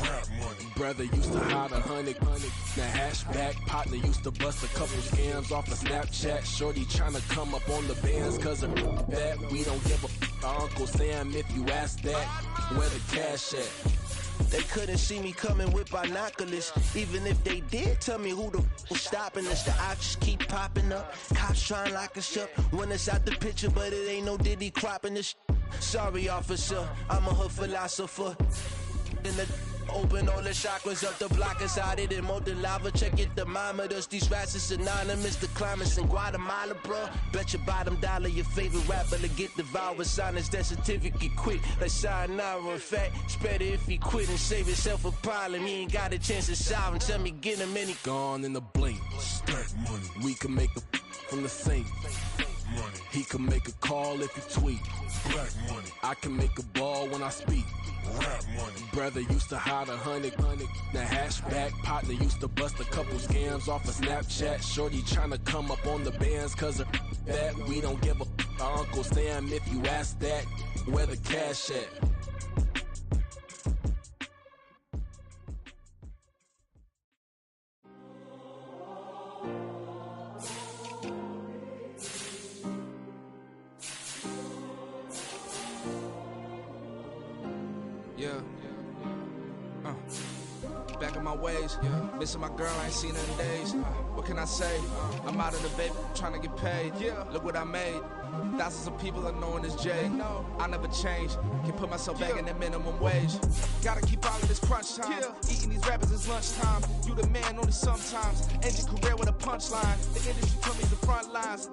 Rap money. Brother used to hide 100. The hashback partner used to bust a couple scams off of Snapchat. Shorty tryna come up on the bands cause of that. We don't give a Uncle Sam if you ask that. Where the cash at? They couldn't see me coming with binoculars. Even if they did, tell me who the was stopping us. The options keep popping up. Cops trying to lock us up. When it's out the picture, but it ain't no Diddy cropping this. Sorry, officer, I'm a hood philosopher. In the open all the chakras up, the block is out it and molten lava. Check it, thermometers. These rats is synonymous. The climates in Guatemala, bro. Bet your bottom dollar your favorite rapper to get devoured. Sign his death certificate quick. Like sayonara. In fact, it's better if he quit and save himself a problem. He ain't got a chance to solve him. Tell me, get him any. Gone in a blink. Stack money. We can make a from the sink. Money. He can make a call if he tweet. Black money. I can make a ball when I speak. Rap money. Brother used to hide 100. The hashback partner used to bust a couple scams off of Snapchat. Shorty tryna come up on the bands cause of that. We don't give a Uncle Sam if you ask that. Where the cash at? making my ways. Missing my girl, I ain't seen her in days. What can I say? I'm out of the baby, trying to get paid. Look what I made. Thousands of people are knowing as Jay. I never change. Can put myself back in the minimum wage. Gotta keep all of this crunch time. Eating these rappers is lunchtime. You the man only sometimes. End your career with a punchline. The industry put me the front lines.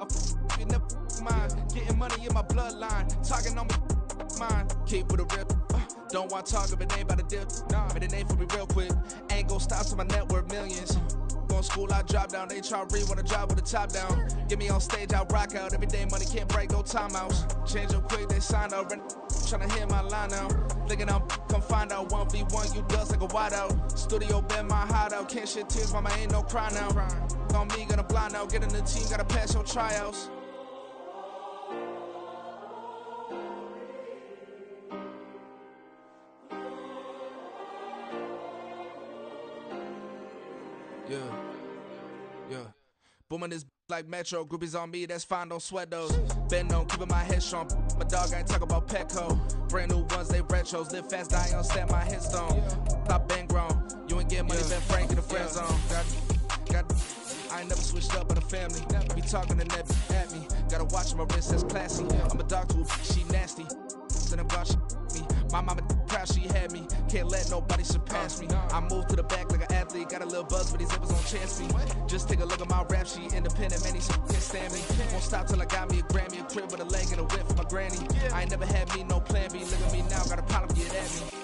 You never mind. Getting money in my bloodline. Talking on me mine. Keep with a real. Don't want to talk if it ain't about a deal. But it ain't for me real quick. Ain't gon' stop till my net worth millions. Going school, I drop down. They try to read when I drive with the top down. Get me on stage, I rock out. Every day money can't break, no timeouts. Change up quick, they sign up. Tryna hear my line out. Thinking I'm come find out 1v1, you dust like a wideout. Studio been my hideout. Can't shed tears, mama ain't no cry now. On me, gonna blind out. Get in the team, gotta pass your tryouts. Yeah. Booming this like Metro. Groupies on me, that's fine, don't sweat those. Been on, keeping my head strong. My dog ain't talk about Petco. Brand new ones, they retros. Live fast, die on, stand my headstone. I've been grown. You ain't getting money, been frank in the friend zone. I ain't never switched up on the family. Be talking to that at me. Gotta watch my wrist, that's classy. I'm a dog to a she nasty. Then I'm God, she me. My mama proud she had me. Can't let nobody surpass me. I move to the back like an athlete. Got a little buzz, but these zippers on chance me. Just take a look at my rap sheet. Independent, man, these can't stand me. Won't stop till I got me a Grammy, a crib with a leg and a whip for my granny. I ain't never had me no plan B. Look at me now, got a problem, get at me.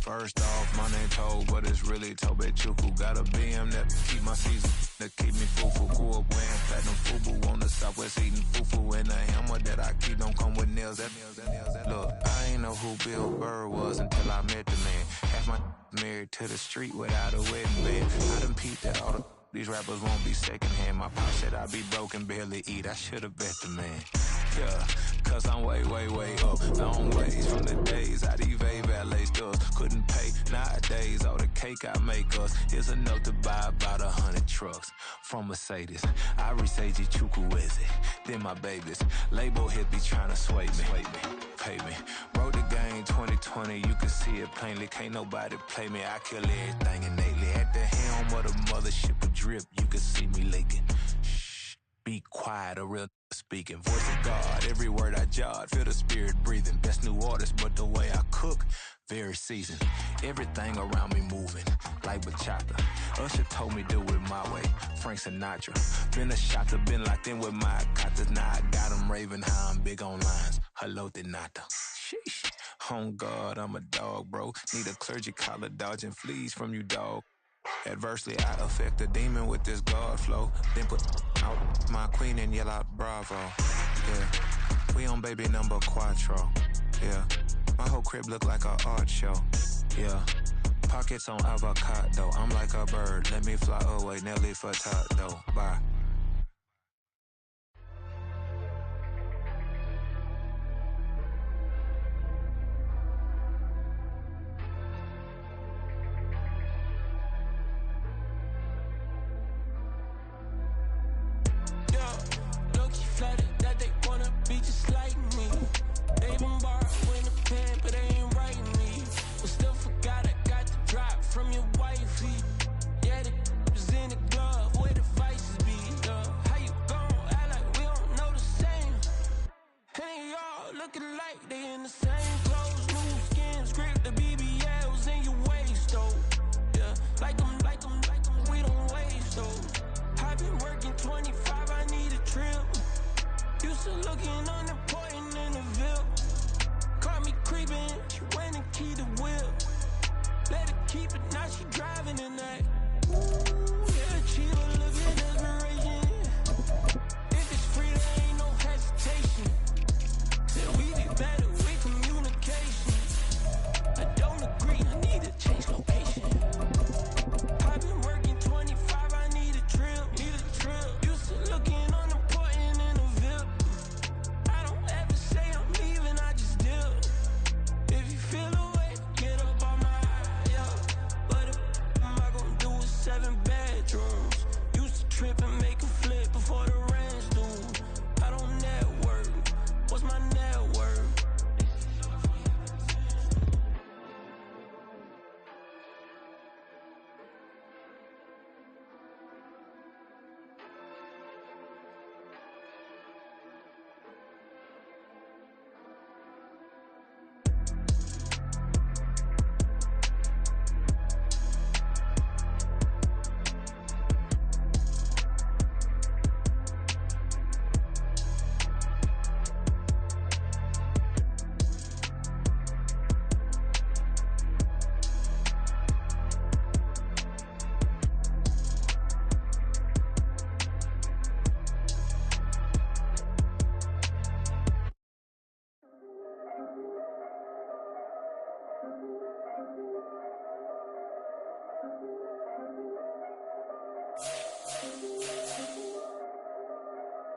First off, my name Toad, but it's really Tobe Chuku. Got a BM that keep my season, that keep me fufu. Grew up wearing platinum fubu on the southwest eating fufu. And the hammer that I keep don't come with nails. Look, I ain't know who Bill Burr was until I met the man. Half my married to the street without a wedding band. I done peeped that all these rappers won't be secondhand. My pop said I'd be broke and barely eat. I should've bet the man. Yeah, cause I'm way, way, way up. Long ways from the days I evade valet stores. Couldn't pay nowadays, all the cake I make us is enough to buy about 100 trucks from Mercedes. I resage Chukwueze, then my babies. Label hit be trying to sway me, pay me. Wrote the game 2020, you can see it plainly. Can't nobody play me, I kill everything innately. At the helm of the mothership of drip, you can see me leaking. Shh, be quiet, a real speaking. Voice of God, every word I jot, feel the spirit breathing. Best new artist, but the way I cook, very seasoned. Everything around me moving, like bachata. Usher told me do it my way, Frank Sinatra. Been a shotter, been locked in with my katas. Now I got them raving how I'm big on lines. Hello, de nata. Sheesh. On God, I'm a dog, bro. Need a clergy collar, dodging fleas from you, dog. Adversely, I affect a demon with this God flow. Then put out my queen and yell out bravo. Yeah, we on baby number quattro. Yeah, my whole crib look like a art show. Yeah, pockets on avocado. I'm like a bird, let me fly away. Nelly Furtado, bye. Flattered that they wanna be just like me. They bombard when the pen, but they ain't writing me. But still forgot I got the drop from your wifey. Yeah, the was in the glove where the vices be. How you gon' act like we don't know the same? And they all looking like they in the same clothes. New skins, grip the BBLs in your waist, though. Yeah, like them, we don't waste, though. I've been working 25, I need a trip. Used to looking unimportant in the Ville. Caught me creeping, she went and keyed the wheel. Let her keep it, now she driving in that. Ooh, yeah, she was looking desperation. If it's free, there ain't no hesitation. Said we be better with communication. I don't agree, I need to change location. I've been working 25, I need a trip. Used to looking unimportant in the Ville. I don't ever say I'm leaving, I just deal. If you feel away, get up on my yeah. But am I gonna do with 7 bedrooms? Used to trip and make a flip before the rent's due. I don't network. What's my net worth?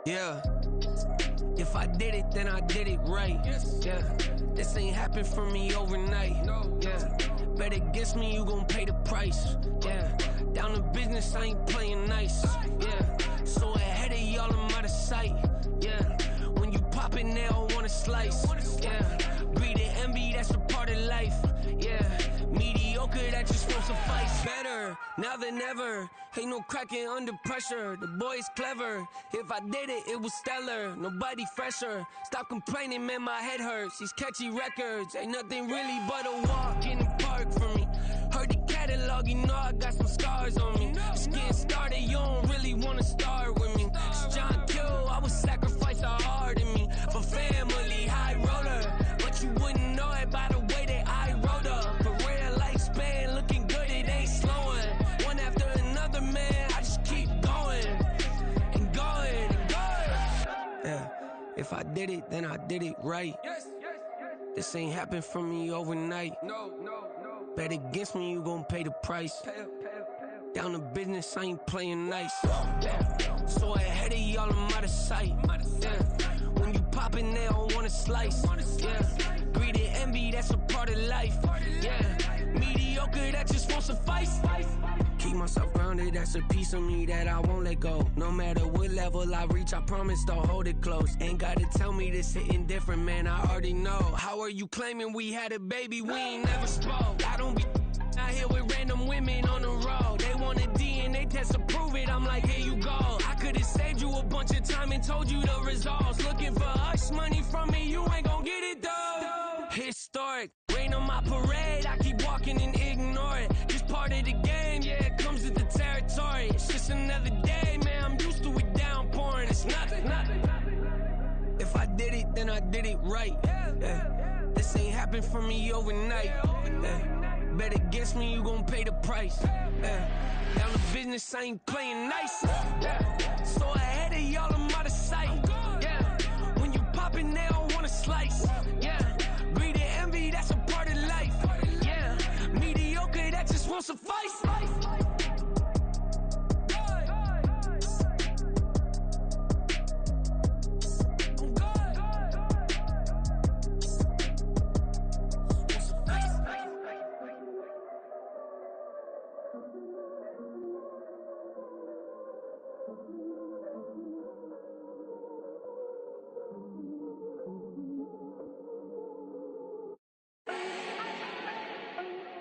Yeah, if I did it, then I did it right. Yeah, this ain't happened for me overnight. Yeah, bet against me, you gon' pay the price. Yeah, down to business, I ain't playing nice. Yeah, so ahead of y'all, I'm out of sight. Yeah, when you pop it, they don't wanna slice. Yeah, greed and envy, that's a part of life. Yeah, mediocre, that just won't suffice. Better now than ever. Ain't no cracking under pressure. The boy's clever. If I did it, it was stellar. Nobody fresher. Stop complaining, man, my head hurts. These catchy records ain't nothing really but a walk in the park for me. Heard the catalog, you know I got some scars on me. Just getting started, you don't really wanna start with me. It's John Q, I would sacrifice a heart in me for family, high roller. But you wouldn't know it by the way that I wrote up. Career lifespan looking good, it ain't slowing. One after another, man, I just keep going and going and going. Yeah, if I did it, then I did it right. This ain't happened for me overnight. Bet against me, you gon' pay the price. Down to business, I ain't playing nice. Yeah. So ahead of y'all, I'm out of sight. Yeah. When you popping, they don't wanna slice. Yeah, greed and envy, that's a part of life. Yeah, mediocre, that just won't suffice. Keep myself grounded, that's a piece of me that I won't let go. No matter what level I reach, I promise to hold it close. Ain't gotta tell me this hitting different, man, I already know. How are you claiming we had a baby, we ain't never spoke? I don't be out here with random women on the road. They want a DNA test to prove it, I'm like, here you go. I could've saved you a bunch of time and told you the results. Looking for hush money from me, you ain't gon' get it though. Historic, rain on my parade, I keep walking and ignore it. Just part of the game, yeah, it comes with the territory. It's just another day, man, I'm used to it downpouring. It's nothing. If I did it, then I did it right. Yeah. This ain't happened for me overnight. Yeah. Bet against me, you gon' pay the price. Down the business, I ain't playing nice. So ahead of y'all, I'm out of sight. When you poppin', they don't wanna slice. Greed and envy, that's a part of life. Mediocre, that just won't suffice.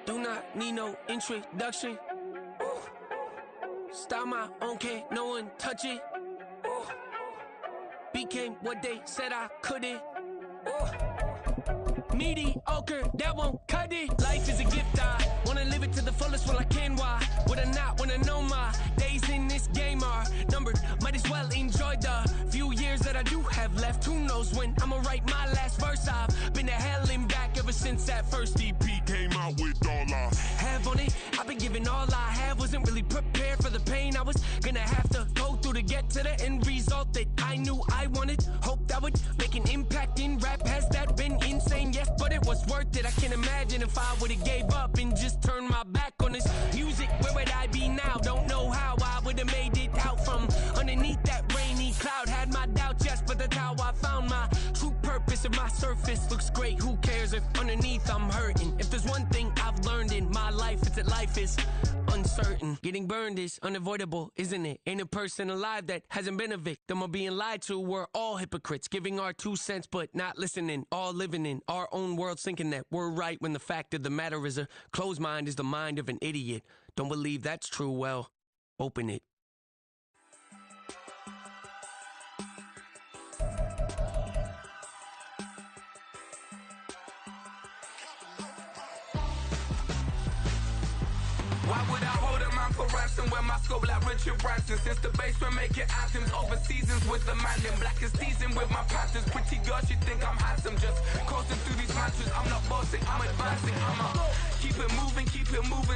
Do not need no introduction. Start my own, can't no one touch it. Became what they said I couldn't. Mediocre, that won't cut it. Life is a gift, I wanna live it to the fullest while I can. Why would I not wanna know my days in this game are numbered? Might as well enjoy the few years that I do have left. Who knows when I'ma write my last verse? I've been to hell and back ever since that first EP came out with all I have on it. I've been giving all I have, wasn't really prepared for the pain I was gonna have to go through to get to the end result that I knew I wanted. Hoped I would make an impact in rap. Has that been insane? Yes, but it was worth it. I can't imagine if I would've gave up and just turned my back on this music. Where would I be now? Don't know how I would've made it out from underneath that rainy cloud. Had my doubts, yes, but that's how I found my true purpose. If my surface looks great, who cares if underneath I'm hurting? If there's one thing I've learned in my life, it's that life is uncertain. Getting burned is unavoidable, isn't it? Ain't a person alive that hasn't been a victim of being lied to. We're all hypocrites, giving our 2 cents but not listening. All living in our own world, thinking that we're right when the fact of the matter is a closed mind is the mind of an idiot. Don't believe that's true? Well, open it. Why would I hold a man for ransom when my scope like Richard Branson? Since the basement making anthems over seasons with the man in black is teasing with my patterns. Pretty girl, she think I'm handsome. Just coasting through these mantras. I'm not bossing, I'm advancing. I'ma keep it moving,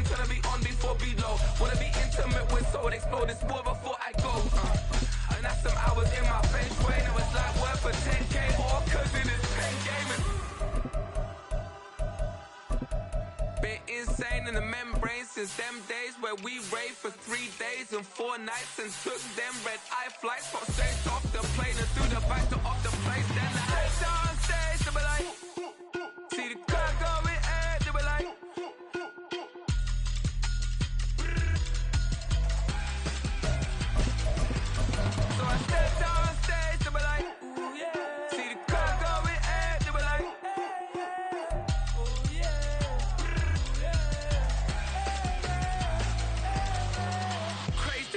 trying to be on before below. Wanna be intimate with soul, explore this war before I go. And that's some hours in my bench way. Now it's like work for 10K or cause in this pen gaming. Been insane in the membrane since them days where we raved for 3 days and 4 nights and took them red-eye flights. Got straight off the plane and through the back door of the place. Then I head down stage, they be like, see the crowd going air, they be like, so I step down stage, they be like, ooh yeah, see the crowd going air, they be like,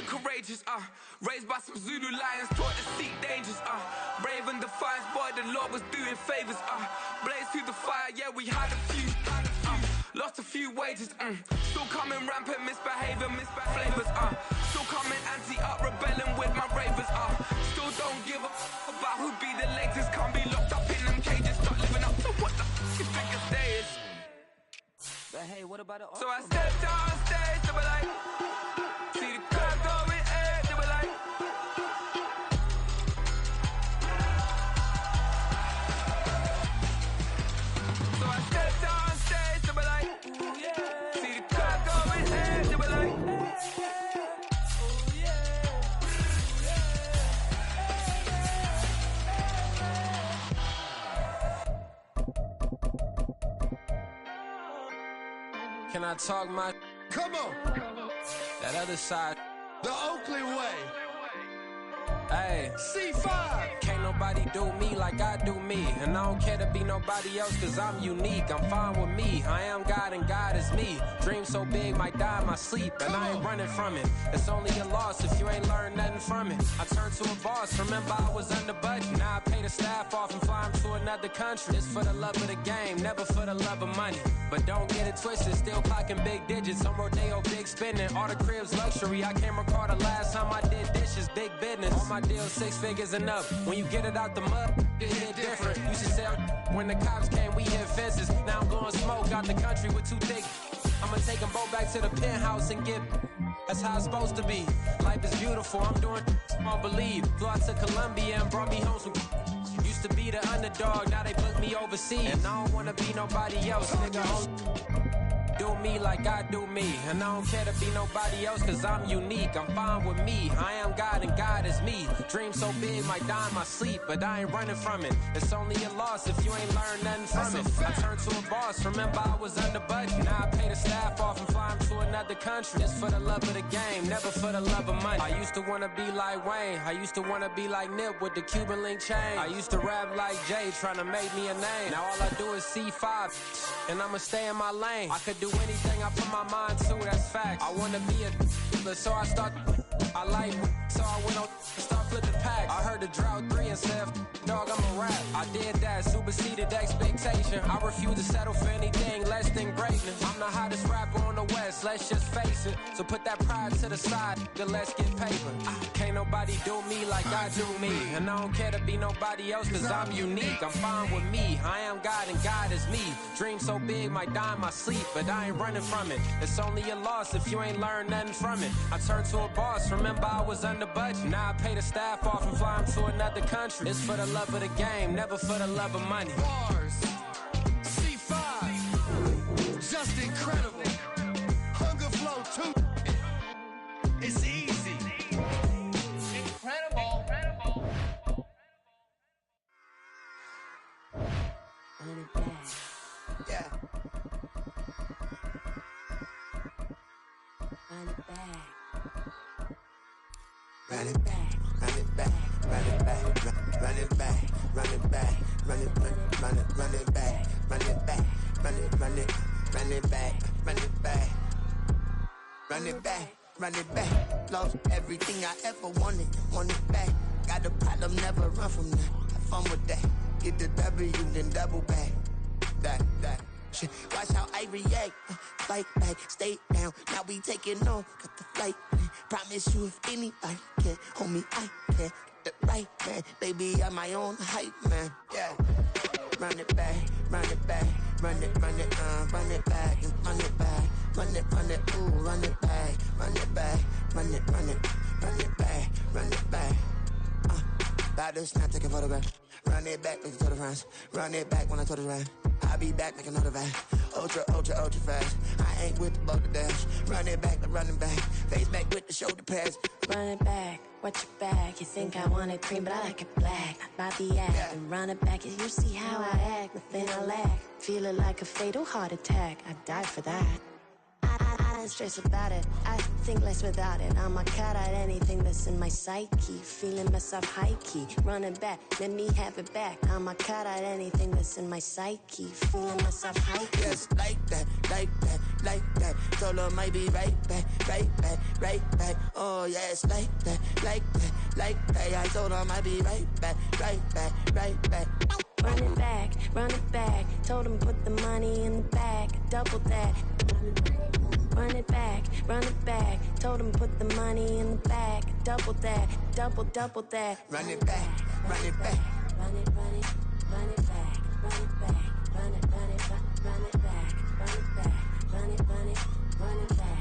courageous, raised by some Zulu lions, taught to seek dangers, brave and defiant, boy, the Lord was doing favors, blaze through the fire, yeah, we had a few, lost a few wages, still coming rampant, misbehaving, flavors, still coming anti-up, rebelling with my ravers, still don't give a about who'd be the latest, can't be locked up in them cages, start living up to what the you think a day is. But hey, what about the so I stepped down stage, they were like, see the crowd going air, they were like, so I stepped down stage, they were like, ooh yeah, see the crowd going air, they were like, ooh yeah, Can I talk my? Come on. That other side. The Oakley way. Hey, C5. Can't nobody do me like I do me. And I don't care to be nobody else, cause I'm unique. I'm fine with me. I am God and God is me. Dream so big, might die in my sleep. And I ain't running from it. It's only a loss if you ain't learned nothing from it. I turned to a boss, remember I was under budget. Now I pay the staff off and fly 'em to another country. It's for the love of the game, never for the love of money. But don't get it twisted, still clocking big digits. I'm Rodeo, big spending. All the cribs luxury. I can't recall the last time I did dishes, big business. All my deals 6 figures and up. When you get it out the mud, it hit different. Used to sell when the cops came, we hit fences. Now I'm blowing smoke out the country with 2 thick. I'ma take them both back to the penthouse and get. That's how it's supposed to be. Life is beautiful, I'm doing I don't believe. Flew out to Colombia and brought me home some. Used to be the underdog, now they book me overseas. And I don't wanna be nobody else, nigga. Do me like I do me. And I don't care to be nobody else, cause I'm unique. I'm fine with me. I am God and God is me. Dream so big, might die in my sleep, but I ain't running from it. It's only a loss if you ain't learned nothing from it. I turned to a boss, remember I was under budget. Now I pay the staff off and fly 'em to another country. It's for the love of the game, never for the love of money. I used to wanna be like Wayne. I used to wanna be like Nip with the Cuban link chain. I used to rap like Jay, trying to make me a name. Now all I do is C5, and I'ma stay in my lane. I could do anything I put my mind to, that's facts. I wanna be a so I start. I like, so I went on start flipping packs. I heard the drought 3 and said, dog, I'm a rap. I did that, superseded expectation. I refuse to settle for anything less than greatness. I'm the hottest rapper on the West, let's just face it. So put that pride to the side, then let's get paper. Can't nobody do me like I do me. And I don't care to be nobody else, cause I'm unique. I'm fine with me. I am God and God is me. Dream so big, might die in my sleep, but I ain't running from it. It's only a loss if you ain't learned nothing from it. I turned to a boss, remember I was under budget. Now I pay the staff off and fly 'em to another country. It's for the love of the game, never for the love of money. Bars. C5. Just incredible. Hunger Flow 2. It's easy. Incredible. Yeah. Run it back, run it back, run it back, run it back, run it back, run it back, run it back, run it back, run it back, run it back, run it back, run it back. Lost everything I ever wanted, want it back. Got a problem, never run from that. Have fun with that. Get the W, then double back. That. Shit. Watch how I react. Fight back, stay down. Now we taking off, got the flight. Promise you if anybody can, homie, I can. Get it right, man. Baby, I'm my own hype, man. Yeah. Run it back, run it back, run it back, run it back, run it back, ooh, run it back, run it back, run it back, run it back. About to snap, take a photograph. Run it back, make it to the friends. Run it back when I told it right. I'll be back, make another van. Ultra fast. I ain't with the boat to dash. Run it back, running back. Face back with the shoulder pads. Run it back, watch your back. You think I want it cream, but I like it black. Not the act. And run it back, you see how I act. Nothing I lack. Feeling like a fatal heart attack. I'd die for that. I don't stress about it. I think less without it. I'ma cut out anything that's in my psyche. Feeling myself high key. Running back, let me have it back. I'ma cut out anything that's in my psyche. Feeling myself high key. Yes, like that. Told her might be right back. Oh yes, like that. I told her might be right back. Run it back. Told him put the money in the bag. Double that. Run it back. Told him put the money in the bag. Double that. Double that. Run it back. Run it back. Run it back. Run it back. Run it back. Run it back. Run it back. Run it back.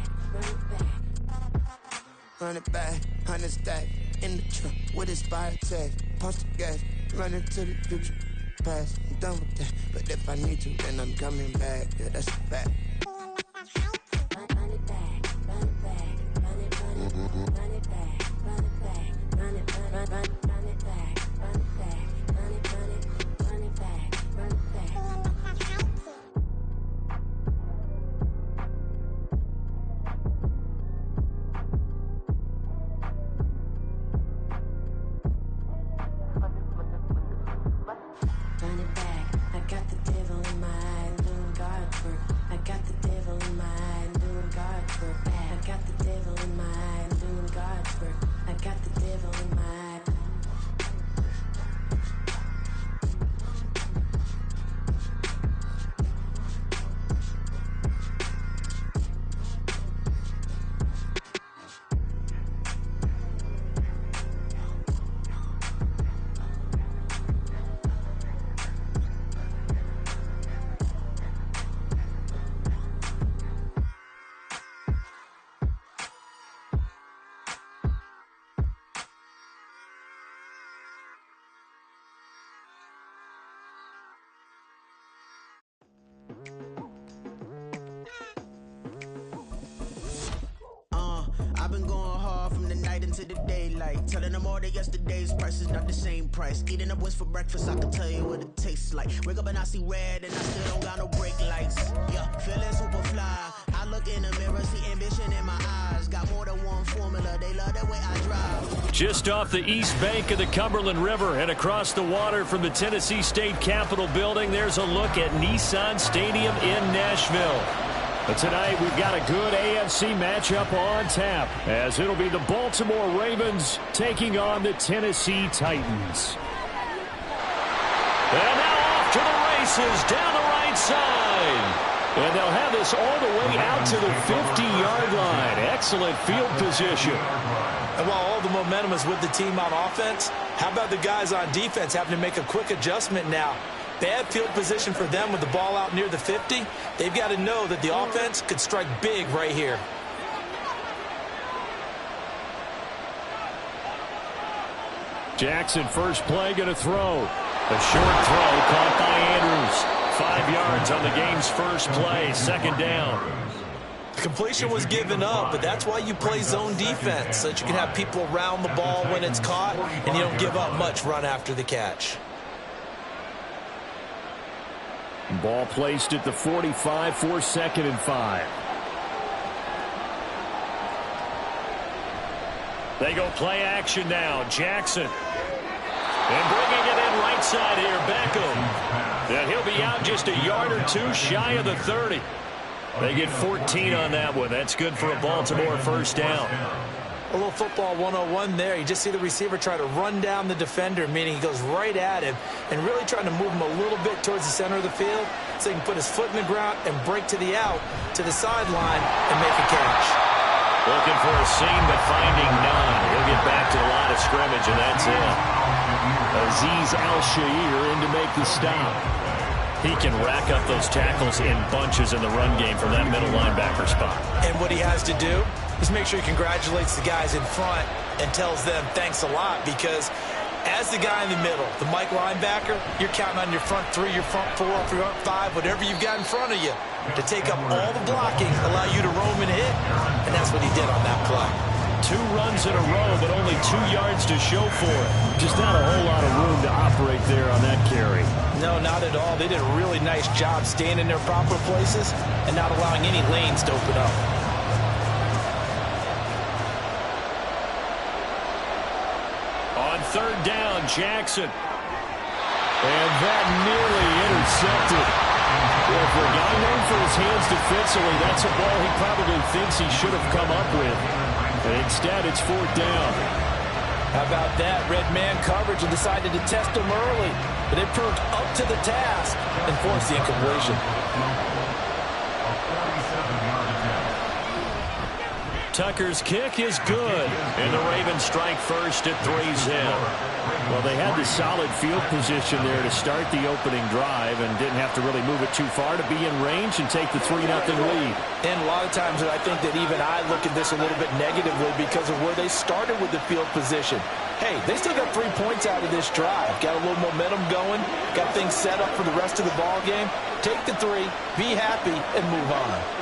Run it back. 100 stack in the truck with his fire tag. Punch the gas. Run into the future. Past. I'm done with that. But if I need to, then I'm coming back. Yeah, that's a fact. night into the daylight. Telling them all that yesterday's price is not the same price. Eating up what's for breakfast, I can tell you what it tastes like. Wake up and I see red and I still don't got no brake lights. Yeah, feeling super fly. I look in the mirror, see ambition in my eyes. Got more than one formula, they love the way I drive. Just off the east bank of the Cumberland River and across the water from the Tennessee State Capitol building, there's a look at Nissan Stadium in Nashville. But tonight we've got a good AFC matchup on tap, as it'll be the Baltimore Ravens taking on the Tennessee Titans. And now off to the races down the right side. And they'll have this all the way out to the 50-yard line. Excellent field position. And while all the momentum is with the team on offense, how about the guys on defense having to make a quick adjustment now? Bad field position for them with the ball out near the 50. They've got to know that the offense could strike big right here. Jackson, first play, going to throw. A short throw caught by Andrews. 5 yards on the game's first play, second down. Completion was given up, but that's why you play zone defense, so that you can have people around the ball when it's caught, and you don't give up much run after the catch. Ball placed at the 45 for 2nd and 5. They go play action now. Jackson. And bringing it in right side here, Beckham. And he'll be out just a yard or two shy of the 30. They get 14 on that one. That's good for a Baltimore first down. A little football 101 there. You just see the receiver try to run down the defender, meaning he goes right at him and really trying to move him a little bit towards the center of the field so he can put his foot in the ground and break to the out, to the sideline, and make a catch. Looking for a seam, but finding none. He'll get back to the line of scrimmage, and that's it. Azeez Al-Shaair in to make the stop. He can rack up those tackles in bunches in the run game from that middle linebacker spot. And what he has to do is make sure he congratulates the guys in front and tells them thanks a lot, because as the guy in the middle, the Mike linebacker, you're counting on your front three, your front four, your front five, whatever you've got in front of you to take up all the blocking, allow you to roam and hit, and that's what he did on that play. 2 runs in a row, but only 2 yards to show for it. Just not a whole lot of room to operate there on that carry. No, not at all. They did a really nice job staying in their proper places and not allowing any lanes to open up. On 3rd down, Jackson. And that nearly intercepted. Well, for a guy known for his hands defensively, that's a ball he probably thinks he should have come up with. And instead, it's 4th down. How about that? Red man coverage and decided to test him early. But it proved up to the task and forced the incompletion. Tucker's kick is good. And the Ravens strike first at 3-0. Well, they had the solid field position there to start the opening drive and didn't have to really move it too far to be in range and take the 3-0 lead. And a lot of times I think that even I look at this a little bit negatively because of where they started with the field position. Hey, they still got 3 points out of this drive. Got a little momentum going. Got things set up for the rest of the ball game. Take the 3, be happy, and move on.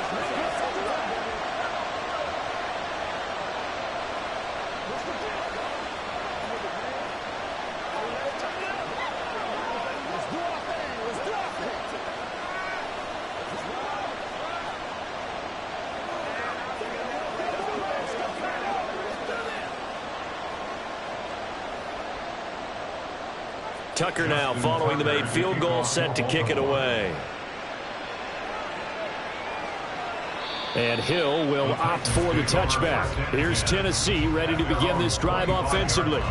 Tucker now following the made field goal, set to kick it away. And Hill will opt for the touchback. Here's Tennessee ready to begin this drive offensively.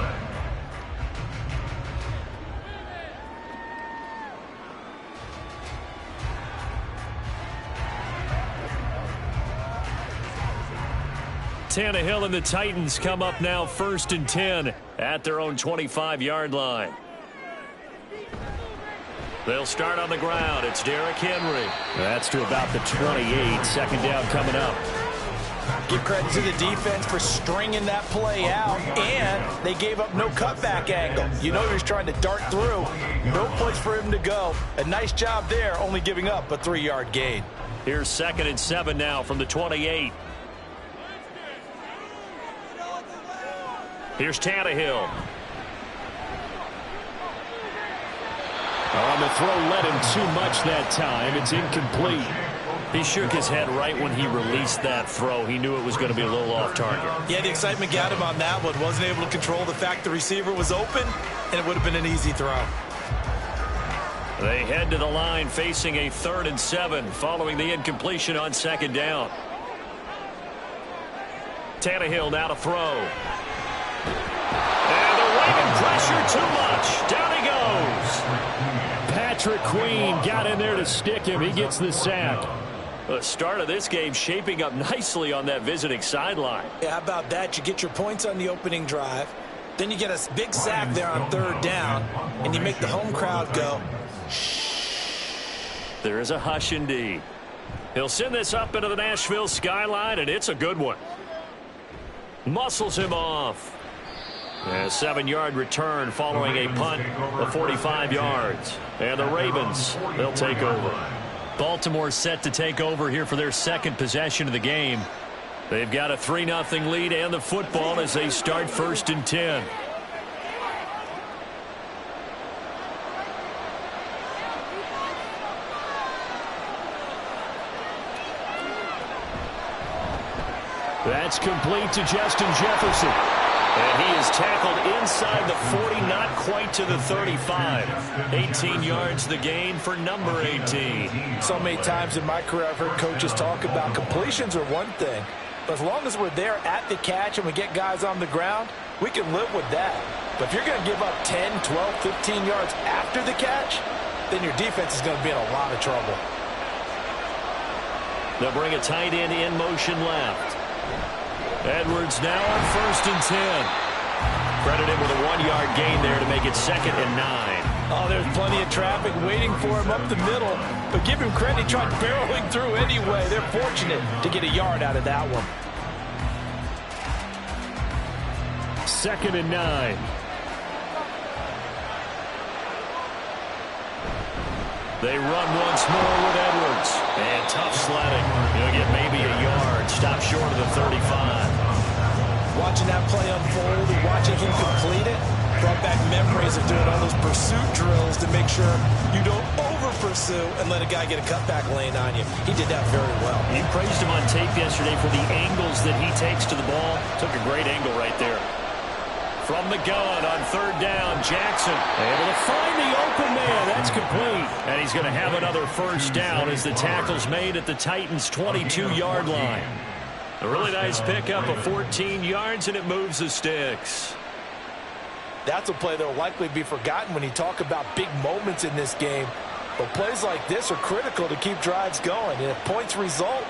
Tannehill and the Titans come up now 1st and 10 at their own 25-yard line. They'll start on the ground. It's Derrick Henry. That's to about the 28. Second down coming up. Give credit to the defense for stringing that play out, and they gave up no cutback angle. You know he was trying to dart through. No place for him to go. A nice job there, only giving up a 3-yard gain. Here's 2nd and 7 now from the 28. Here's Tannehill. On the throw, led him too much that time. It's incomplete. He shook his head right when he released that throw. He knew it was going to be a little off target. Yeah, the excitement got him on that one. Wasn't able to control the fact the receiver was open, and it would have been an easy throw. They head to the line facing a 3rd and 7 following the incompletion on 2nd down. Tannehill now to throw. And the Raven pressure too much. Down he goes. Patrick Queen got in there to stick him. He gets the sack. The start of this game shaping up nicely on that visiting sideline. Yeah, how about that? You get your points on the opening drive. Then you get a big sack there on 3rd down, and you make the home crowd go, there is a hush indeed. He'll send this up into the Nashville skyline, and it's a good one. Muscles him off. A 7-yard return following a punt of 45 yards. And the Ravens, they'll take over. Baltimore set to take over here for their 2nd possession of the game. They've got a 3-0 lead and the football as they start 1st and 10. That's complete to Justin Jefferson. And he is tackled inside the 40, not quite to the 35. 18 yards the gain for number 18. So many times in my career I've heard coaches talk about completions are one thing. But as long as we're there at the catch and we get guys on the ground, we can live with that. But if you're going to give up 10, 12, 15 yards after the catch, then your defense is going to be in a lot of trouble. They'll bring a tight end in motion left. Edwards now on 1st and 10. Credited with a 1-yard gain there to make it 2nd and 9. Oh, there's plenty of traffic waiting for him up the middle. But give him credit, he tried barreling through anyway. They're fortunate to get a yard out of that one. 2nd and 9. They run once more with Edwards. And tough sledding. He'll get maybe a yard. Stop short of the 35. Watching that play unfold and watching him complete it brought back memories of doing all those pursuit drills to make sure you don't over-pursue and let a guy get a cutback lane on you. He did that very well. He praised him on tape yesterday for the angles that he takes to the ball. Took a great angle right there. From the gun on 3rd down, Jackson able to find the open man. That's complete. And he's going to have another 1st down as the tackle's made at the Titans' 22-yard line. A really nice pickup of 14 yards, and it moves the sticks. That's a play that will likely be forgotten when you talk about big moments in this game. But plays like this are critical to keep drives going. And if points result,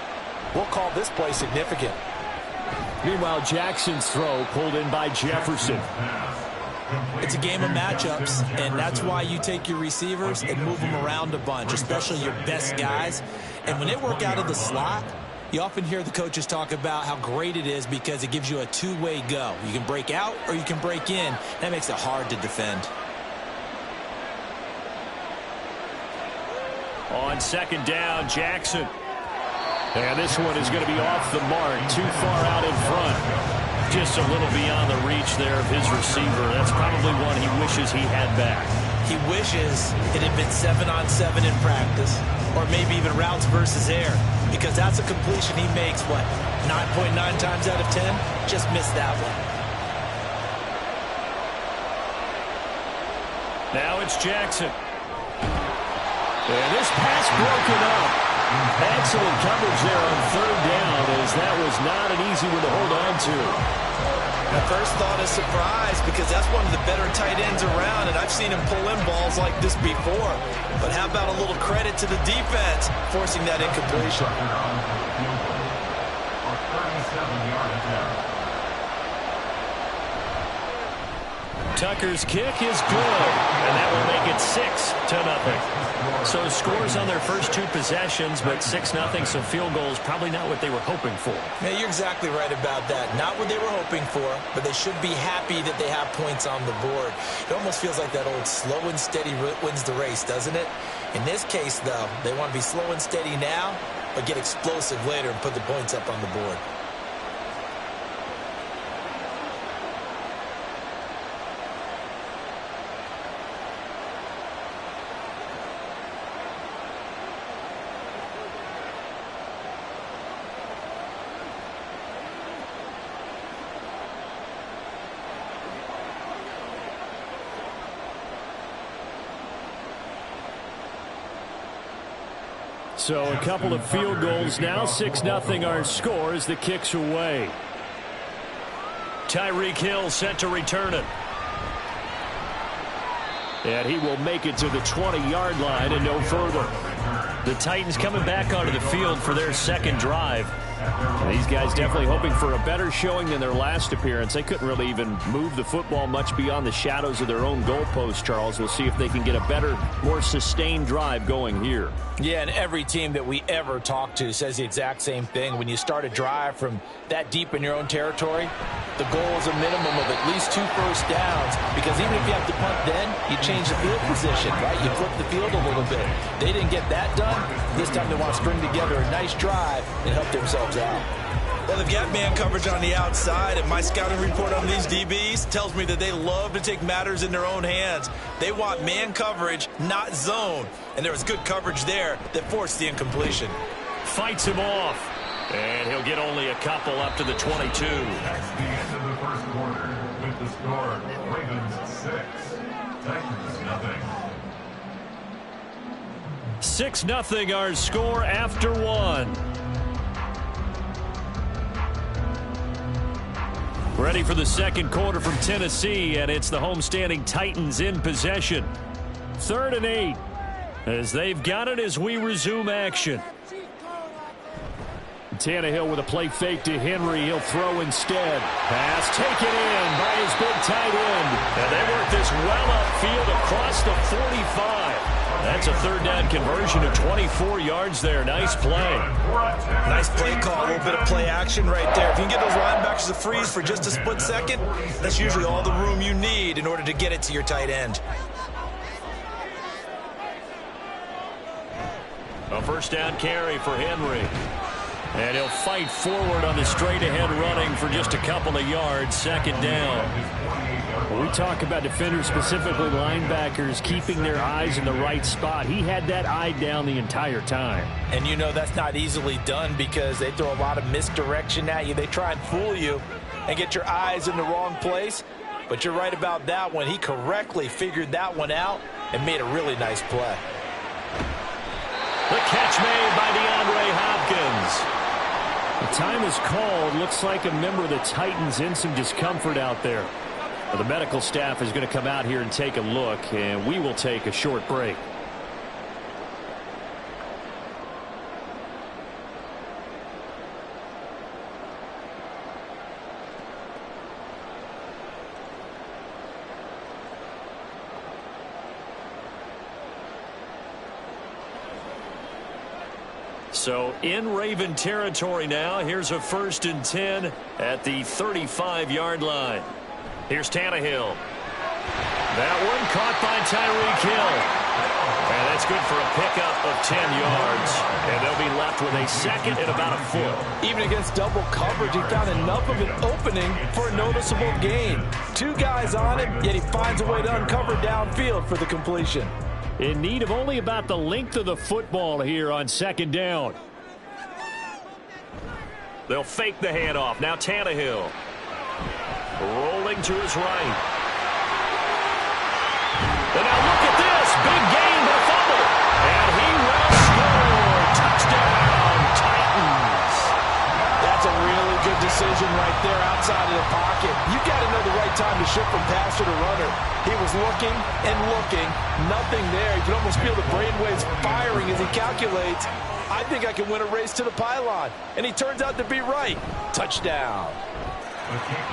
we'll call this play significant. Meanwhile, Jackson's throw pulled in by Jefferson. It's a game of matchups, and that's why you take your receivers and move them around a bunch, especially your best guys. And when they work out of the slot, you often hear the coaches talk about how great it is because it gives you a two-way go. You can break out or you can break in. That makes it hard to defend. On 2nd down, Jackson. And this one is going to be off the mark, too far out in front. Just a little beyond the reach there of his receiver. That's probably one he wishes he had back. He wishes it had been 7-on-7 in practice, or maybe even routes versus air, because that's a completion he makes, 9.9 times out of 10? Just missed that one. Now it's Jackson. And this pass broken up. Excellent coverage there on 3rd down, as that was not an easy one to hold on to. My first thought is surprise, because that's one of the better tight ends around, and I've seen him pull in balls like this before. But how about a little credit to the defense forcing that incompletion? Tucker's kick is good, and that will make it 6-0. So scores on their first 2 possessions, but 6-0, so field goals probably not what they were hoping for. Yeah, you're exactly right about that. Not what they were hoping for, but they should be happy that they have points on the board. It almost feels like that old slow and steady wins the race, doesn't it? In this case, though, they want to be slow and steady now, but get explosive later and put the points up on the board. So a couple of field goals now. 6-0 our score as the kick's away. Tyreek Hill set to return it. And he will make it to the 20-yard line and no further. The Titans coming back onto the field for their second drive. And these guys definitely hoping for a better showing than their last appearance. They couldn't really even move the football much beyond the shadows of their own goalpost, Charles. We'll see if they can get a better, more sustained drive going here. Yeah, and every team that we ever talk to says the exact same thing. When you start a drive from that deep in your own territory, the goal is a minimum of at least 2 first downs, because even if you have to punt then, you change the field position, right? You flip the field a little bit. They didn't get that done. This time they want to string together a nice drive and help themselves out. Well, they've got man coverage on the outside, and my scouting report on these DBs tells me that they love to take matters in their own hands. They want man coverage, not zone. And there was good coverage there that forced the incompletion. Fights him off. And he'll get only a couple up to the 22. That's the end of the first quarter with the score Ravens 6, Titans nothing. 6-0 our score after 1. Ready for the second quarter from Tennessee, and it's the homestanding Titans in possession. 3rd and 8 as they've got it as we resume action. Tannehill with a play fake to Henry. He'll throw instead. Pass taken in by his big tight end. And they work this well upfield across the 45. That's a 3rd down conversion of 24 yards there. Nice play. Nice play call. A little bit of play action right there. If you can get those linebackers to freeze for just a split second, that's usually all the room you need in order to get it to your tight end. A first down carry for Henry. And he'll fight forward on the straight-ahead running for just a couple of yards. 2nd down. When we talk about defenders, specifically linebackers, keeping their eyes in the right spot, he had that eye down the entire time. And you know that's not easily done because they throw a lot of misdirection at you. They try and fool you and get your eyes in the wrong place. But you're right about that one. He correctly figured that one out and made a really nice play. The catch made by DeAndre Hopkins. The time is called. Looks like a member of the Titans in some discomfort out there. The medical staff is going to come out here and take a look, and we will take a short break. So in Raven territory now. Here's a 1st and 10 at the 35-yard line. Here's Tannehill. That one caught by Tyreek Hill. And that's good for a pickup of 10 yards. And they'll be left with a 2nd and about a foot. Even against double coverage, he found enough of an opening for a noticeable gain. 2 guys on him, yet he finds a way to uncover downfield for the completion. In need of only about the length of the football here on 2nd down. They'll fake the handoff. Now Tannehill. Rolling to his right. And now look at this. Big gain by Fumble. And he will score. Touchdown, Titans. That's a really good decision right there outside of the pocket. You got to know the right time to shift from passer to runner. He was looking and looking. Nothing there. You can almost feel the brainwaves firing as he calculates. I think I can win a race to the pylon. And he turns out to be right. Touchdown.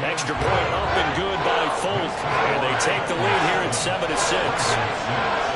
Extra point up and good by Folk. And they take the lead here at 7-6.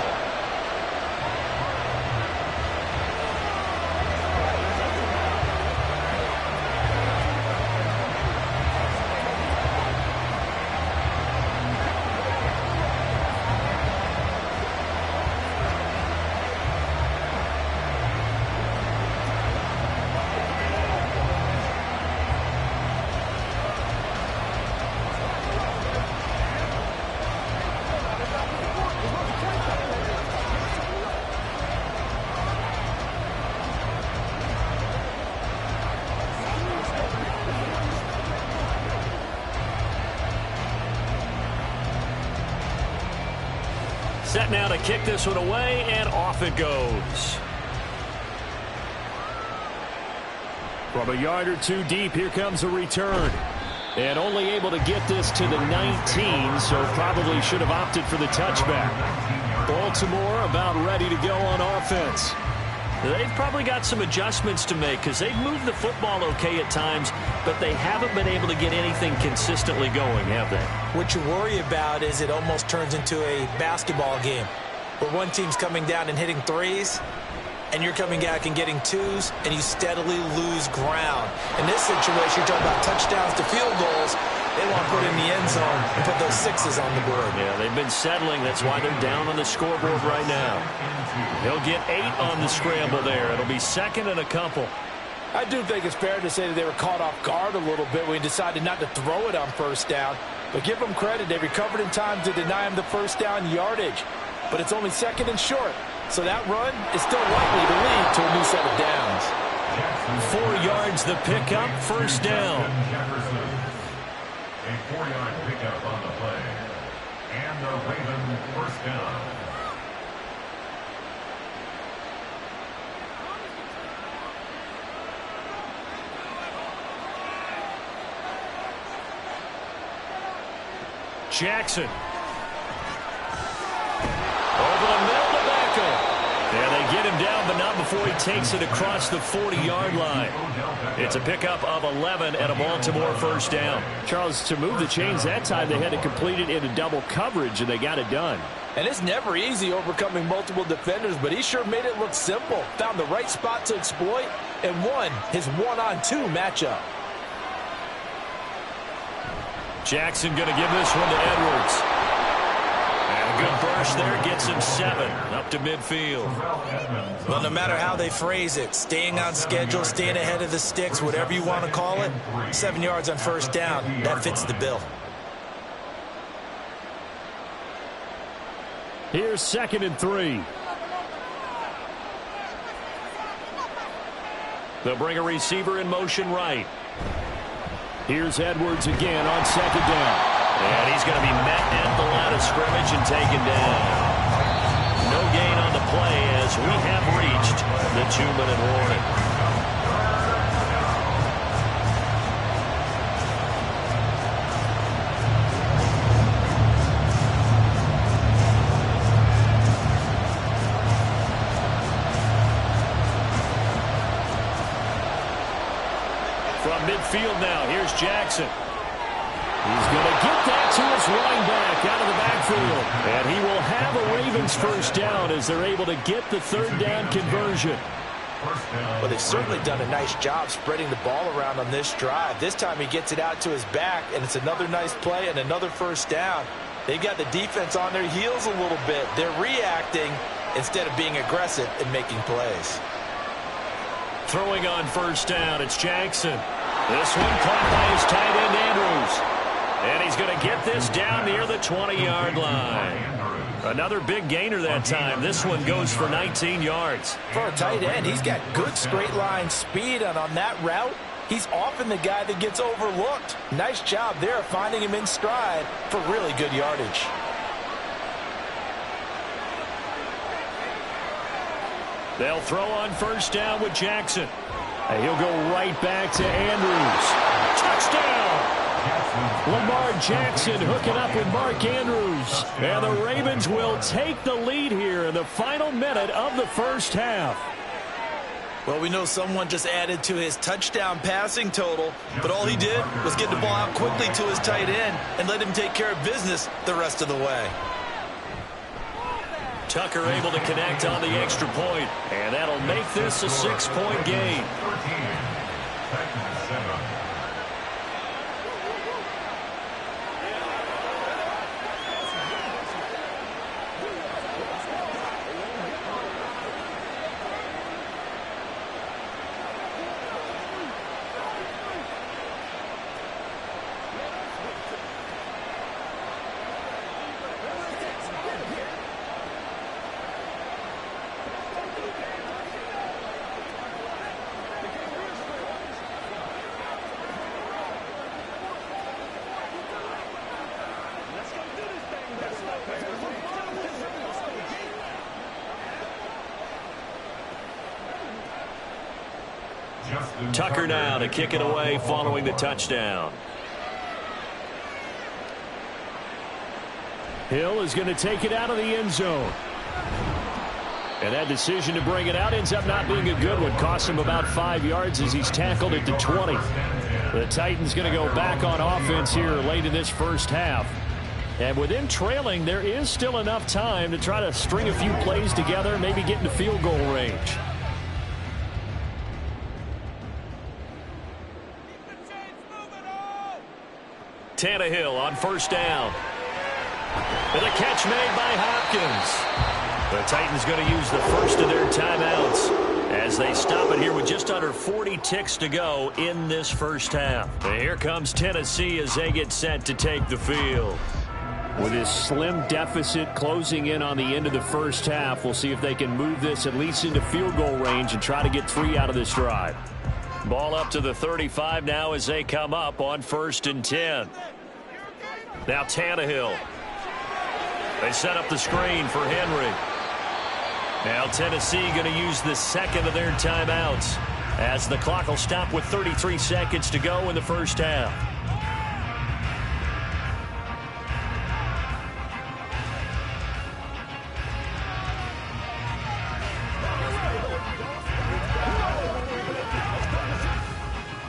Set now to kick this one away, and off it goes. From a yard or two deep, here comes a return. And only able to get this to the 19, so probably should have opted for the touchback. Baltimore about ready to go on offense. They've probably got some adjustments to make because they've moved the football okay at times, but they haven't been able to get anything consistently going, have they? What you worry about is it almost turns into a basketball game where one team's coming down and hitting threes, and you're coming back and getting twos, and you steadily lose ground. In this situation, you're talking about touchdowns to field goals. They want to put in the end zone and put those sixes on the board. Yeah, they've been settling. That's why they're down on the scoreboard right now. He'll get 8 on the scramble there. It'll be second and a couple. I do think it's fair to say that they were caught off guard a little bit when he decided not to throw it on first down. But give them credit. They recovered in time to deny him the first down yardage. But it's only second and short. So that run is still likely to lead to a new set of downs. 4 yards the pickup, first down. A 4-yard pickup on the play. And the Ravens first down. Jackson. Over the middle to Beckham. And they get him down, but not before he takes it across the 40-yard line. It's a pickup of 11 and a Baltimore first down. Charles, to move the chains that time, they had to complete it into double coverage, and they got it done. And it's never easy overcoming multiple defenders, but he sure made it look simple. Found the right spot to exploit and won his 1-on-2 matchup. Jackson going to give this one to Edwards. And a good burst there gets him 7 up to midfield. Well, no matter how they phrase it, staying on schedule, staying ahead of the sticks, whatever you want to call it, 7 yards on first down, that fits the bill. Here's 2nd and 3. They'll bring a receiver in motion right. Here's Edwards again on 2nd down. And he's going to be met at the line of scrimmage and taken down. No gain on the play as we have reached the 2-minute warning. From midfield now, here's Jackson. He's going to get that to his running back out of the backfield. And he will have a Ravens first down as they're able to get the 3rd down conversion. Well, they've certainly done a nice job spreading the ball around on this drive. This time he gets it out to his back, and it's another nice play and another first down. They've got the defense on their heels a little bit. They're reacting instead of being aggressive and making plays. Throwing on first down, it's Jackson. This one caught by his tight end, Andrews. And he's going to get this down near the 20-yard line. Another big gainer that time. This one goes for 19 yards. For a tight end, he's got good straight line speed, and on that route, he's often the guy that gets overlooked. Nice job there finding him in stride for really good yardage. They'll throw on first down with Jackson. And he'll go right back to Andrews. Touchdown! Lamar Jackson hooking up with Mark Andrews. And the Ravens will take the lead here in the final minute of the first half. Well, we know someone just added to his touchdown passing total, but all he did was get the ball out quickly to his tight end and let him take care of business the rest of the way. Tucker able to connect on the extra point, and that'll make this a 6-point game. Tucker now to kick it away following the touchdown. Hill is going to take it out of the end zone. And that decision to bring it out ends up not being a good one. Costs him about 5 yards as he's tackled at the 20. The Titans going to go back on offense here late in this first half. And with them trailing, there is still enough time to try to string a few plays together, maybe get into field goal range. Tannehill on first down. And a catch made by Hopkins. The Titans going to use the first of their timeouts as they stop it here with just under 40 ticks to go in this first half. And here comes Tennessee as they get set to take the field. With this slim deficit closing in on the end of the first half, we'll see if they can move this at least into field goal range and try to get 3 out of this drive. Ball up to the 35 now as they come up on 1st and 10. Now Tannehill. They set up the screen for Henry. Now Tennessee going to use the second of their timeouts as the clock will stop with 33 seconds to go in the first half.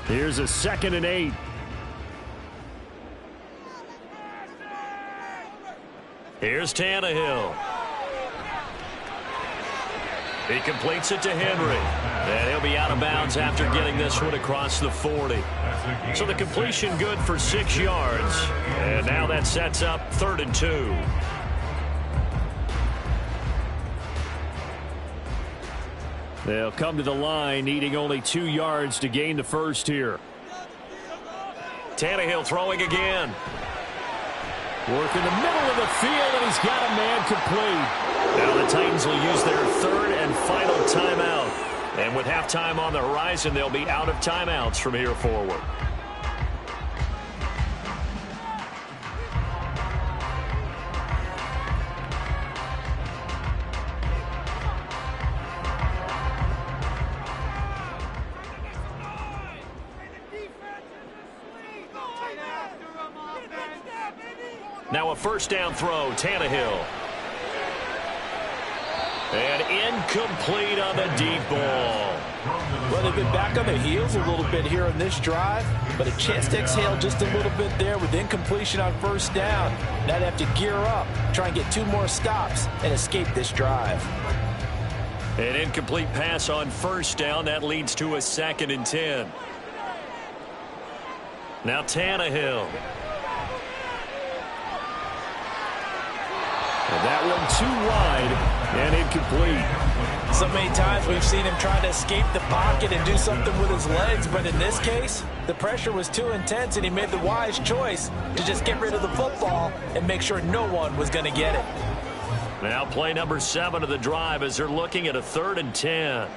Here's a 2nd and 8. Here's Tannehill. He completes it to Henry. And he'll be out of bounds after getting this one across the 40. So the completion good for 6 yards. And now that sets up 3rd and 2. They'll come to the line needing only 2 yards to gain the first here. Tannehill throwing again. Work in the middle of the field, and he's got a man complete. Now the Titans will use their 3rd and final timeout. And with halftime on the horizon, they'll be out of timeouts from here forward. Now a first down throw, Tannehill. And incomplete on the deep ball. Well, they've been back on their heels a little bit here in this drive, but a chance to exhale just a little bit there with incompletion on first down. Now they have to gear up, try and get 2 more stops, and escape this drive. An incomplete pass on first down. That leads to a 2nd and 10. Now Tannehill. And that one too wide and incomplete. So many times we've seen him trying to escape the pocket and do something with his legs, but in this case, the pressure was too intense and he made the wise choice to just get rid of the football and make sure no one was going to get it. Now play number 7 of the drive as they're looking at a 3rd and 10.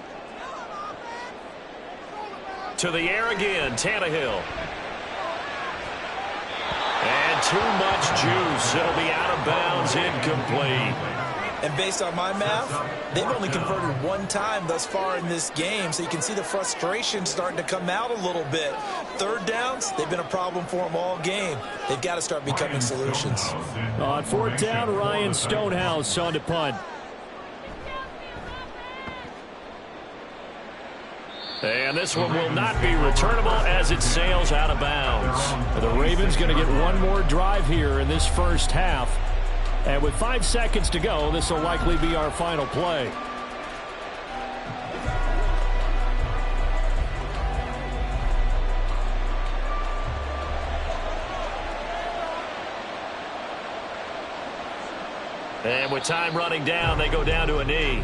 To the air again, Tannehill. And too much juice. It'll be out of bounds, incomplete. And based on my math, they've only converted 1 time thus far in this game, so you can see the frustration starting to come out a little bit. 3rd downs, they've been a problem for them all game. They've got to start becoming solutions. On 4th down, Ryan Stonehouse on to punt. And this one will not be returnable as it sails out of bounds. The Ravens going to get 1 more drive here in this first half. And with 5 seconds to go, this will likely be our final play. And with time running down, they go down to a knee.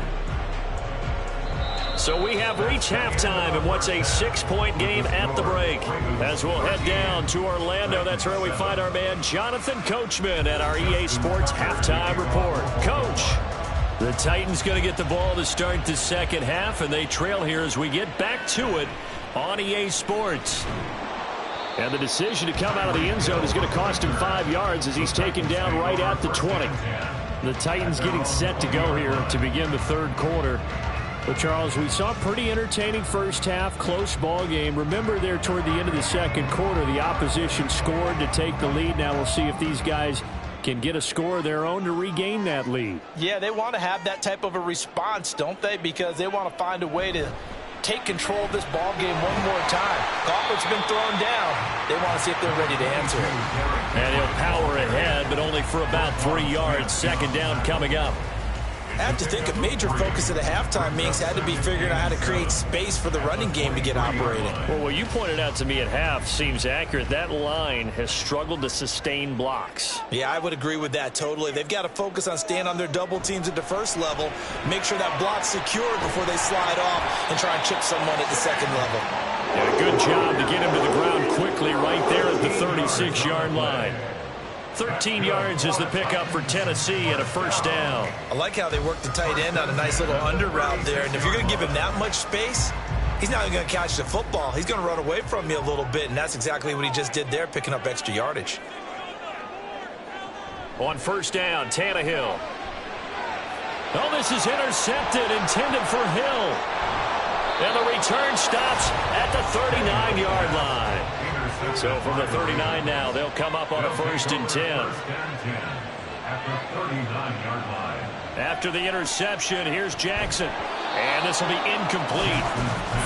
So we have reached halftime in what's a 6-point game at the break. As we'll head down to Orlando, that's where we find our man Jonathan Coachman at our EA Sports Halftime Report. Coach, the Titans going to get the ball to start the second half, and they trail here as we get back to it on EA Sports. And the decision to come out of the end zone is going to cost him 5 yards as he's taken down right at the 20. The Titans getting set to go here to begin the third quarter. Well, Charles, we saw a pretty entertaining first half, close ball game. Remember there toward the end of the second quarter, the opposition scored to take the lead. Now we'll see if these guys can get a score of their own to regain that lead. Yeah, they want to have that type of a response, don't they? Because they want to find a way to take control of this ball game one more time. Gauntlet's been thrown down. They want to see if they're ready to answer it. And he'll power ahead, but only for about 3 yards. Second down coming up. I have to think a major focus at the halftime meetings had to be figuring out how to create space for the running game to get operating. Well, what you pointed out to me at half seems accurate. That line has struggled to sustain blocks. Yeah, I would agree with that totally. They've got to focus on staying on their double teams at the first level, make sure that block's secured before they slide off and try and chip someone at the second level. Yeah, good job to get him to the ground quickly right there at the 36-yard line. 13 yards is the pickup for Tennessee and a first down. I like how they worked the tight end on a nice little under route there. And if you're going to give him that much space, he's not even going to catch the football. He's going to run away from you a little bit, and that's exactly what he just did there, picking up extra yardage. On first down, Tannehill. Oh, this is intercepted, intended for Hill. And the return stops at the 39-yard line. So from the 39 now, they'll come up on a 1st and 10. After the interception, here's Jackson. And this will be incomplete.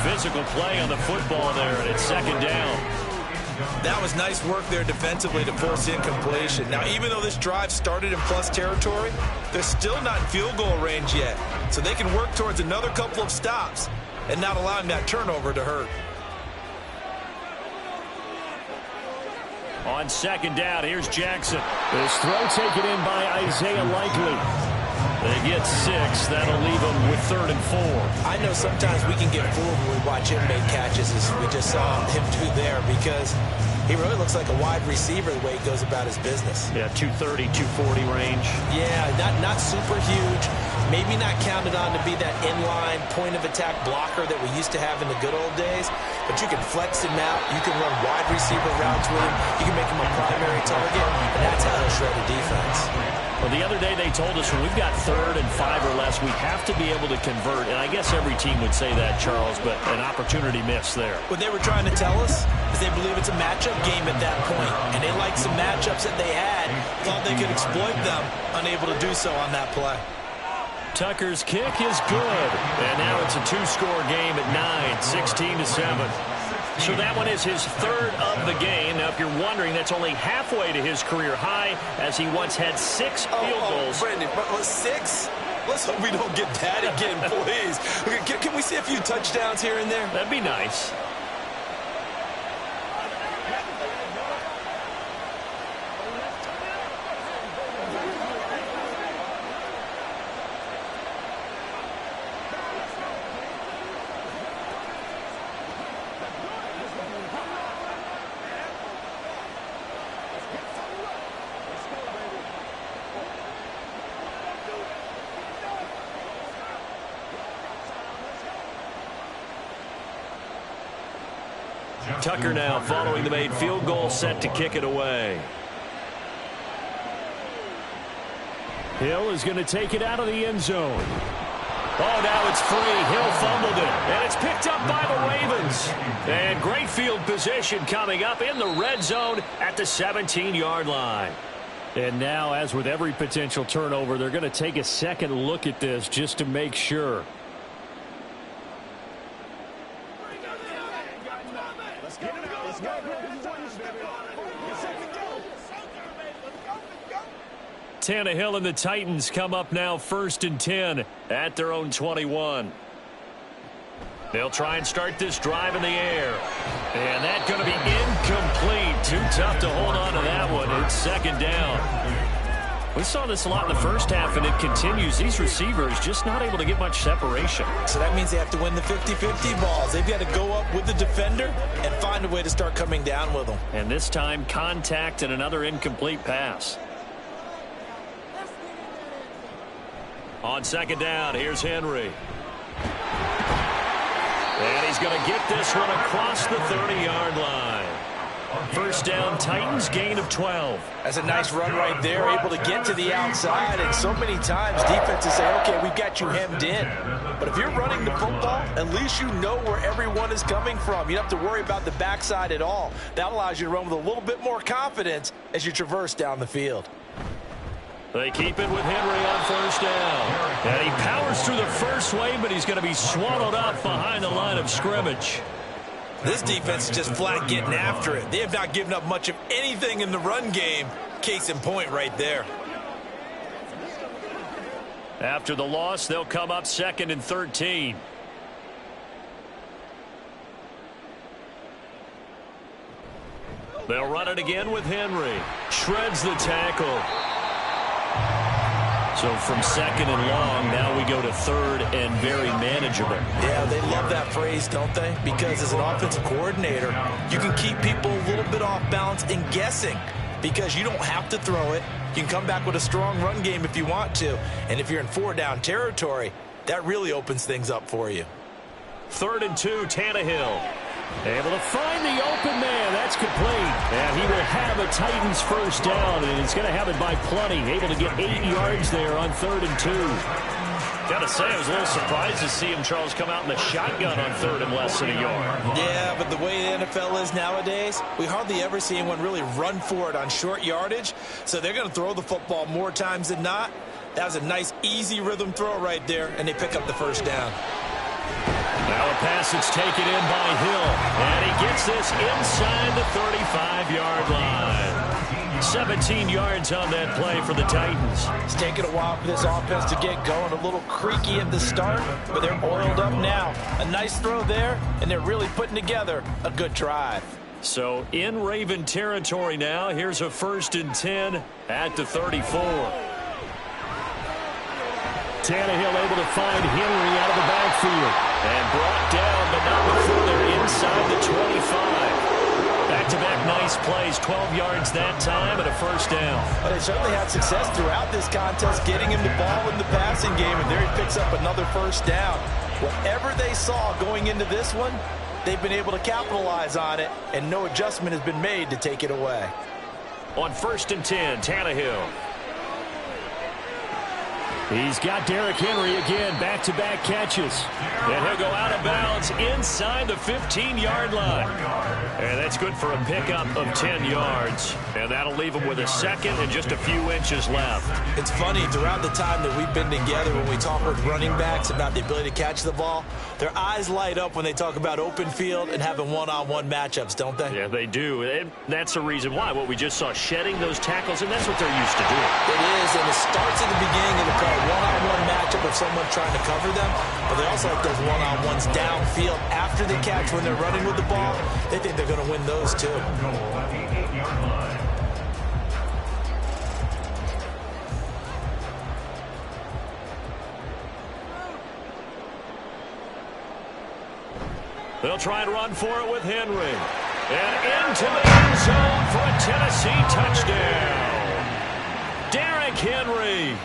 Physical play on the football there, and it's second down. That was nice work there defensively to force incompletion. Now, even though this drive started in plus territory, they're still not in field goal range yet. So they can work towards another couple of stops and not allowing that turnover to hurt. On second down, here's Jackson. This throw taken in by Isaiah Likely. They get 6. That'll leave them with 3rd and 4. I know sometimes we can get fooled when we watch him make catches, as we just saw him do there, because he really looks like a wide receiver the way he goes about his business. Yeah, 230, 240 range. Yeah, not super huge. Maybe not counted on to be that inline point-of-attack blocker that we used to have in the good old days, but you can flex him out. You can run wide receiver routes with him. You can make him a primary target, and that's how he'll shred a defense. Well, the other day they told us when we've got 3rd and 5 or less, we have to be able to convert. And I guess every team would say that, Charles, but an opportunity missed there. What they were trying to tell us is they believe it's a matchup game at that point, and they liked some matchups that they had, thought they could exploit them, unable to do so on that play. Tucker's kick is good. And now it's a 2-score game at 9, 16-7. So that one is his 3rd of the game. Now, if you're wondering, that's only halfway to his career high, as he once had 6 field goals. Brandon, 6? Let's hope we don't get that again, please. Can we see a few touchdowns here and there? That'd be nice. Tucker now following the made field goal, set to kick it away. Hill is going to take it out of the end zone. Oh, now it's free. Hill fumbled it, and it's picked up by the Ravens. And great field position coming up in the red zone at the 17-yard line. And now, as with every potential turnover, they're going to take a second look at this just to make sure. Tannehill and the Titans come up now 1st and 10 at their own 21. They'll try and start this drive in the air. And that's going to be incomplete. Too tough to hold on to that one. It's second down. We saw this a lot in the first half, and it continues. These receivers just not able to get much separation. So that means they have to win the 50-50 balls. They've got to go up with the defender and find a way to start coming down with them. And this time, contact and another incomplete pass. On second down, here's Henry. And he's going to get this one across the 30-yard line. First down, Titans, gain of 12. That's a nice run right there, able to get to the outside. And so many times defenses say, okay, we've got you hemmed in. But if you're running the football, at least you know where everyone is coming from. You don't have to worry about the backside at all. That allows you to run with a little bit more confidence as you traverse down the field. They keep it with Henry on first down. And he powers through the first wave, but he's going to be swallowed up behind the line of scrimmage. This defense is just flat getting after it. They have not given up much of anything in the run game. Case in point right there. After the loss, they'll come up 2nd and 13. They'll run it again with Henry. Shreds the tackle. So from 2nd and long, now we go to 3rd and very manageable. Yeah, they love that phrase, don't they? Because as an offensive coordinator, you can keep people a little bit off balance and guessing because you don't have to throw it. You can come back with a strong run game if you want to. And if you're in 4-down territory, that really opens things up for you. 3rd and 2, Tannehill. Able to find the open man. That's complete. And he will have a Titans first down, and he's going to have it by plenty. Able to get 8 yards there on 3rd and 2. Got to say, I was a little surprised to see him, Charles, come out in the shotgun on 3rd and less than a yard. Yeah, but the way the NFL is nowadays, we hardly ever see anyone really run for it on short yardage. So they're going to throw the football more times than not. That was a nice, easy rhythm throw right there, and they pick up the first down. Now a pass that's taken in by Hill. And he gets this inside the 35-yard line. 17 yards on that play for the Titans. It's taken a while for this offense to get going. A little creaky at the start, but they're oiled up now. A nice throw there, and they're really putting together a good drive. So in Raven territory now. Here's a 1st and 10 at the 34. Tannehill able to find Henry out of the backfield. And brought down, but not before they're inside the 25. Back-to-back nice plays, 12 yards that time and a first down. But they certainly had success throughout this contest, getting him the ball in the passing game, and there he picks up another first down. Whatever they saw going into this one, they've been able to capitalize on it, and no adjustment has been made to take it away. On 1st and 10, Tannehill. He's got Derrick Henry again, back-to-back catches. And he'll go out of bounds inside the 15-yard line. And that's good for a pickup of 10 yards. And that'll leave him with a second and just a few inches left. It's funny, throughout the time that we've been together, when we talk with running backs about the ability to catch the ball, their eyes light up when they talk about open field and having one-on-one matchups, don't they? Yeah, they do. And that's the reason why. What we just saw, shedding those tackles, and that's what they're used to doing. It is, and it starts at the beginning of the play. One-on-one matchup of someone trying to cover them, but they also like those one-on-ones downfield after the catch when they're running with the ball. They think they're going to win those too. They'll try and run for it with Henry. And into the end zone for a Tennessee touchdown. Derrick Henry.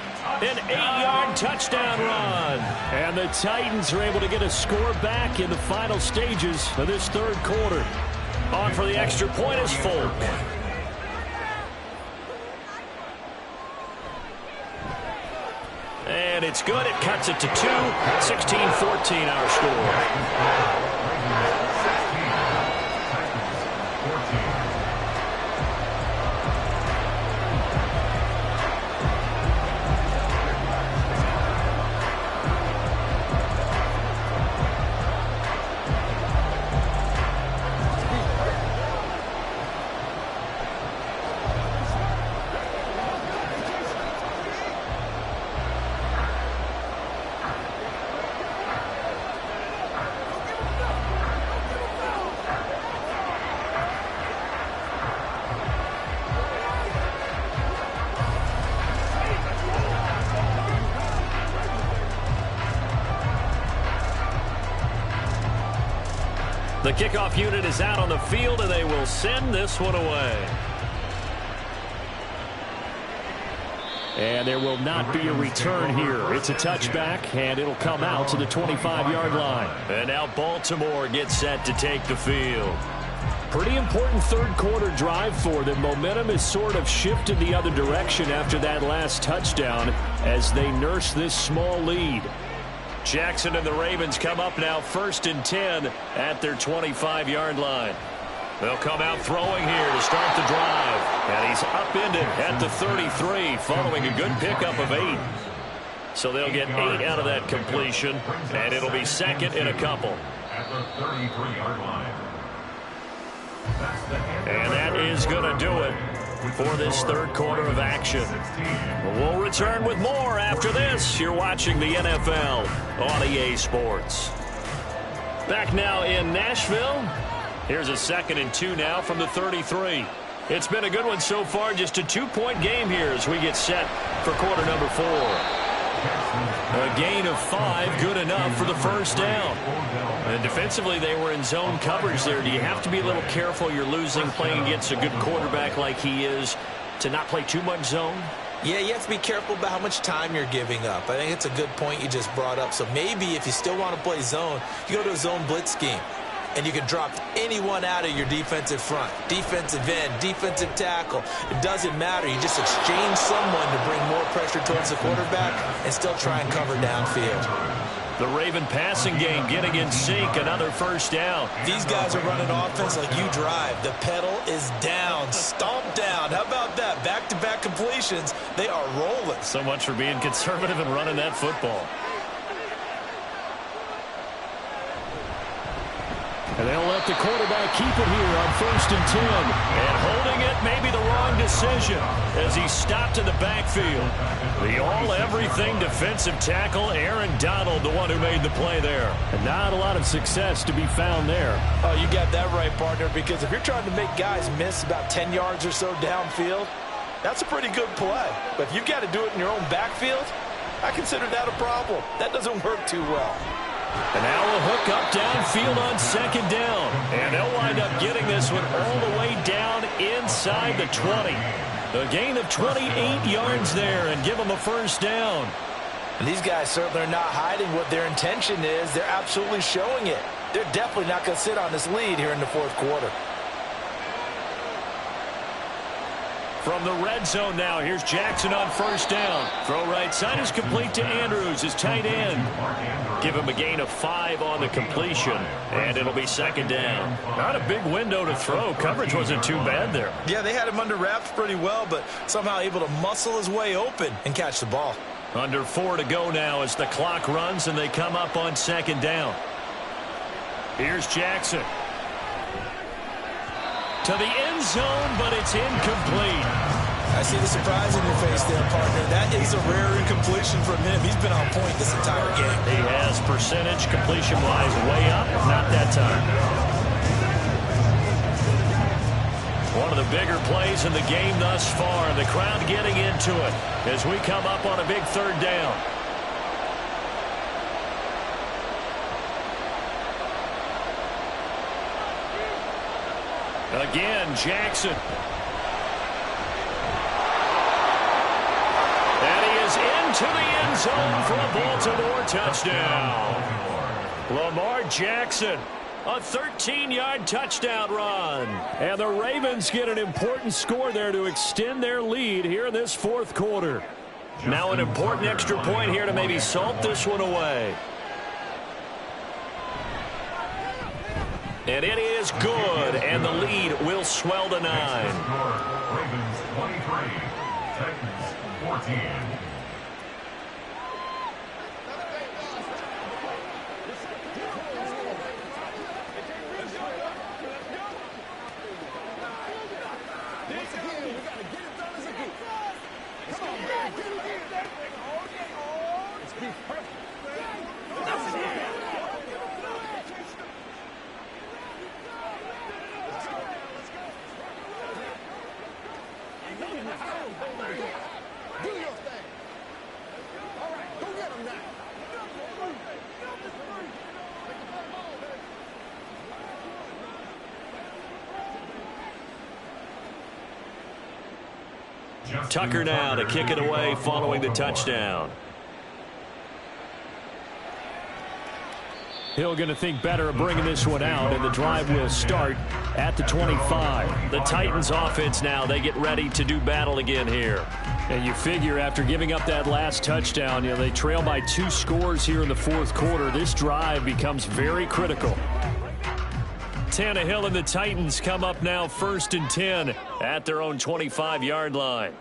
An 8-yard touchdown run. And the Titans are able to get a score back in the final stages of this 3rd quarter. On for the extra point is Folk. And it's good. It cuts it to 2. 16-14 our score. The kickoff unit is out on the field, and they will send this one away. And there will not be a return here. It's a touchback, and it'll come out to the 25-yard line. And now Baltimore gets set to take the field. Pretty important third quarter drive for them. Momentum has sort of shifted the other direction after that last touchdown as they nurse this small lead. Jackson and the Ravens come up now 1st and 10 at their 25-yard line. They'll come out throwing here to start the drive. And he's upended at the 33 following a good pickup of 8. So they'll get 8 out of that completion, and it'll be 2nd and a couple. At the 33-yard line. And that is going to do it for this third quarter of action. We'll return with more after this. You're watching the NFL on EA Sports. Back now in Nashville. Here's a 2nd and 2 now from the 33. It's been a good one so far. Just a 2-point game here as we get set for quarter number 4. A gain of 5, good enough for the first down. And defensively, they were in zone coverage there. Do you have to be a little careful you're losing playing against a good quarterback like he is to not play too much zone? Yeah, you have to be careful about how much time you're giving up. I think it's a good point you just brought up. So maybe if you still want to play zone, you go to a zone blitz scheme. And you can drop anyone out of your defensive front, defensive end, defensive tackle. It doesn't matter. You just exchange someone to bring more pressure towards the quarterback and still try and cover downfield. The Raven passing game getting in sync, another first down. These guys are running offense like you drive. The pedal is down, stomp down. How about that? Back-to-back completions. They are rolling. So much for being conservative and running that football. And they'll let the quarterback keep it here on 1st and 10. And holding it may be the wrong decision as he stopped in the backfield. The all-everything defensive tackle, Aaron Donald, the one who made the play there. And not a lot of success to be found there. Oh, you got that right, partner, because if you're trying to make guys miss about 10 yards or so downfield, that's a pretty good play. But if you've got to do it in your own backfield, I consider that a problem. That doesn't work too well. And now a hook up downfield on 2nd down. And they'll wind up getting this one all the way down inside the 20. A gain of 28 yards there and give them a first down. And these guys certainly are not hiding what their intention is. They're absolutely showing it. They're definitely not going to sit on this lead here in the 4th quarter. From the red zone now, here's Jackson on 1st down. Throw right side is complete to Andrews, his tight end. Give him a gain of 5 on the completion, and it'll be 2nd down. Not a big window to throw. Coverage wasn't too bad there. Yeah, they had him under wraps pretty well, but somehow able to muscle his way open and catch the ball. Under 4 to go now as the clock runs, and they come up on 2nd down. Here's Jackson. To the end zone, but it's incomplete. I see the surprise in your face there, partner. That is a rare incompletion from him. He's been on point this entire game. He has percentage completion-wise way up, not that time. One of the bigger plays in the game thus far. The crowd getting into it as we come up on a big 3rd down. Again, Jackson. And he is into the end zone for a Baltimore touchdown. Lamar Jackson, a 13-yard touchdown run. And the Ravens get an important score there to extend their lead here in this 4th quarter. Now an important extra point here to maybe salt this one away. And it is good, and the lead will swell to 9. Ravens 23, Titans 14. Tucker now to kick it away following the touchdown. Hill going to think better of bringing this one out, and the drive will start at the 25. The Titans offense now, they get ready to do battle again here. And you figure after giving up that last touchdown, they trail by 2 scores here in the fourth quarter. This drive becomes very critical. Tannehill and the Titans come up now 1st and 10 at their own 25-yard line.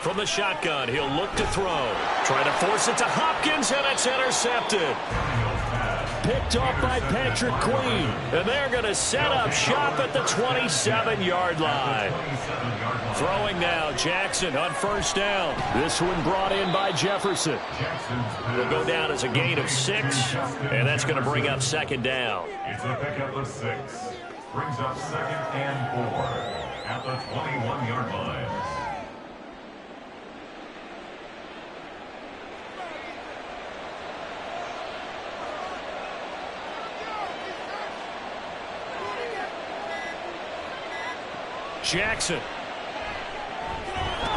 From the shotgun, he'll look to throw. Try to force it to Hopkins, and it's intercepted. Picked off by Patrick Queen. And they're going to set up shop at the 27-yard line. Throwing now, Jackson on 1st down. This one brought in by Jefferson. Will go down as a gain of 6, and that's going to bring up 2nd down. It's a pickup of 6. Brings up 2nd and 4 at the 21-yard line. Jackson.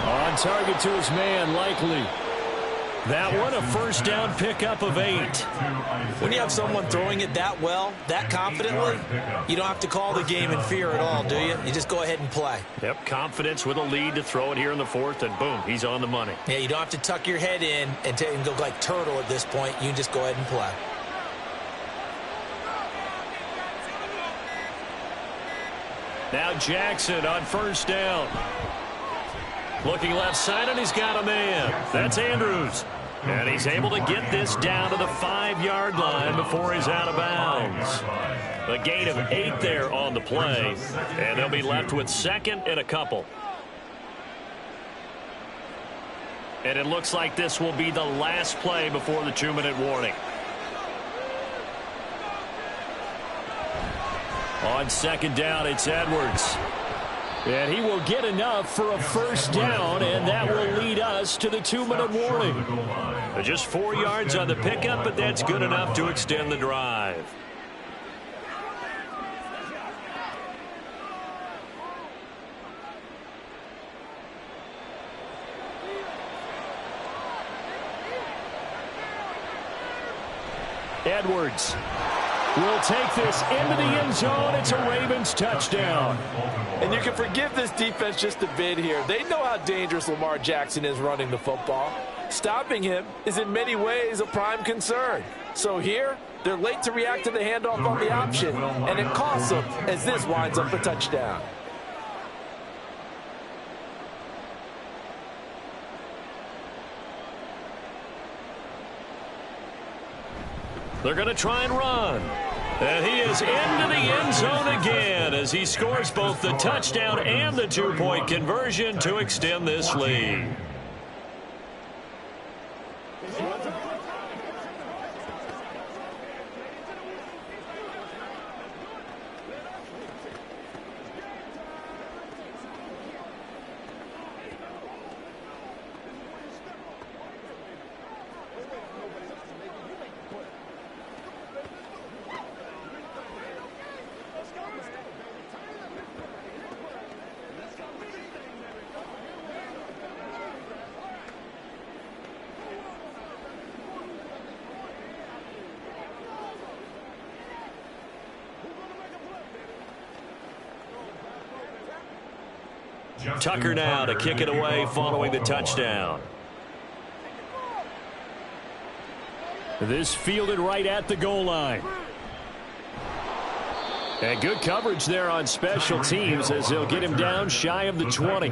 On target to his man, Likely. That one, a 1st down pickup of 8. When you have someone throwing it that well, that confidently, you don't have to call the game in fear at all, do you? You just go ahead and play. Yep, confidence with a lead to throw it here in the 4th, and boom, he's on the money. Yeah, you don't have to tuck your head in and go like turtle at this point. You just go ahead and play. Now Jackson on 1st down. Looking left side, and he's got a man. That's Andrews. And he's able to get this down to the 5-yard line before he's out of bounds. A gain of 8 there on the play. And they'll be left with 2nd and a couple. And it looks like this will be the last play before the 2-minute warning. On 2nd down, it's Edwards. And he will get enough for a 1st down, and that will lead us to the 2-minute warning. Just 4 yards on the pickup, but that's good enough to extend the drive. Edwards will take this into the end zone. It's a Ravens touchdown. And you can forgive this defense just a bit here. They know how dangerous Lamar Jackson is running the football. Stopping him is in many ways a prime concern. So here, they're late to react to the handoff on the option, and it costs them as this winds up a touchdown. They're going to try and run. And he is into the end zone again as he scores both the touchdown and the 2-point conversion to extend this lead. Tucker now to kick it away following the touchdown. This fielded right at the goal line. And good coverage there on special teams as they'll get him down shy of the 20.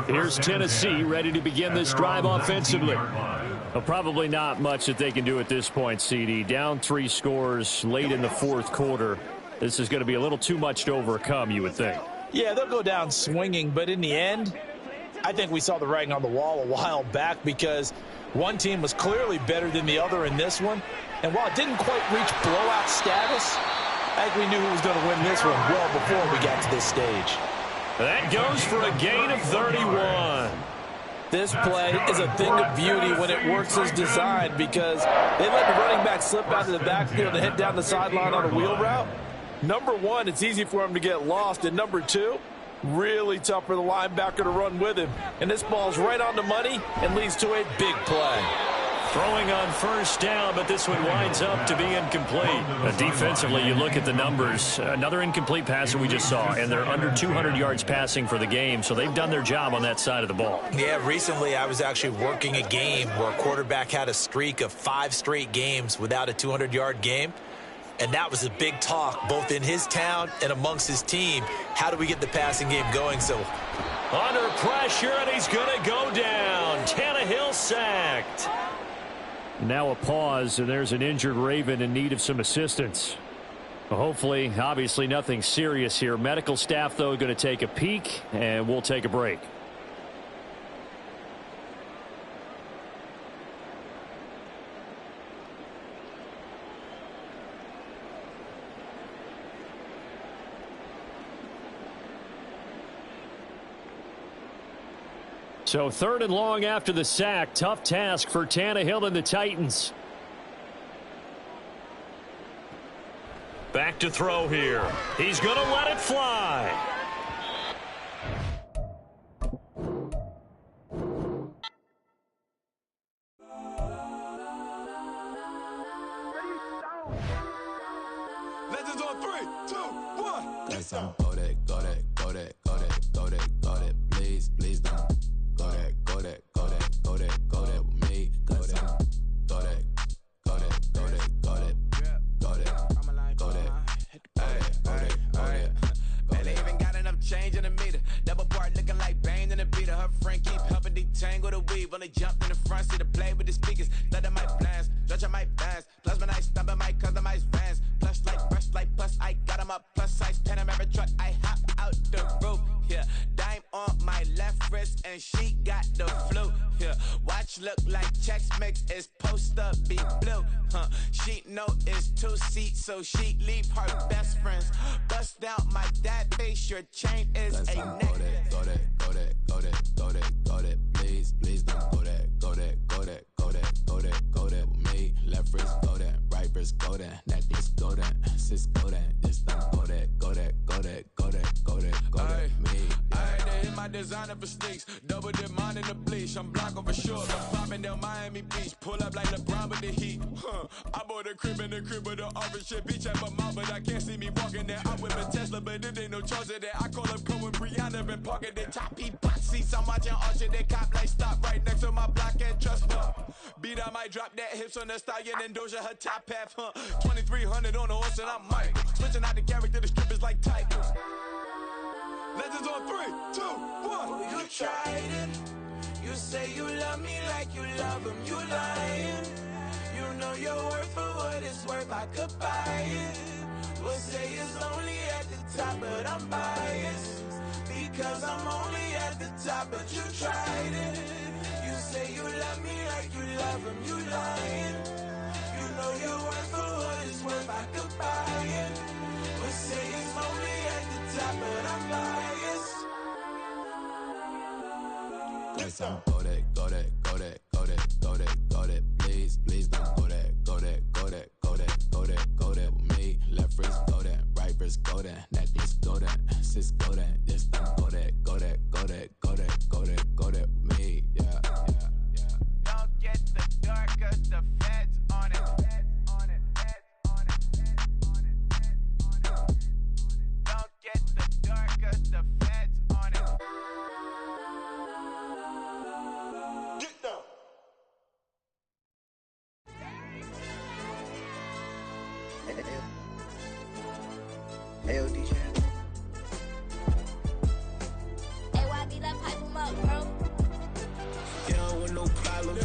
Here's Tennessee ready to begin this drive offensively. Well, probably not much that they can do at this point, CD. Down 3 scores late in the fourth quarter. This is going to be a little too much to overcome, you would think. Yeah, they'll go down swinging, but in the end, I think we saw the writing on the wall a while back because one team was clearly better than the other in this one. And while it didn't quite reach blowout status, I think we knew who was going to win this one well before we got to this stage. That goes for a gain of 31. This play is a thing of beauty when it works as designed because they let the running back slip out of the backfield and head down the sideline on a wheel route. Number one, it's easy for him to get lost. And number two, really tough for the linebacker to run with him. And this ball's right on the money and leads to a big play. Throwing on first down, but this one winds up to be incomplete. Defensively, you look at the numbers. Another incomplete passer we just saw, and they're under 200 yards passing for the game, so they've done their job on that side of the ball. Yeah, recently I was actually working a game where a quarterback had a streak of 5 straight games without a 200-yard game, and that was a big talk both in his town and amongst his team. How do we get the passing game going? So under pressure, and he's going to go down. Tannehill sacked. Now a pause, and there's an injured Raven in need of some assistance. Hopefully, obviously nothing serious here. Medical staff, though, going to take a peek, and we'll take a break. So 3rd and long after the sack. Tough task for Tannehill and the Titans. Back to throw here. He's going to let it fly. Legends on 3, 2, 1. That's on. Go that, go that, go that, go that, go that, go that. Please, please don't. Go that, go that, go that, go that, go that with me. Go that, go that, go that, go that, go that, go that, go that, go that. Man, they even got enough change in the meter. Double part looking like Bane in the beater. Her friend keep helping detangle the weave. Only jumped in the front seat to play with the speakers. Let my plans, judge on my plans. Plus when I stumble my customized vans. Plush like brush like plus I got them up. Plus size Panamera truck. I hop out the roof. Yeah, dime on my left wrist and she got the flu. Yeah, watch look like checks mix is post up be blue. She know it's 2 seats, so she leave her best friends. Bust down my dad base, your chain is a neck. Go that, go that, go that, go that, go that. Please, please don't go that, go that, go that, go that, go that, go that with me. Left wrist go that, right wrist go that, necklace go that, sis go that, this don't go that, go that, go that, go that, go that, go that. Me. I had to hit my designer for sneaks. Double dip mine in the bleach. I'm blocking for sure. I'm popping down Miami Beach. Pull up like LeBron with the heat. I bought a crib in the crib with the office shit. Beach at my mouth, but I can't see me walking there. I whip a Tesla, but it ain't no charge of that. I call up Cohen Brianna and parking the top. He bot seats. I'm watching Archer. They cop like stop right next to my block and trust me. Beat I might drop that hips on the stallion and Doja her top half. 2300 on the horse and I'm Mike. Switching out the character, the strippers like Tigers. Legends on 3, 2, 1. You tried it. You say you love me like you love him. You lying. You know your worth for what it's worth. I could buy it. We'll say it's only at the top, but I'm biased. Because I'm only at the top, but you tried it. You say you love me like you love him. You lying. You know your worth for what it's worth. I could buy it. We'll say it's only at the top, but I'm biased. Go that, go that, go that, go that, go that, go that. Please, please don't go that, go that, go that, go that, go that, go that with me. Left wrist go that, right wrist go that, necklace go that, sis go that, this don't go that, go that, go that, go that, go that, go that with me. Yeah, yeah, yeah. Don't get the dark 'cause the feds on it. Don't get the dark 'cause the feds on it. Get down. Hey, DJ. Hey, YB, let's pipe him up, bro. They don't want no problems.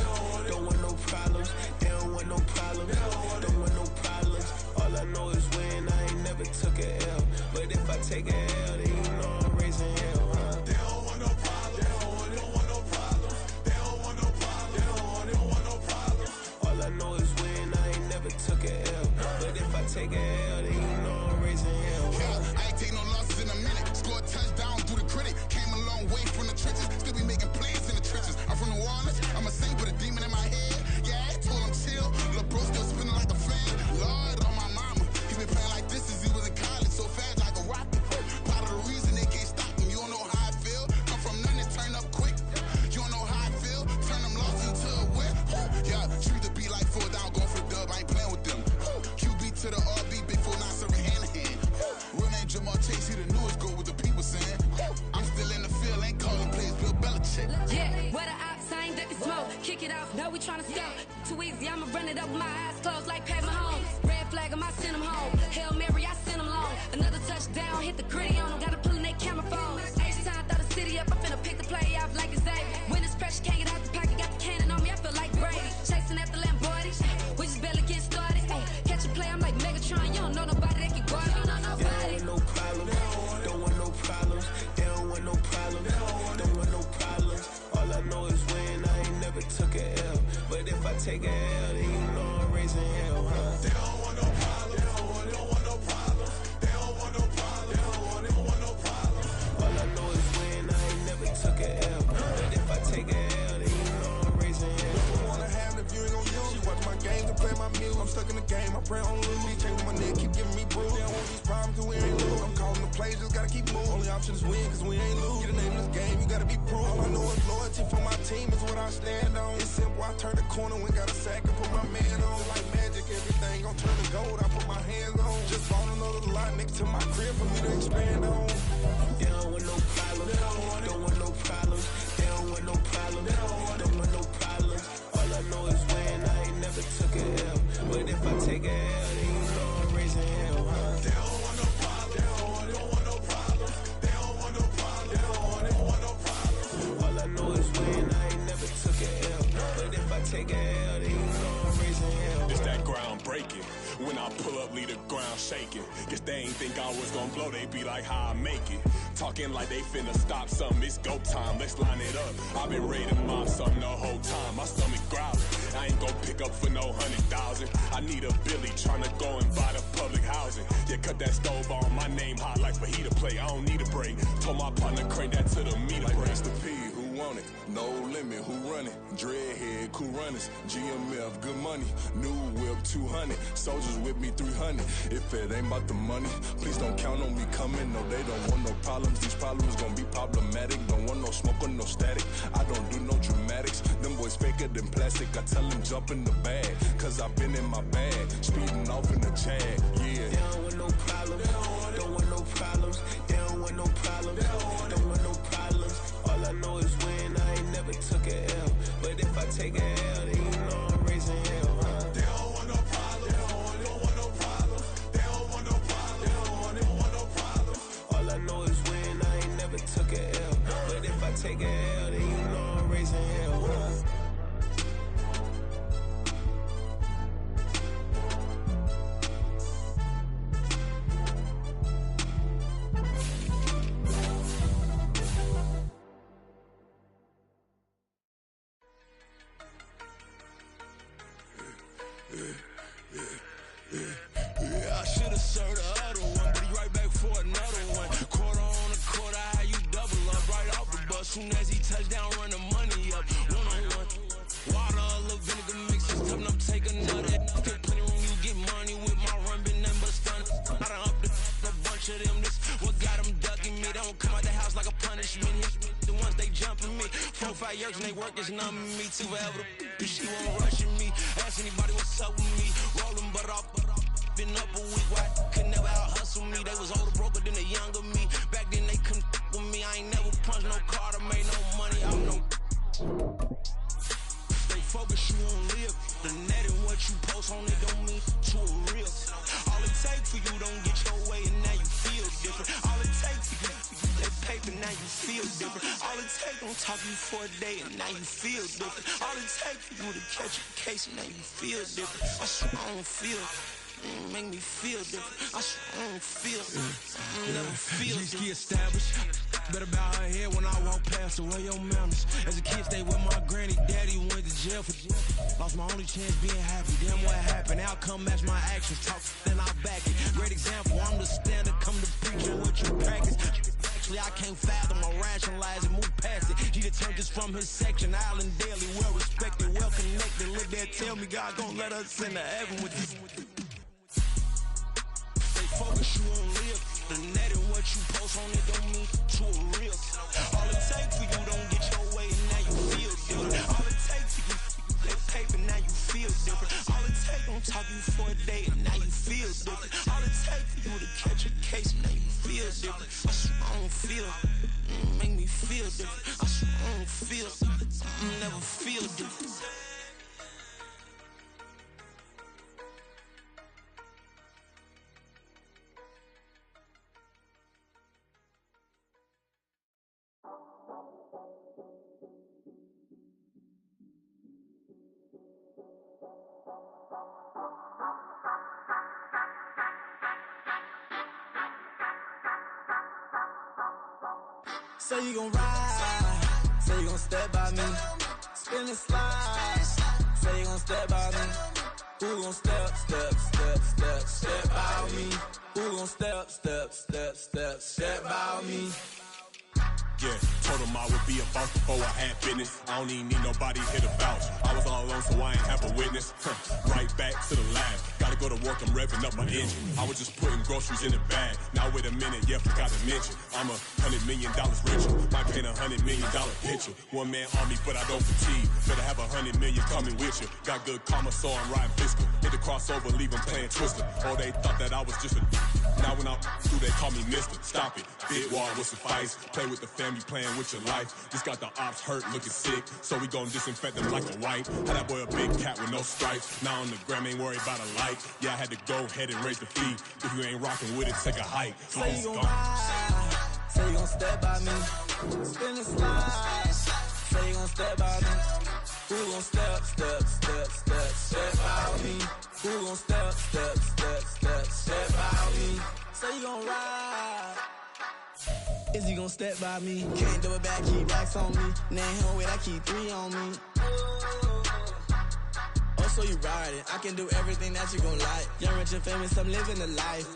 Don't want no problems. They don't want no problems. Don't want no problems. All I know is win. I ain't never took a L. But if I take a L, then you know I'm raising hell, huh? They don't want no problems. They don't want no problems. They don't want no problems. They don't want no problems. All I know is win. I ain't never took a L. But if I take a L, then you know I'm raising hell, huh? I ain't kick it off. Now we tryna scout. Too easy, I'ma run it up with my eyes closed like Pat Mahomes. Red flag, I send them home. Hail Mary, I send them long. Another touchdown, hit the gritty on them. Gotta pull in their camera phones. H-time, throw the city up. I'm finna pick the play off like it's Xavier. When it's pressure, can't get out the pocket. Got the cannon on me, I feel like Brady. Chasing after Lamborghini. We just barely get started. Ay, catch a play, I'm like Megatron. You don't know nobody that can guard it. You don't know nobody. They don't want no problems. Don't want no problems. They don't want no problems. Don't want no problems. All I know is win. I ain't never took a L. But if I take a L, then you know I'm raising hell, huh? They don't want no problems. They don't want no problems. They don't want no problems. They don't want no problems. All I know is win. I ain't never took a L. But if I take a L, then you know I'm raising hell. Don't wanna have it if you ain't gon' use. She watch my games and play my music. I'm stuck in the game. I pray on lose. These chains on my neck keep giving me bruise. They don't want these problems 'cause we ain't lose. I'm calling the plays, just gotta keep moving. Only option is win 'cause we ain't lose. Get a name in this game, you gotta be proof. All I know is loyalty for my team is what I stand on. It's simple. I turn the corner when got a sack and put my man on. Like magic, everything gon' turn to gold. I put my hands on. Just bought another lot next to my crib for me to expand on. They don't want no problems. Don't want no problems. They don't want no problems. Don't want no problems. All I know is win. I ain't never took a L. But if I take a L, then you know I'm raising hell, huh? They don't want no problems. They don't want no problems. They don't want no problems. They don't want no problems. All I know is win. I ain't never took a L. But if I take a L, then you know I'm raising hell. It's that ground breaking. When I pull up, leave the ground shaking. Guess they ain't think I was gonna blow, they be like, how I make it. Talking like they finna stop something, it's go time, let's line it up. I've been ready to mob something the whole time, my stomach growling. I ain't gon' pick up for no 100,000. I need a Billy tryna go and buy the public housing. Yeah, cut that stove on, my name hot like fajita play. I don't need a break. Told my partner crank that to the meter like break. Race the P, who want it? No limit, who run it? Dreadhead, cool runners. GMF, good money. New whip, 200. Soldiers with me, 300. If it ain't about the money, please don't count on me coming. No, they don't want no problems. These problems gon' be problematic. Don't want no smoke or no static. I don't do no dramatics. Them boys faker than plastic. I tell them jump in the bag, 'cause I've been in my bag. Speeding off in the Jag, yeah. They don't want no problems. Don't want no problems. They don't want no problems. Don't want no problems. All I know is win. I ain't never took a L. But if I take a L, then you know I'm raising hell, huh? They don't want no problems. They don't want no problems. They don't want no problems. They don't want no problems. All I know is win. I ain't never took a L. But if I take a L, then you know I'm raising hell, huh? I should've served the other one, but he right back for another one. Quarter on a quarter, how you double up right off the bus. Soon as he touch down, run the money up. One-on-one. Water, a little vinegar mix, just coming up, take another. Get plenty room, you get money with my run, been nothing but a stun. I done up a bunch of them, this what got them ducking me. They don't come out the house like a punishment. The ones they jumping me. 4 or 5 years and they work is numbing me. Too forever, she won't rushing me. Ask anybody what's up with me. Rolling butt off. Been up a week, why could never out hustle me? They was older, broker than the younger me. Back then they couldn't with me. I ain't never punched no card or made no money. I'm no. Stay focused, you won't live. The net and what you post on it don't mean to a real. All it takes for you don't get your way and now you feel different. All it takes for you that paper, now you feel different. All it takes don't talk you for a day and now you feel different. All it takes for you to catch a case and now you feel different. I swear I don't feel. Make me feel different. I swear I don't feel. Never feel G-ski established. Better bow her head when I walk past the way your manners. As a kid, stayed with my granny, daddy went to jail for lost my only chance being happy. Damn what happened? Outcome match my actions. Talk, then I back it. Great example. I'm the standard. Come to preach and what you practice. Actually, I can't fathom or rationalize and move past it. He turned this from his section. Island daily, well respected, well connected. Look there, tell me God gon' let us into heaven with this. Focus, you won't live. The net and what you post on it don't mean to a real. All it takes for you don't get your way and now you feel different. All it takes for you that paper, now you feel different. All it takes don't talk you for a day and now you feel different. All it takes for you to catch a case and now you feel different. I swear I don't feel. Make me feel different. I swear I don't feel. something never feel different. Say you gon' ride, say you gon' step by me, spin and slide, say you gon' step by me, who gon' step by me, who gon' step by me. Yeah, told him I would be a boss before I had business. I don't even need nobody here to vouch. I was all alone, so I ain't have a witness. Right back to the lab. Gotta go to work, I'm revving up my engine. I was just putting groceries in the bag. Now wait a minute, yeah, forgot to mention. I'm $100 million richer. Might paint $100 million picture. One man army, but I don't fatigue. Better have 100 million coming with you. Got good karma, so I'm riding fiscal. Hit the crossover, leave them playing Twister. Oh, they thought that I was just a. Now when I'm through, they call me Mister. Stop it. Big wall will suffice. Play with the family, playing with your life. Just got the ops hurt, looking sick. So we gon' disinfect them like a wipe. Had that boy a big cat with no stripes. Now on the gram, ain't worried about a light. Yeah, I had to go ahead and raise the fee. If you ain't rocking with it, take a hike. Say you gon' ride, say you gon' step by me, spin and slide, say you gon' step by me, who gon' step by me, who gon' step by me, say you gon' ride. Is he gon' step by me? Can't do it back, keep racks on me. Now he don't wait, I keep 3 on me. Oh, so you riding? I can do everything that you gon' like. Young, rich, and famous, I'm living the life.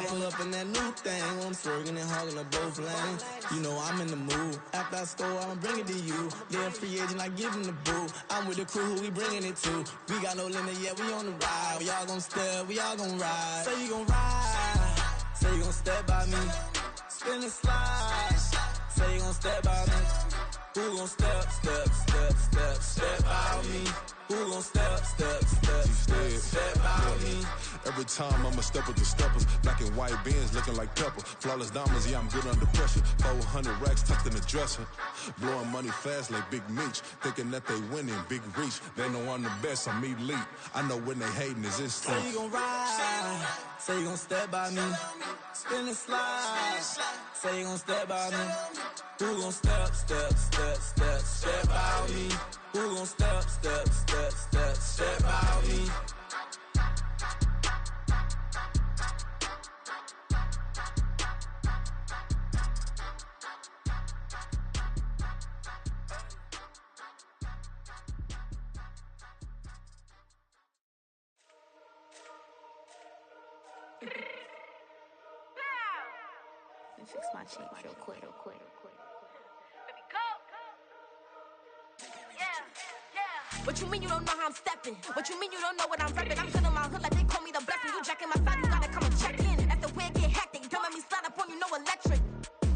Pull up in that new thing when I'm swerving and hogging up both lanes. You know I'm in the mood. After I score, I'ma bring it to you. They're a free agent, I give him the boo. I'm with the crew, who we bringing it to. We got no limit, yeah, we on the ride. We all gon' step, we all gon' ride. Say you gon' ride, say you gon' step by me. Spin and slide, say you gon' step by me. Who gon' step by me? Who gon' step by me? Every time I'ma step with the steppers. Black and white beans looking like pepper. Flawless diamonds, yeah, I'm good under pressure. 400 racks tucked in the dresser. Blowing money fast like Big Meech. Thinking that they winning, big reach. They know I'm the best, I'm elite. I know when they hating is instinct. Say you gon' ride, say you gon' step by me. Spin and slide, say you gon' step by me. Who gon' step by me? Who gon' step by me? Let me fix my change real quick. What you mean you don't know how I'm stepping? What you mean you don't know what I'm repping? I'm good on my hood like they call me the blessing. You jacking my side, you gotta come and check in. That's the way it get hectic. Don't let me slide up on you, no electric.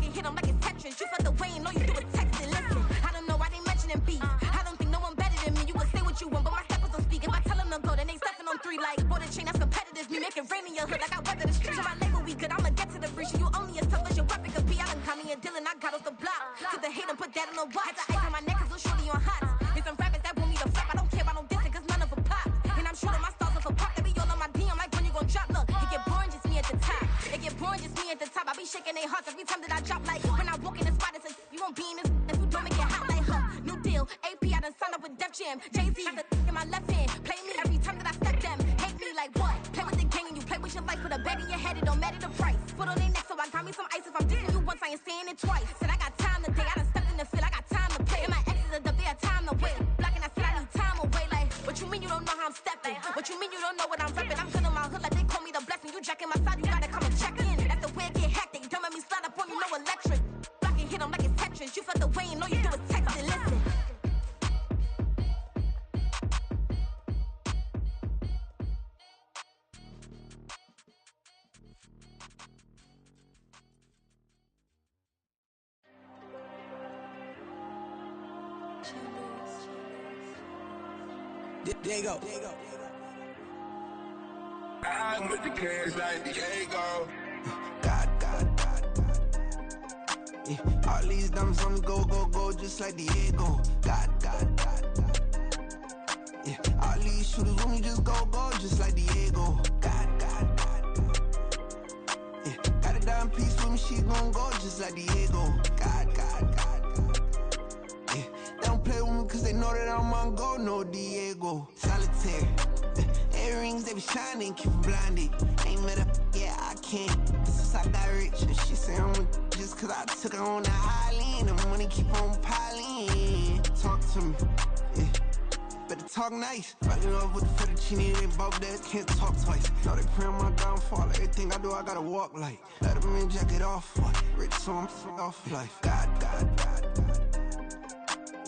You hit them like it's Tetris. You felt the way and all you do is text it. Listen, I don't know why they mentioning beef. I don't think no one better than me. You can say what you want, but my steppers don't speak. If I tell them to go, then they stepping on 3 like border chain. That's competitive. Me make it rain in your hood like I weather the streets. So my label we good. I'ma get to the breach. You only as tough as your weapon could be. I done caught me a Dylan. I got off the block. Cause the hate and put that on the watch. Had the ice on my neck cause it's shorty on hot. There's some rappers that want me to flop. I don't care about no dissing cause none of them pop. And I'm shooting my stars off a pop. They be all on my DM like when you gon' drop. Look, it get boring just me at the top. It get boring just me at the top. I be shaking their hearts every time that I drop. Like when I walk in the spot, it says you won't be in this. If you don't make it hot like her. New deal, AP, I done signed up with Def Jam. Jay-Z, got the in my left hand. Play me every time that I step them. Hate me like what? Play with the gang and you play with your life. Put a bag in your head, it don't matter the price. Put on their neck, so I got me some ice. If I'm dissing you once, I ain't saying it twice. Said I got time today, I done stepped in the field, I got time to play. And my exes are up there, time to wait. Blocking, I said I need time away. Like, what you mean you don't know how I'm stepping? What you mean you don't know what I'm repping? I'm good on my hood like they call me the blessing. You jacking my side, you gotta come and check in. That's the way it get hectic. Don't let me slide up on you, no electric. Blocking, hit them like it's Tetris. You felt the way and all you do is text it. Listen. There you go. I'm with the cash like Diego. God. All these diamonds on me go, go, go, just like Diego. God. Yeah, all these shooters on me just go, go, just like Diego. God. Yeah, got a dime piece with me, she gon' go just like Diego. God. Yeah, they don't play with me cause they know that I'm on go, no Diego. Solitaire. Earrings, they be shining, keep me blinded. Ain't met up, yeah, I can't. Since I got rich, and she say I'm just cause I took her on the island. The money keep on piling. Talk to me, yeah. Better talk nice. Right in love with the fettuccine, they both days can't talk twice. Now they pray on my downfall. Everything I do, I gotta walk like. Let them in, jacket off. Rich, so I'm off life. God.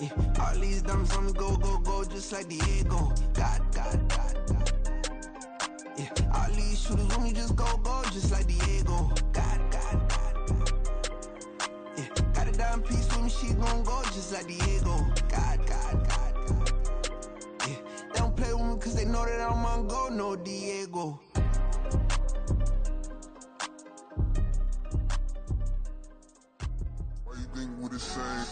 Yeah, all these diamonds on me go, go, go, just like Diego. God. Yeah, all these shooters on me just go, go, just like Diego. God. Yeah, got a dime piece with me, she gon' go, just like Diego. God. Yeah, they don't play with me cause they know that I'm on go, no Diego. Why you think we the same?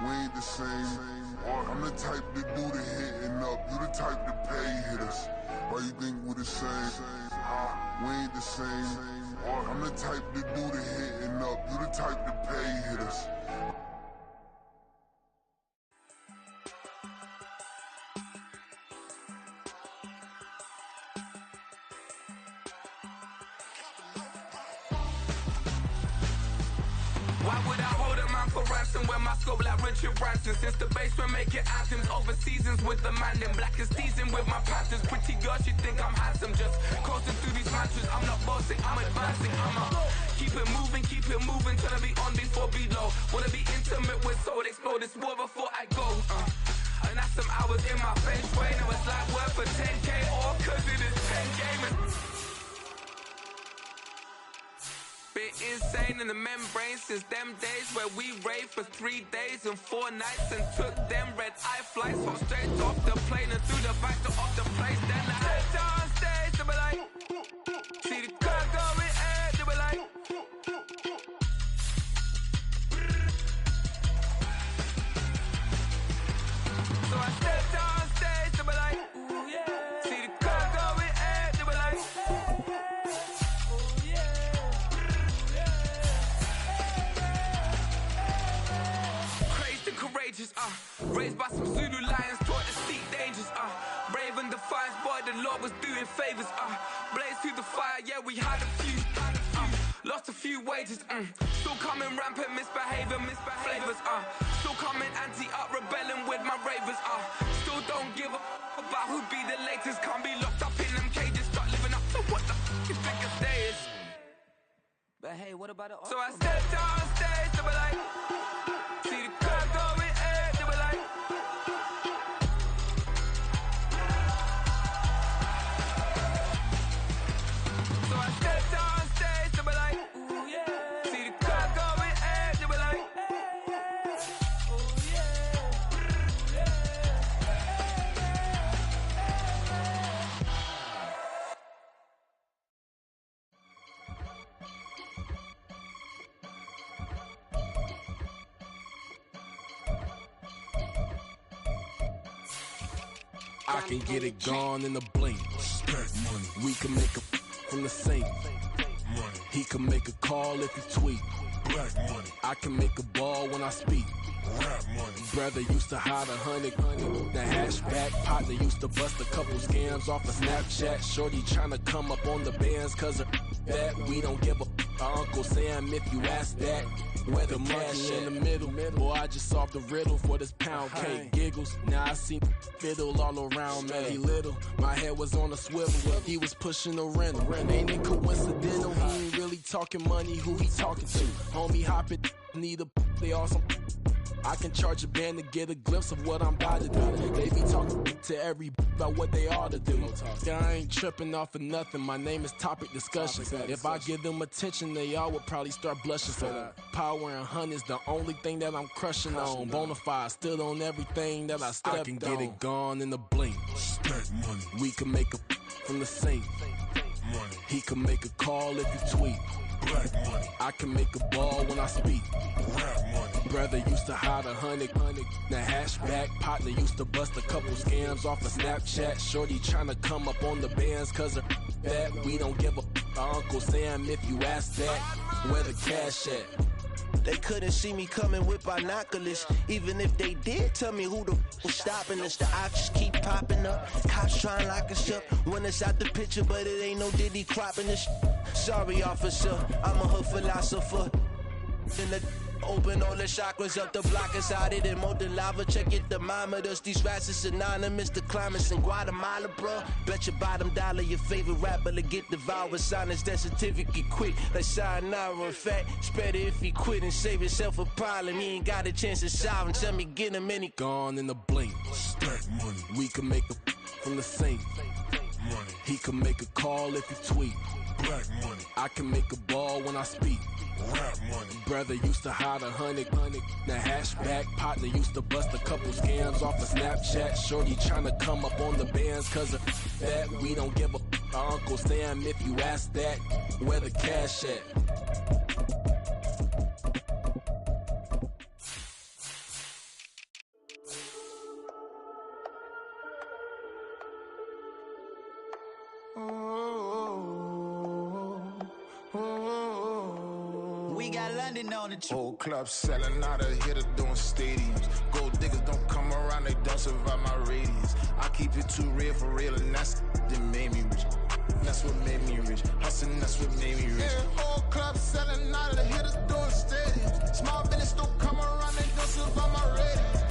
We ain't the same. I'm the type to do the hitting up, you the type to pay hitters. Why you think we the same? We ain't the same. I'm the type to do the hitting up, you the type to pay hitters. Why would I hold a man for ransom when my scope like Richard Branson? Since the basement making anthems over seasons with the man in black is teasing with my Panthers. Pretty girl, she think I'm handsome, just coasting through these mantras. I'm not bossing, I'm advancing, keep it moving till I be on before below. Wanna be intimate with soul, explode this war before I go. And that's some hours in my bench way. Now it's like work for 10K or cause it is 10 gaming. Bit insane in the membrane since them days where we raved for 3 days and 4 nights and took them red eye flights. So straight off the plane and through the back door of the place. Then I stepped on stage, they be like, see the crowd going air, they be like, so I stepped on stage, they be like, ooh yeah, see the crowd going air, they be like, courageous, raised by some Zulu lions, taught to seek dangers, brave and defiant, boy, the Lord was doing favors, blaze through the fire, yeah, we had a few, lost a few wages, still coming rampant, misbehavior, flavors, still coming anti-up, rebelling with my ravers, still don't give a about who be the latest, can't be locked up in them cages, start living up to what the you think a day is. But hey, what about it? So I stepped on stage, they be like, see the crowd going air, they be like, so I stepped on stage, they be like, ooh yeah, see the crowd going air, they be like, ooh yeah. I can get it gone in a blink. We can make a from the sink. He can make a call if he tweet. I can make a ball when I speak. Brother used to hide 100. The hashback partner used to bust a couple scams off of Snapchat. Shorty tryna come up on the bands cause of that. We don't give a Uncle Sam if you ask that. Where the money in the middle. Boy, I just solved the riddle for this pound cake. Giggles, now I see fiddle all around me. He little, my head was on a swivel. He was pushing a rental. Ain't it coincidental? He ain't really talking money, who he talking to? Homie hopping, need a they awesome. I can charge a band to get a glimpse of what I'm about to do. They be talking to every about what they ought to do. I ain't tripping off of nothing. My name is Topic Discussion. If I give them attention, they all would probably start blushing. So power and hunt is the only thing that I'm crushing on. Bonafide stood on everything that I stepped on. I can get it gone in a blink. We can make a from the sink. He can make a call if you tweet. I can make a ball when I speak. Brother used to hide 100, the hashback. Partner used to bust a couple scams off of Snapchat. Shorty tryna come up on the bands cause of that. We don't give a Uncle Sam if you ask that. Where the cash at? They couldn't see me coming with binoculars. Even if they did, tell me who the was stopping us. The options keep popping up. Cops trying to lock us up. When it's out the picture, but it ain't no Diddy cropping this. Sorry, officer, I'm a hood philosopher. In the open all the chakras up, the block is out it and molten lava. Check your thermometers. These rats is synonymous. The climates in Guatemala, bro. Bet your bottom dollar your favorite rapper to get devoured. Sign his death certificate quick. Like sayonara. In fact, it's better if he quit and save himself a problem. He ain't got a chance to solve and tell me get him any. Gone in the blink. Stack money. We can make a from the sink. Money. He can make a call if you tweet. Black money. I can make a ball when I speak. Rap money. Brother used to hide 100, the hashback. Partner used to bust a couple scams off of Snapchat. Shorty tryna come up on the bands cause of that. We don't give a Uncle Sam if you ask that. Where the cash at? On the whole club selling out of hitters doing stadiums. Gold diggers don't come around, they don't survive my radius. I keep it too real for real, and that's that made me rich. That's what made me rich. Hustling, that's what made me rich. Yeah, whole club selling out of the hitters doing stadiums. Small business don't come around, they don't survive my radius.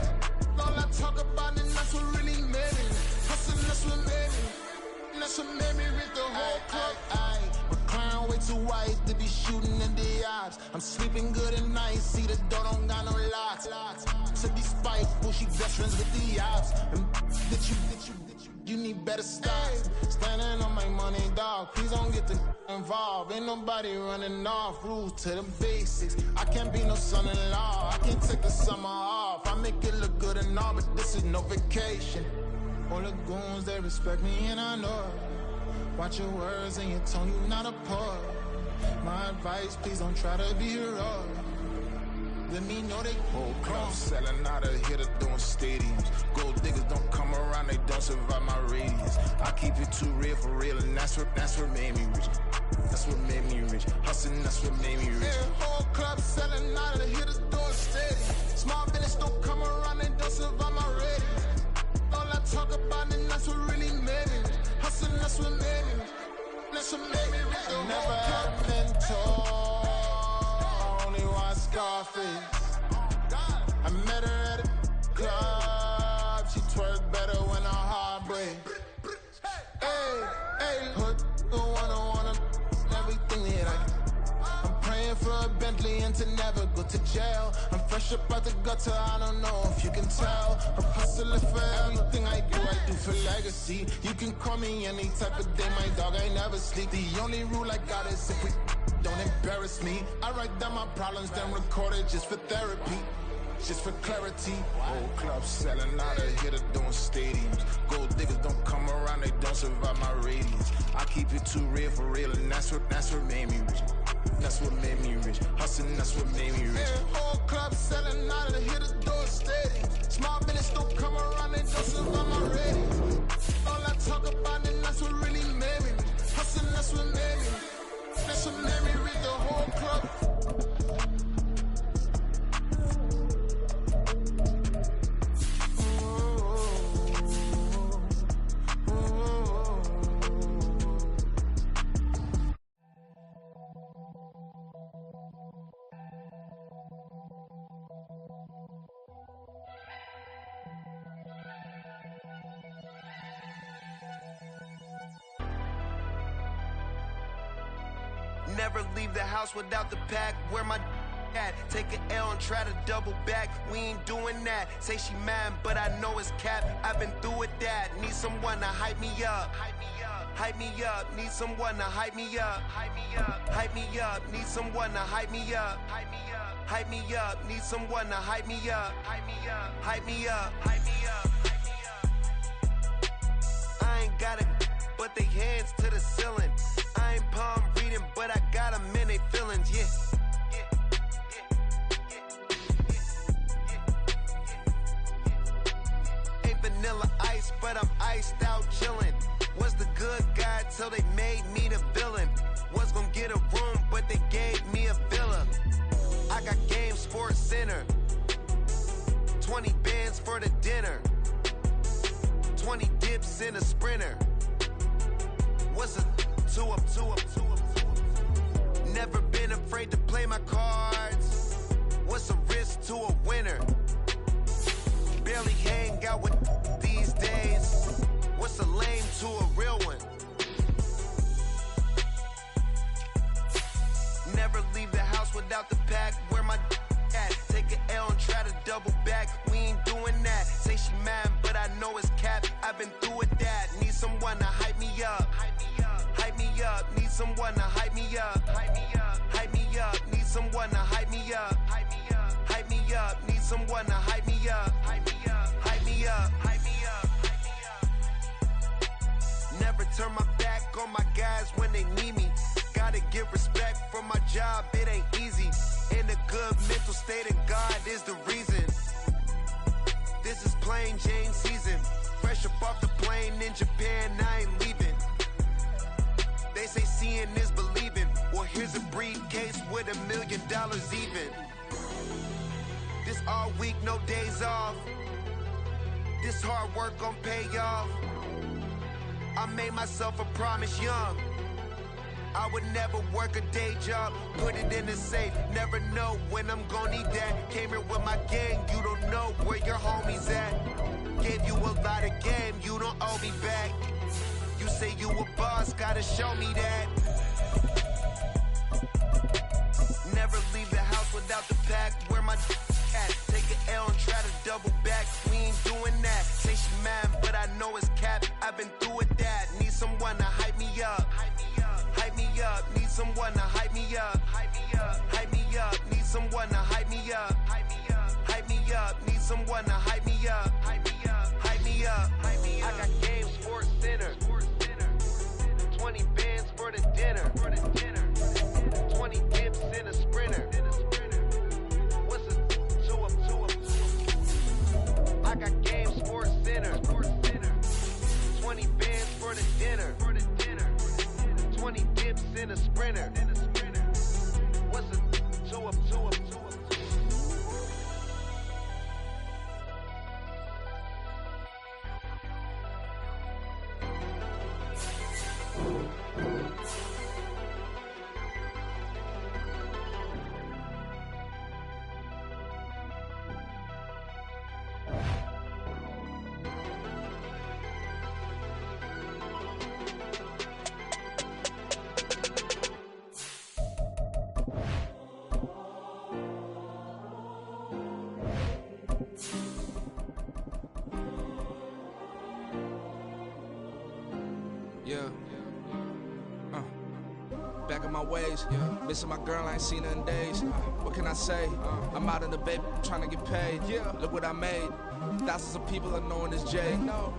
All I talk about, and that's what really made me. Hustling, that's what made me. That's what made me rich. The whole club. Clown way too white to be shooting in the eyes. I'm sleeping good at night, see the door don't got no locks. To be spiteful, she best friends with the ops. And you need better styles. Standing on my money, dog. Please don't get involved. Ain't nobody running off. Rules to the basics. I can't be no son-in-law. I can't take the summer off. I make it look good and all, but this is no vacation. All the goons, they respect me and I know it. Watch your words and your tone, you not a poet. My advice, please don't try to be heroic. Let me know they whole club selling out of hitters doing stadiums. Gold diggers don't come around, they don't survive my radius. I keep it too real for real, and that's what made me rich. That's what made me rich. Hustling, that's what made me rich. Yeah, whole club selling out of the hitters doing stadiums. Small business don't come around, they don't survive my radius. All I talk about, and that's what really made me rich. Hustling, that's what made me. That's what made me rich. I never had a mentor. I only watch Scarface. I met her at a club. She twerked better when her heart breaks. Hey, hood, wanna everything that I'm praying for a Bentley and to never go to jail. I'm fresh up out the gutter, I don't know if you can tell. I'm hustling for everything I do for legacy. You can call me any type of day, my dog, I never sleep. The only rule I got is if we don't embarrass me. I write down my problems, then record it just for therapy. Just for clarity. Whole club selling out of hitters doing stadiums. Gold diggers don't come around, they don't survive my radius. I keep it too real for real, and that's what made me rich. That's what made me rich. Hustling, that's what made me rich. Yeah, whole club selling out of the hitters doing stadiums. Small business don't come around, they don't survive my radius. All I talk about, and that's what really made me rich. Hustling, that's what made me rich. That's what made me rich. The whole club. Never leave the house without the pack. Where my at? Take an L and try to double back. We ain't doing that. Say she mad, but I know it's cap. I've been through with that. Need someone to hype me up. Hype me up. Need someone to hype me up. Hype me up. Need someone to hype me up. Hype me up. Need someone to hype me up. Hype me up. I ain't gotta but they hands to the ceiling. I ain't palm reading, but I got them in they feelings, yeah. Ain't vanilla ice, but I'm iced out chillin'. Was the good guy till they made me the villain. Was gonna get a room, but they gave me a villa. I got game, Sports Center. 20 bands for the dinner. 20 dips in a Sprinter. What's a two up? Never been afraid to play my cards. What's a risk to a winner? Barely hang out with these days. What's a lame to a real one? Never leave the house without the pack. Where my at? Take an L and try to double back. We ain't doing that. Say she mad, but I know it's cap. I've been through with that. Need someone to hype me up. Hype me up. Need someone to hype me up. Hype me up. Need someone to hype me up. Hype me up. Need someone to hype me up. Hype me up. Never turn my back on my guys when they need me. Gotta get respect from my job, it ain't easy. In a good mental state and God is the reason. This is plain Jane season. Fresh up off the plane in Japan, I ain't leaving. They say seeing is believing. Well, here's a briefcase with $1 million even. This all week, no days off. This hard work gon' pay off. I made myself a promise young. I would never work a day job, put it in the safe. Never know when I'm gonna need that. Came here with my gang, you don't know where your homies at. Gave you a lot of game, you don't owe me back. You say you a boss, gotta show me that. Never leave the house without the pack. Where my at? Take an L and try to double back. We ain't doing that. Say she mad, but I know it's cap. I've been through with that. Need someone to hype me up. Hype me up. Need someone to hype me up. Hype me up. Need someone to hype me up. Hype me up. Need someone to hype me up. Hype me up. I got game, Sports Center. 20 bands for the dinner. 20 dips in a Sprinter. What's a two up? I got game, Sports Center. 20 bands for the dinner. 20 dips in a Sprinter. What's a two up? Back in my ways, missing my girl, I ain't seen her in days. What can I say? I'm out in the baby, trying to get paid. Look what I made. Thousands of people are knowing this Jay.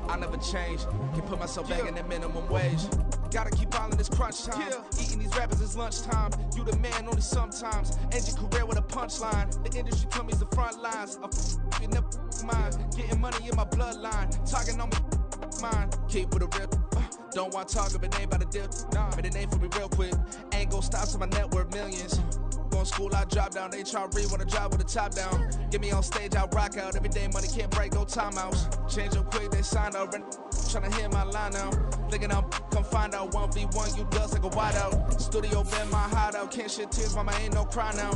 I never change. Can put myself back in that minimum wage. Gotta keep all in this crunch time. Eating these rappers is lunchtime. You the man only sometimes. End your career with a punchline. The industry told me it's the front lines. I'm in the mind. Getting money in my bloodline. Talking on me mine. Keep with a real. Don't want to talk if it ain't about a deal. Made a name for me real quick. Ain't gon' stop till my net worth millions. Going school, I drop down. They try to read when I drive with the top down. Get me on stage, I rock out. Every day money can't break, no timeouts. Change up quick, they sign up. Tryna hear my line now. Thinking I'm come find out 1v1, you dust like a wideout. Studio been my hideout. Can't shed tears, mama ain't no cry now.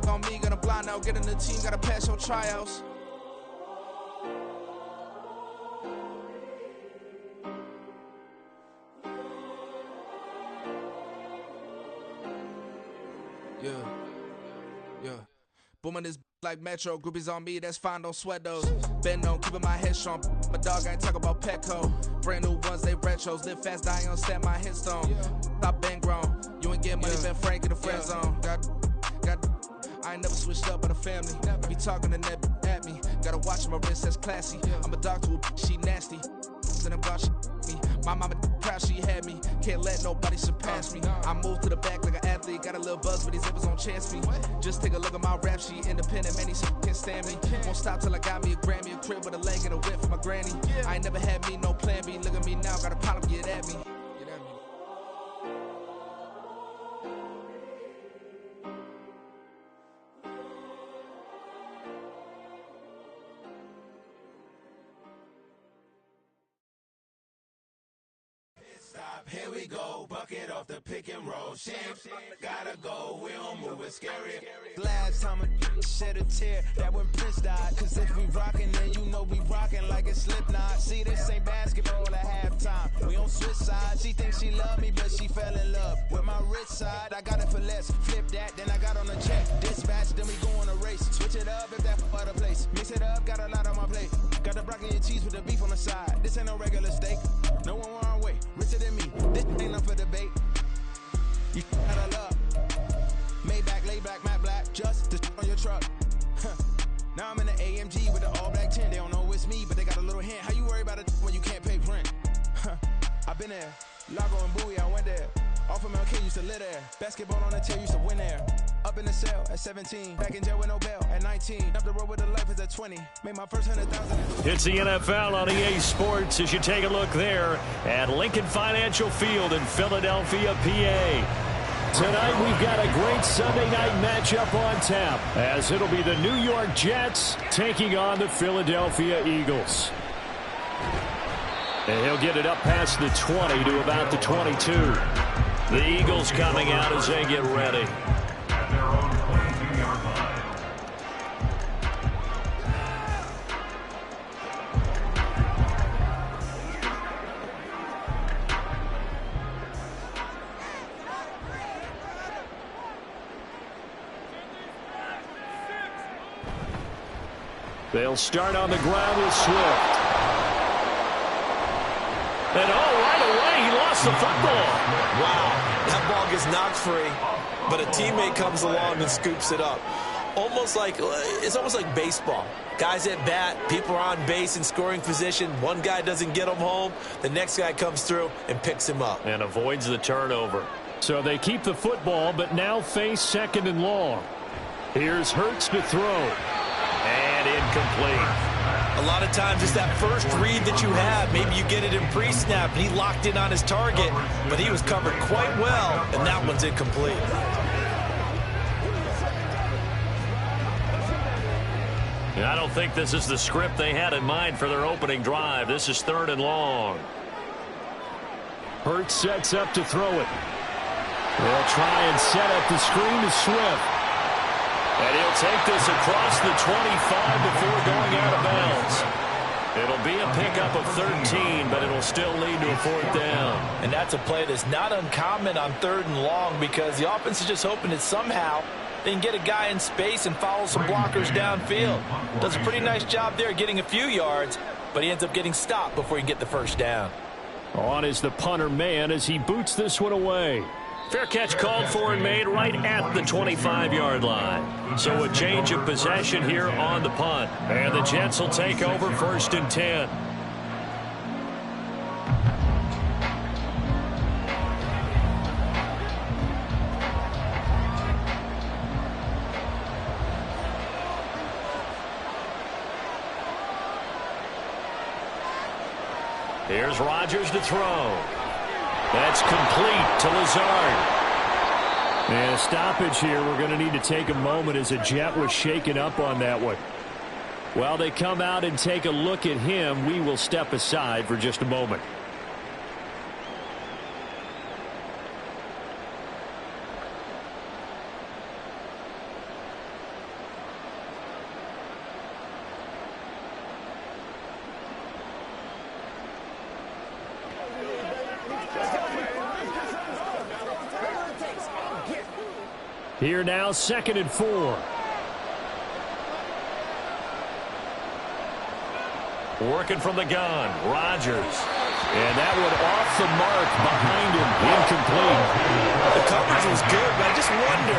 On me, gonna blind out. Get in the team, gotta pass your tryouts. Yeah. Booming this like Metro, groupies on me, that's fine, don't sweat those. Been on, keeping my head strong. My dog ain't talk about Petco. Brand new ones, they retros. Live fast, die on, stand my headstone. Stop been grown. You ain't get money, been frank in the friend zone. Got. I ain't never switched up on the family. Be talking to that at me. Gotta watch my wrist, that's classy. I'm a dog to a she nasty. Then I'm about me. My mama proud she had me. Can't let nobody surpass me. I moved to the back like an athlete. Got a little buzz, but these zippers on chance me. Just take a look at my rap sheet. Independent, man, these can't stand me. Won't stop till I got me a Grammy, a crib with a leg and a whip for my granny. I ain't never had me no plan B. Look at me now, got a problem, get at me. Here we go, bucket off the pick and roll. Champs, gotta go, we don't move, it's scary. Last time a shed a tear, that when Prince died. Cause if we rockin', then you know we rockin' like a Slipknot. See, this ain't basketball at halftime. We on switch sides. She thinks she love me, but she fell in love with my rich side. I got it for less, flip that, then I got on a check. Dispatch, then we go on a race. Switch it up if that other place. Mix it up, got a lot on my plate. Got the broccoli and cheese with the beef on the side. This ain't no regular steak. No one wrong way, richer than me. This ain't up for debate. You had a love. Maybach, lay back, matte black, just to on your truck. Now I'm in the AMG with the all black 10. They don't know it's me, but they got a little hint. How you worry about it when you can't pay rent? I've been there. Lago and Bowie, I went there. Off of MLK, used to live there. Basketball on the tier, used to win there. Up in the cell at 17. Back in jail with no bail at 19. Up the road with the life is at 20. Made my first 100,000. It's the NFL on EA Sports as you take a look there at Lincoln Financial Field in Philadelphia, PA. Tonight we've got a great Sunday night matchup on tap as it'll be the New York Jets taking on the Philadelphia Eagles. And he'll get it up past the 20 to about the 22. The Eagles coming out as they get ready. At their own 22-yard line. They'll start on the ground with Swift. And right away, he lost the football. Wow, that ball gets knocked free, but a teammate comes along and scoops it up. It's almost like baseball. Guys at bat, people are on base in scoring position. One guy doesn't get him home. The next guy comes through and picks him up. And avoids the turnover. So they keep the football, but now face second and long. Here's Hurts to throw. And incomplete. A lot of times it's that first read that you have. Maybe you get it in pre-snap, and he locked in on his target, but he was covered quite well, and that one's incomplete. I don't think this is the script they had in mind for their opening drive. This is third and long. Hurts sets up to throw it. They'll try and set up the screen to Swift. And he'll take this across the 25 before going out of bounds. It'll be a pickup of 13, but it'll still lead to a fourth down. And that's a play that's not uncommon on third and long because the offense is just hoping that somehow they can get a guy in space and follow some blockers downfield. Does a pretty nice job there getting a few yards, but he ends up getting stopped before he can get the first down. On is the punter man as he boots this one away. Fair catch called for and made right at the 25-yard line. So a change of possession here on the punt. And the Jets will take over first and 10. Here's Rodgers to throw. That's complete to Lazard. And a stoppage here. We're going to need to take a moment as a Jet was shaken up on that one. While they come out and take a look at him, we will step aside for just a moment. Here now, 2nd and 4. Working from the gun, Rodgers. And that one off the mark behind him, incomplete. The coverage was good, but I just wonder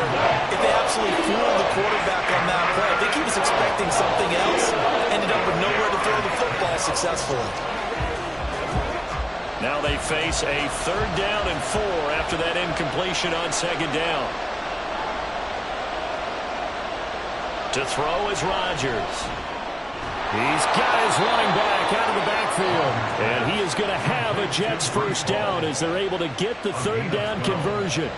if they absolutely fooled the quarterback on that play. I think he was expecting something else, ended up with nowhere to throw the football successfully. Now they face a 3rd down and 4 after that incompletion on 2nd down. To throw is Rodgers. He's got his running back out of the backfield. And he is going to have a Jets 1st down as they're able to get the 3rd down conversion.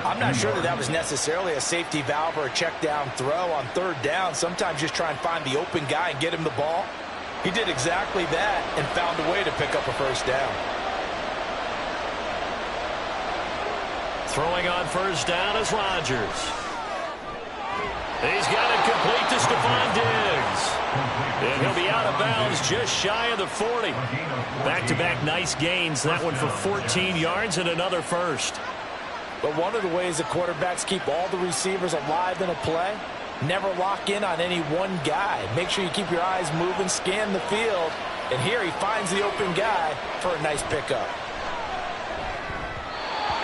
I'm not sure that was necessarily a safety valve or a check down throw on 3rd down. Sometimes just try and find the open guy and get him the ball. He did exactly that and found a way to pick up a 1st down. Throwing on 1st down is Rodgers. He's got it complete to Stephon Diggs. And he'll be out of bounds just shy of the 40. Back-to-back nice gains. That one for 14 yards and another 1st. But one of the ways that quarterbacks keep all the receivers alive in a play, never lock in on any one guy. Make sure you keep your eyes moving, scan the field. And here he finds the open guy for a nice pickup.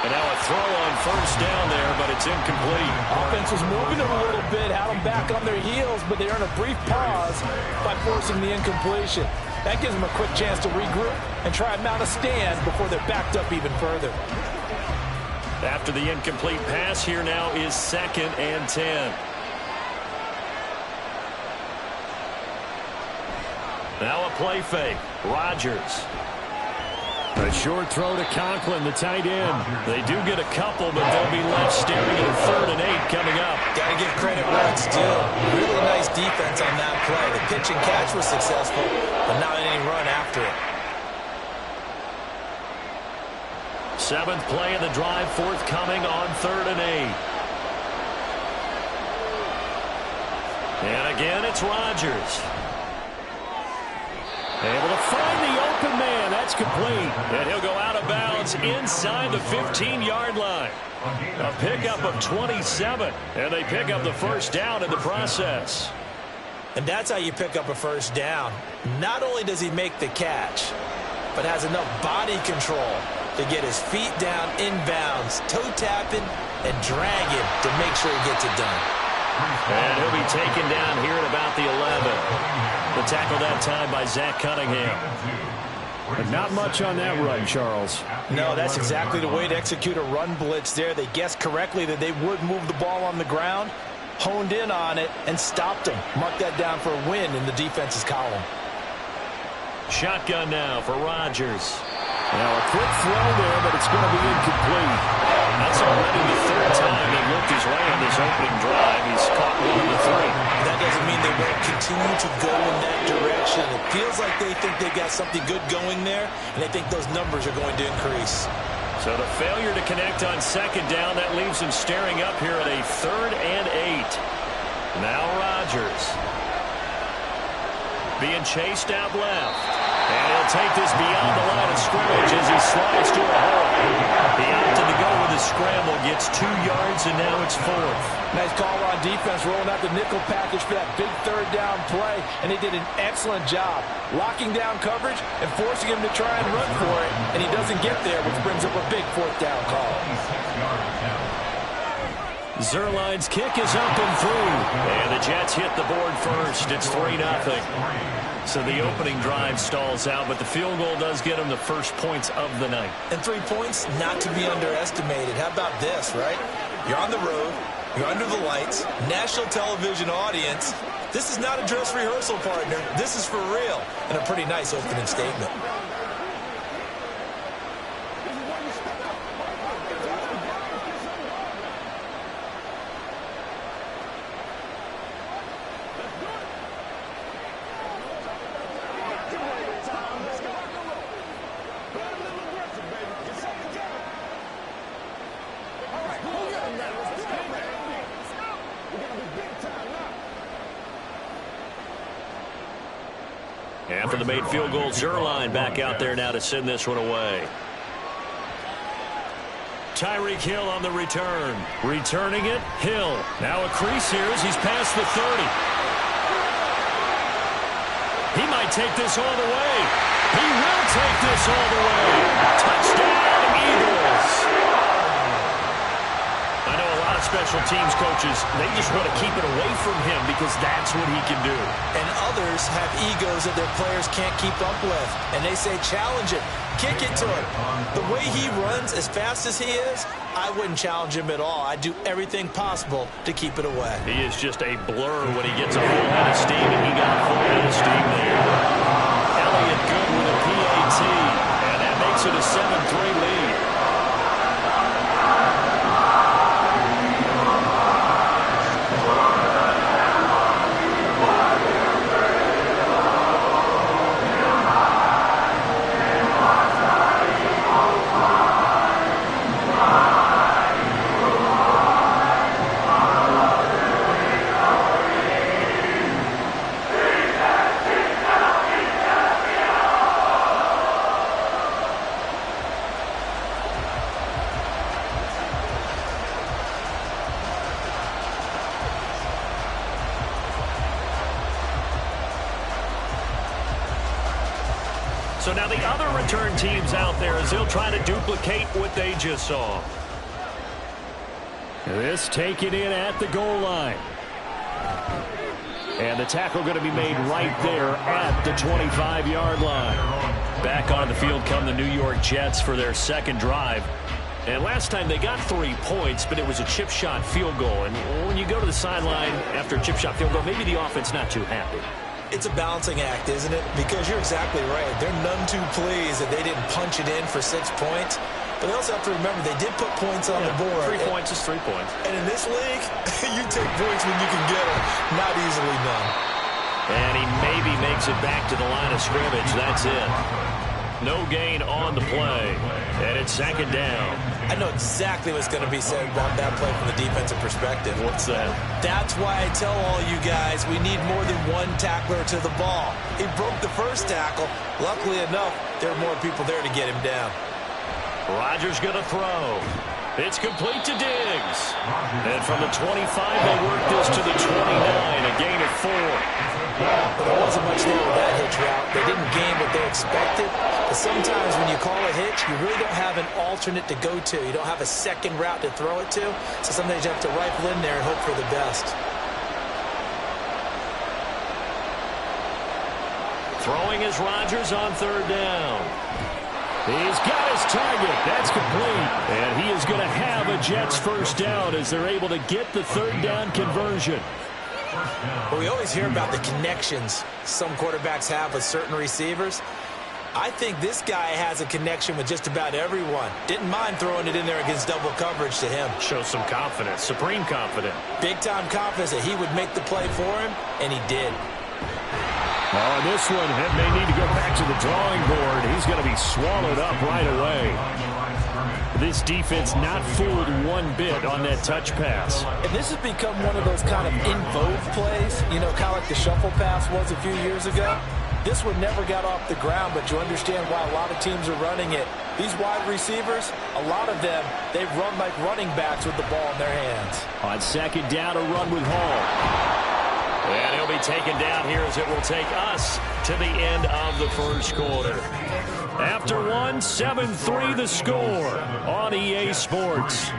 And now a throw on 1st down there, but it's incomplete. Offense was moving them a little bit, had them back on their heels, but they earn a brief pause by forcing the incompletion. That gives them a quick chance to regroup and try and mount a stand before they're backed up even further. After the incomplete pass, here now is 2nd and 10. Now a play fake. Rodgers. A short throw to Conklin, the tight end. They do get a couple, but they'll be left staring at a 3rd and 8 coming up. Got to give credit where it's due. Really nice defense on that play. The pitch and catch was successful, but not any run after it. 7th play of the drive, forthcoming on 3rd and 8. And again, it's Rodgers. Able to find the open man. That's complete. And he'll go out of bounds inside the 15-yard line. A pickup of 27. And they pick up the 1st down in the process. And that's how you pick up a 1st down. Not only does he make the catch, but has enough body control to get his feet down inbounds, toe tapping, and drag him to make sure he gets it done. And he'll be taken down here at about the 11. The tackle that time by Zach Cunningham. But not much on that run, Charles. No, that's exactly the way to execute a run blitz there. They guessed correctly that they would move the ball on the ground, honed in on it, and stopped them. Mark that down for a win in the defense's column. Shotgun now for Rodgers. Now a quick throw there, but it's going to be incomplete. That's already the 3rd time he looked his way on this opening drive. He's caught 1 of the 3. That doesn't mean they won't continue to go in that direction. It feels like they think they've got something good going there, and they think those numbers are going to increase. So the failure to connect on 2nd down, that leaves him staring up here at a 3rd and 8. Now Rodgers. Being chased out left. And he'll take this beyond the line of scrimmage as he slides to a hole. He opted to go with a scramble, gets 2 yards, and now it's 4th. Nice call on defense, rolling out the nickel package for that big 3rd down play, and they did an excellent job locking down coverage and forcing him to try and run for it, and he doesn't get there, which brings up a big 4th down call. Zuerlein's kick is up and through, and the Jets hit the board first. It's 3-0. So the opening drive stalls out, but the field goal does get them the first points of the night. And 3 points, not to be underestimated. How about this, right? You're on the road. You're under the lights. National television audience. This is not a dress rehearsal, partner. This is for real. And a pretty nice opening statement. After the made field goal, Zuerlein back out there now to send this one away. Tyreek Hill on the return. Returning it, Hill. Now a crease here as he's past the 30. He might take this all the way. He will take this all the way. Touchdown, Eagles. I know a lot of special teams coaches, they just want to keep it away from him because that's what he can do. And others have egos that their players can't keep up with. And they say, challenge it. Kick it to him. The way he runs as fast as he is, I wouldn't challenge him at all. I'd do everything possible to keep it away. He is just a blur when he gets a full head of steam, and he got a full head of steam there. Elliott good with a PAT, and that makes it a 7-3 lead. So now the other return teams out there as they'll try to duplicate what they just saw. This taken in at the goal line. And the tackle going to be made right there at the 25-yard line. Back on the field come the New York Jets for their second drive. And last time they got 3 points, but it was a chip shot field goal. And when you go to the sideline after a chip shot field goal, maybe the offense not too happy. It's a balancing act, isn't it? Because you're exactly right. They're none too pleased that they didn't punch it in for 6 points. But they also have to remember they did put points on the board. 3 points is 3 points. And in this league, you take points when you can get them. Not easily done. And he maybe makes it back to the line of scrimmage. That's it. No gain on the play. And it's second down. I know exactly what's going to be said about that play from the defensive perspective. What's that? That's why I tell all you guys we need more than one tackler to the ball. He broke the first tackle. Luckily enough, there are more people there to get him down. Rodgers going to throw. It's complete to Diggs. And from the 25, they work this to the 29, a gain of 4. But there wasn't much there with that hitch route. They didn't gain what they expected. But sometimes when you call a hitch, you really don't have an alternate to go to. You don't have a second route to throw it to. So sometimes you have to rifle in there and hope for the best. Throwing is Rodgers on third down. He's got his target. That's complete. And he is going to have a Jets first down as they're able to get the third down conversion. Well, we always hear about the connections some quarterbacks have with certain receivers. I think this guy has a connection with just about everyone. Didn't mind throwing it in there against double coverage to him. Shows some confidence, supreme confidence. Big-time confidence that he would make the play for him, and he did. Oh, this one may need to go back to the drawing board. He's going to be swallowed up right away. This defense not fooled one bit on that touch pass. And this has become one of those kind of in vogue plays, you know, kind of like the shuffle pass was a few years ago. This one never got off the ground, but you understand why a lot of teams are running it. These wide receivers, a lot of them, they run like running backs with the ball in their hands. On second down, a run with Hall. And he'll be taken down here as it will take us to the end of the first quarter. After one, 7-3 the score on EA Sports.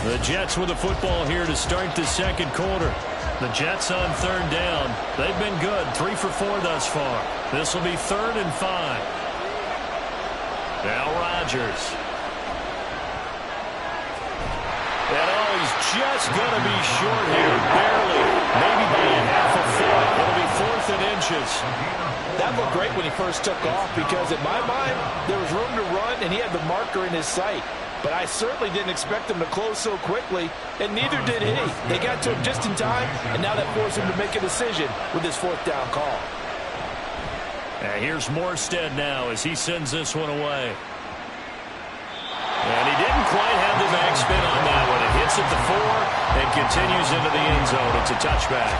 The Jets with the football here to start the second quarter. The Jets on third down. They've been good, 3 for 4 thus far. This will be 3rd and 5. Now Rodgers. And he's just going to be short here, barely, maybe by a half a foot. It'll be 4th and inches. That looked great when he first took off because, in my mind, there was room to run, and he had the marker in his sight. But I certainly didn't expect him to close so quickly, and neither did he. They got to him just in time, and now that forced him to make a decision with his 4th down call. And here's Morstead now as he sends this one away. And he didn't quite have the backspin on that one. It hits at the 4 and continues into the end zone. It's a touchback.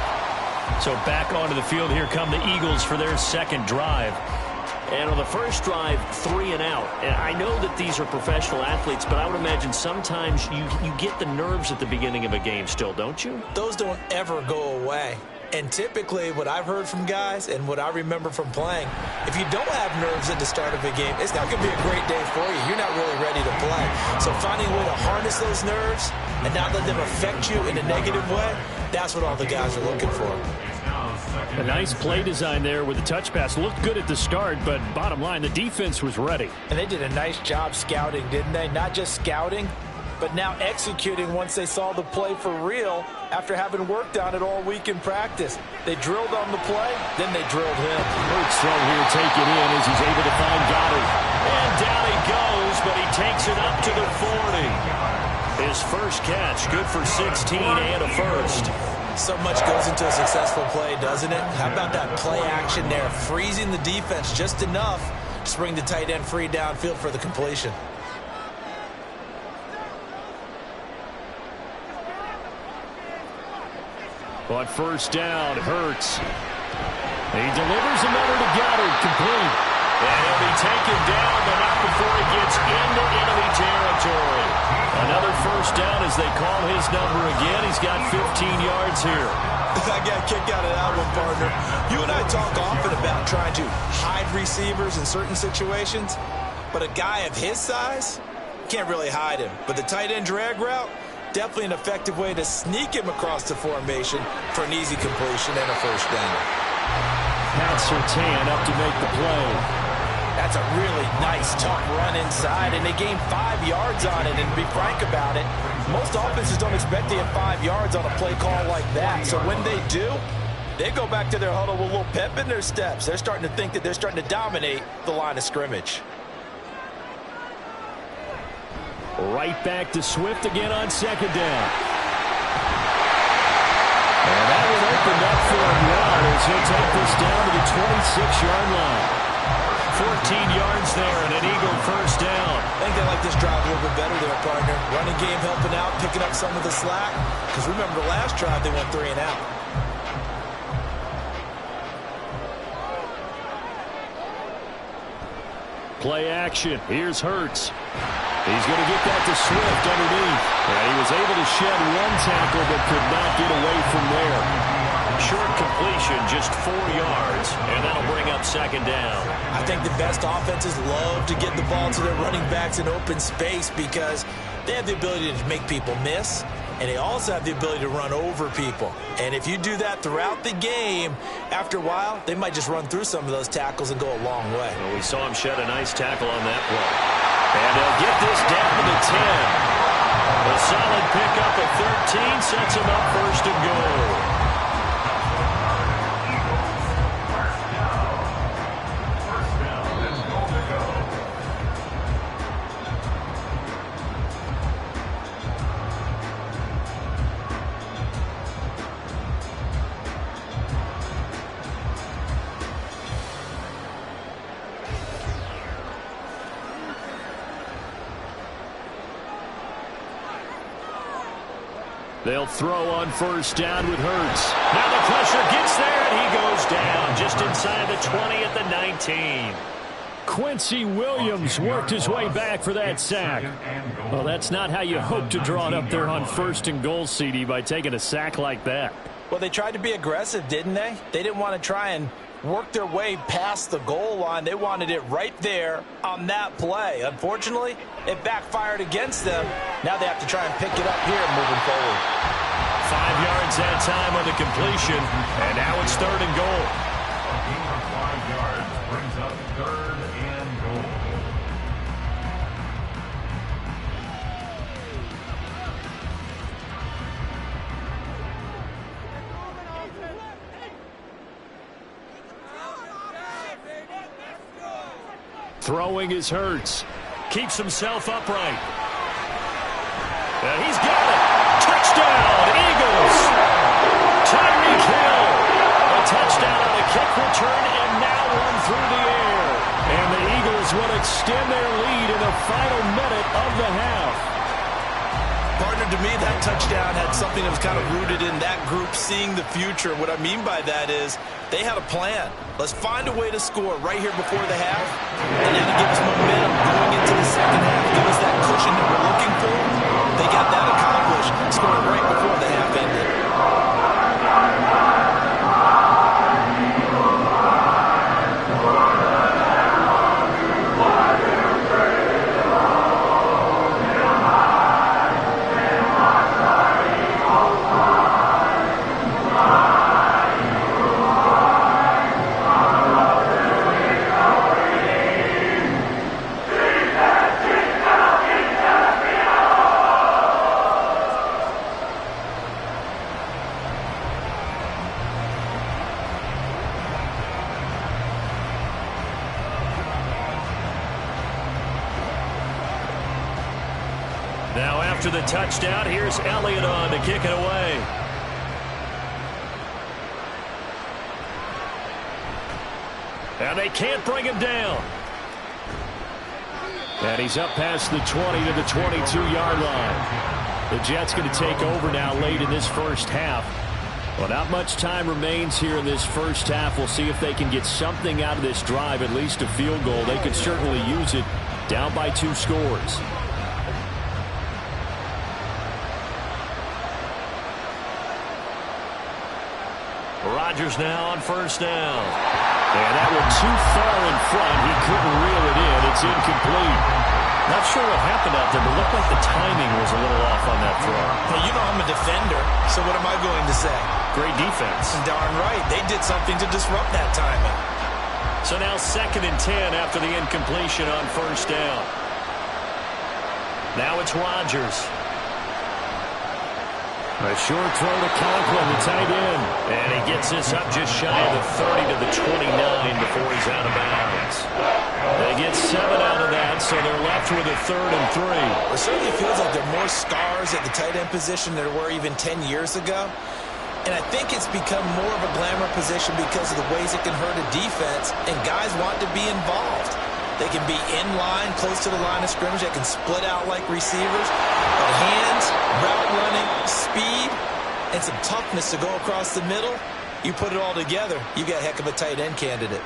So back onto the field, here come the Eagles for their second drive. And on the first drive, 3 and out. And I know that these are professional athletes, but I would imagine sometimes you get the nerves at the beginning of a game still, don't you? Those don't ever go away. And typically what I've heard from guys and what I remember from playing, if you don't have nerves at the start of a game, it's not going to be a great day for you. You're not really ready to play. So finding a way to harness those nerves and not let them affect you in a negative way, that's what all the guys are looking for. A nice play design there with the touch pass. Looked good at the start, but bottom line, the defense was ready. And they did a nice job scouting, didn't they? Not just scouting, but now executing once they saw the play for real after having worked on it all week in practice. They drilled on the play, then they drilled him. Hurts throw here, take it in as he's able to find Goddard. And down he goes, but he takes it up to the 40. His first catch, good for 16 and a first. So much goes into a successful play, doesn't it? How about that play action there, freezing the defense just enough to bring the tight end free downfield for the completion. On first down, Hurts. He delivers another to Goddard, complete. And he'll be taken down, but not before he gets into enemy territory. Another first down as they call his number again. He's got 15 yards here. I got a kick out of that one, partner. You and I talk often about trying to hide receivers in certain situations, but a guy of his size can't really hide him. But the tight end drag route, definitely an effective way to sneak him across the formation for an easy completion and a first down. Pat Surtain up to make the play. That's a really nice, tough run inside, and they gained 5 yards on it. And to be frank about it, most offenses don't expect to get 5 yards on a play call like that. So when they do, they go back to their huddle with a little pep in their steps. They're starting to think that they're starting to dominate the line of scrimmage. Right back to Swift again on second down. And that one opened up for him well as he'll take this down to the 26-yard line. 14 yards there and an Eagle first down. I think they like this drive a little bit better there, partner. Running game helping out, picking up some of the slack. Because remember the last drive they went 3 and out. Play action. Here's Hurts. He's going to get that to Swift underneath. And he was able to shed one tackle but could not get away from there. Short completion, just 4 yards, and that'll bring up second down. I think the best offenses love to get the ball to their running backs in open space because they have the ability to make people miss, and they also have the ability to run over people. And if you do that throughout the game, after a while, they might just run through some of those tackles and go a long way. Well, we saw him shed a nice tackle on that play. And they'll get this down to the 10. A solid pickup of 13 sets him up first and goal. They'll throw on first down with Hurts. Now the pressure gets there, and he goes down just inside the 20 at the 19. Quincy Williams worked his way back for that sack. Well, that's not how you hope to draw it up there on first and goal, CD, by taking a sack like that. Well, they tried to be aggressive, didn't they? They didn't want to try and work their way past the goal line. They wanted it right there on that play. Unfortunately, it backfired against them. Now they have to try and pick it up here moving forward. 5 yards that time on the completion, and now it's third and goal. 5 yards brings up third and goal. Throwing is Hurts. Keeps himself upright. And he's got it. Touchdown, Eagles. Tyreek Hill. A touchdown on a kick return and now one through the air. And the Eagles will extend their lead in the final minute of the half. Partner, to me, that touchdown had something that was kind of rooted in that group seeing the future. What I mean by that is they had a plan. Let's find a way to score right here before the half, and now to give us momentum going into the second half, give us that cushion that we're looking for. They got that accomplished, scoring right before the half ended. after the touchdown. Here's Elliott on to kick it away. And they can't bring him down. And he's up past the 20 to the 22-yard line. The Jets going to take over now late in this first half. Well, not much time remains here in this first half. We'll see if they can get something out of this drive, at least a field goal. They could certainly use it down by 2 scores. Rodgers now on first down. And that went too far in front. He couldn't reel it in. It's incomplete. Not sure what happened out there, but looked like the timing was a little off on that throw. Well, you know I'm a defender, so what am I going to say? Great defense. Darn right. They did something to disrupt that timing. So now 2nd and 10 after the incompletion on first down. Now it's Rodgers. A short throw to Conklin, the tight end. And he gets this up just shy of the 30 to the 29 before he's out of bounds. They get 7 out of that, so they're left with a 3rd and 3. It certainly feels like there are more scars at the tight end position than there were even 10 years ago. And I think it's become more of a glamour position because of the ways it can hurt a defense, and guys want to be involved. They can be in line, close to the line of scrimmage. They can split out like receivers. But hands, route running, speed, and some toughness to go across the middle, you put it all together, you got a heck of a tight end candidate.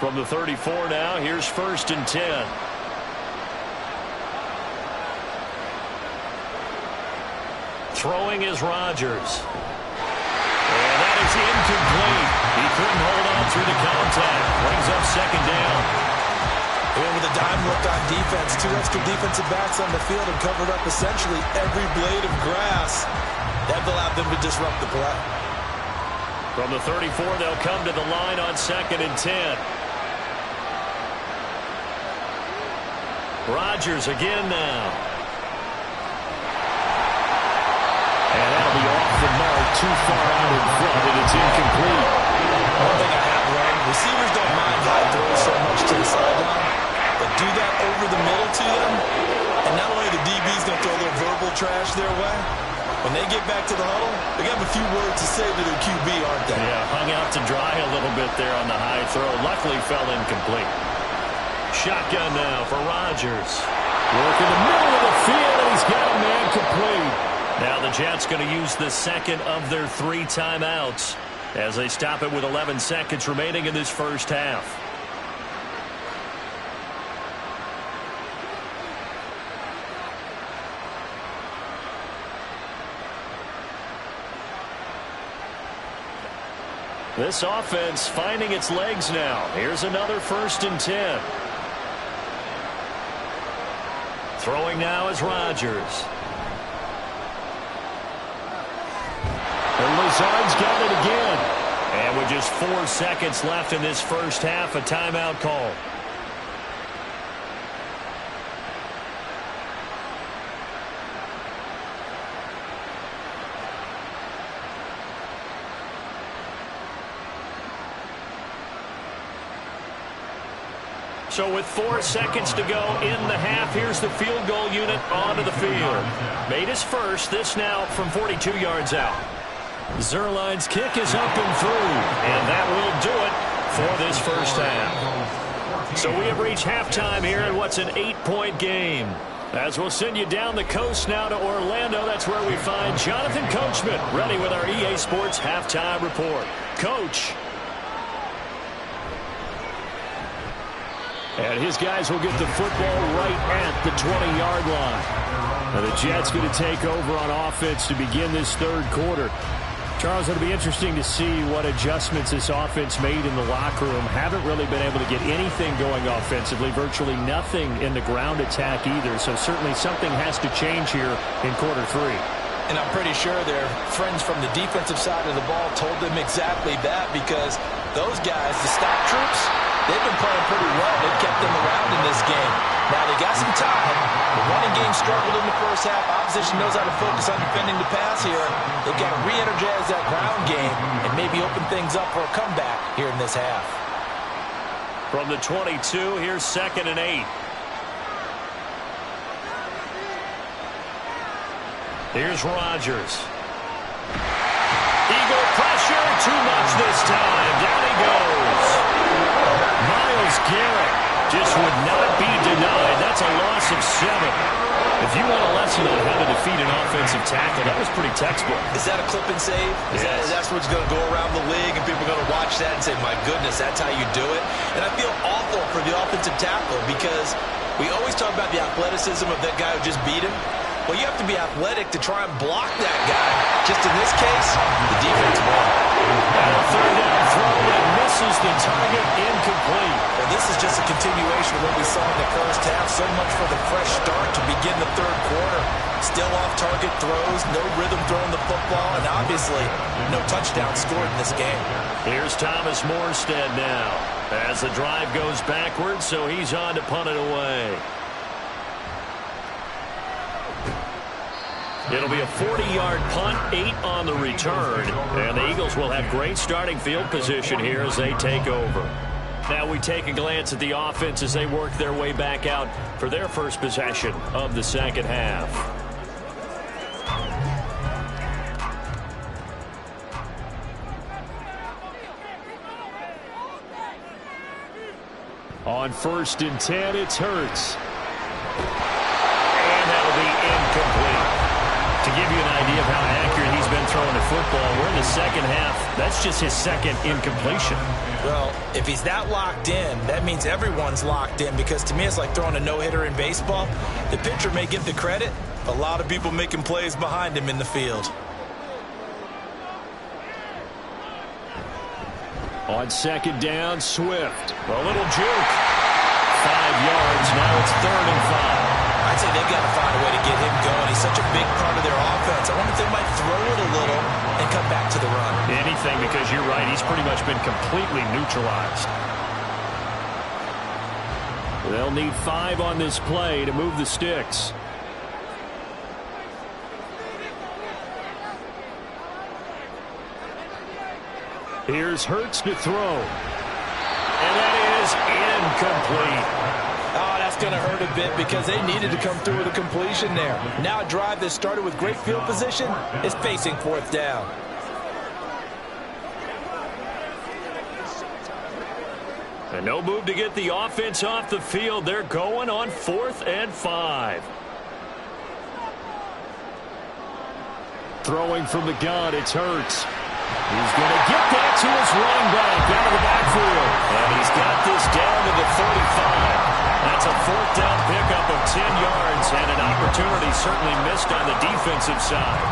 From the 34 now, here's 1st and 10. Throwing is Rodgers. And that is incomplete. He couldn't hold on through the contact. Brings up 2nd down. And with a dime look on defense, 2 extra defensive backs on the field and covered up essentially every blade of grass. That allowed them to disrupt the play. From the 34, they'll come to the line on 2nd and 10. Rodgers again now. And that'll be off the mark, too far out in front, and it's incomplete. One thing I have learned, receivers don't mind high throws so much to the sideline, but do that over the middle to them, and not only the DB's going to throw a little verbal trash their way, when they get back to the huddle, they got a few words to say to their QB, aren't they? Yeah, hung out to dry a little bit there on the high throw. Luckily fell incomplete. Shotgun now for Rodgers. Work in the middle of the field, and he's got a man complete. Now the Jets going to use the 2nd of their 3 timeouts as they stop it with 11 seconds remaining in this first half. This offense finding its legs now. Here's another 1st and 10. Throwing now is Rodgers. And Lazard's got it again. And with just 4 seconds left in this first half, a timeout call. So with 4 seconds to go in the half, here's the field goal unit onto the field. Made his first, this now from 42 yards out. Zuerlein's kick is up and through, and that will do it for this first half. So we have reached halftime here in what's an 8-point game. As we'll send you down the coast now to Orlando, that's where we find Jonathan Coachman ready with our EA Sports halftime report. Coach. And his guys will get the football right at the 20-yard line. Now the Jets going to take over on offense to begin this 3rd quarter. Charles, it'll be interesting to see what adjustments this offense made in the locker room. Haven't really been able to get anything going offensively, virtually nothing in the ground attack either. So certainly something has to change here in quarter 3. And I'm pretty sure their friends from the defensive side of the ball told them exactly that, because those guys, the stop troops, they've been playing pretty well. They've kept them around in this game. Now, they got some time. The running game struggled in the first half. Opposition knows how to focus on defending the pass here. They've got to re-energize that ground game and maybe open things up for a comeback here in this half. From the 22, here's 2nd and 8. Here's Rodgers. Eagle pressure, too much this time. Down he goes. Myles Garrett just would not be denied. That's a loss of 7. If you want a lesson on how to defeat an offensive tackle, that was pretty textbook. Is that a clip and save? Yes. That's what's going to go around the league, and people are going to watch that and say, my goodness, that's how you do it? And I feel awful for the offensive tackle because we always talk about the athleticism of that guy who just beat him. Well, you have to be athletic to try and block that guy. Just in this case, the defense won. And a 3rd down throw that misses the target, incomplete. Well, this is just a continuation of what we saw in the first half. So much for the fresh start to begin the 3rd quarter. Still off-target throws, no rhythm throwing the football, and obviously no touchdown scored in this game. Here's Thomas Morstead now as the drive goes backwards, so he's on to punt it away. It'll be a 40-yard punt, 8 on the return, and the Eagles will have great starting field position here as they take over. Now we take a glance at the offense as they work their way back out for their first possession of the second half. On 1st and 10, it's Hurts. And that'll be incomplete. To give you an idea of how accurate he's been throwing the football, we're in the second half. That's just his 2nd incompletion. Well, if he's that locked in, that means everyone's locked in, because to me it's like throwing a no-hitter in baseball. The pitcher may get the credit, a lot of people making plays behind him in the field. On 2nd down, Swift. A little juke. 5 yards. Now it's 3rd and 5. I'd say they've got to find a way to get him going. He's such a big part of their offense. I wonder if they might throw it a little and come back to the run. Anything, because you're right. He's pretty much been completely neutralized. They'll need 5 on this play to move the sticks. Here's Hurts to throw. And that is incomplete. Oh, that's going to hurt a bit because they needed to come through with a completion there. Now a drive that started with great field position is facing 4th down. And no move to get the offense off the field. They're going on 4th and 5. Throwing from the gun, it's Hurts. He's going to get that to his running back out of the backfield. And he's got this down to the 35. That's a 4th down pickup of 10 yards and an opportunity certainly missed on the defensive side.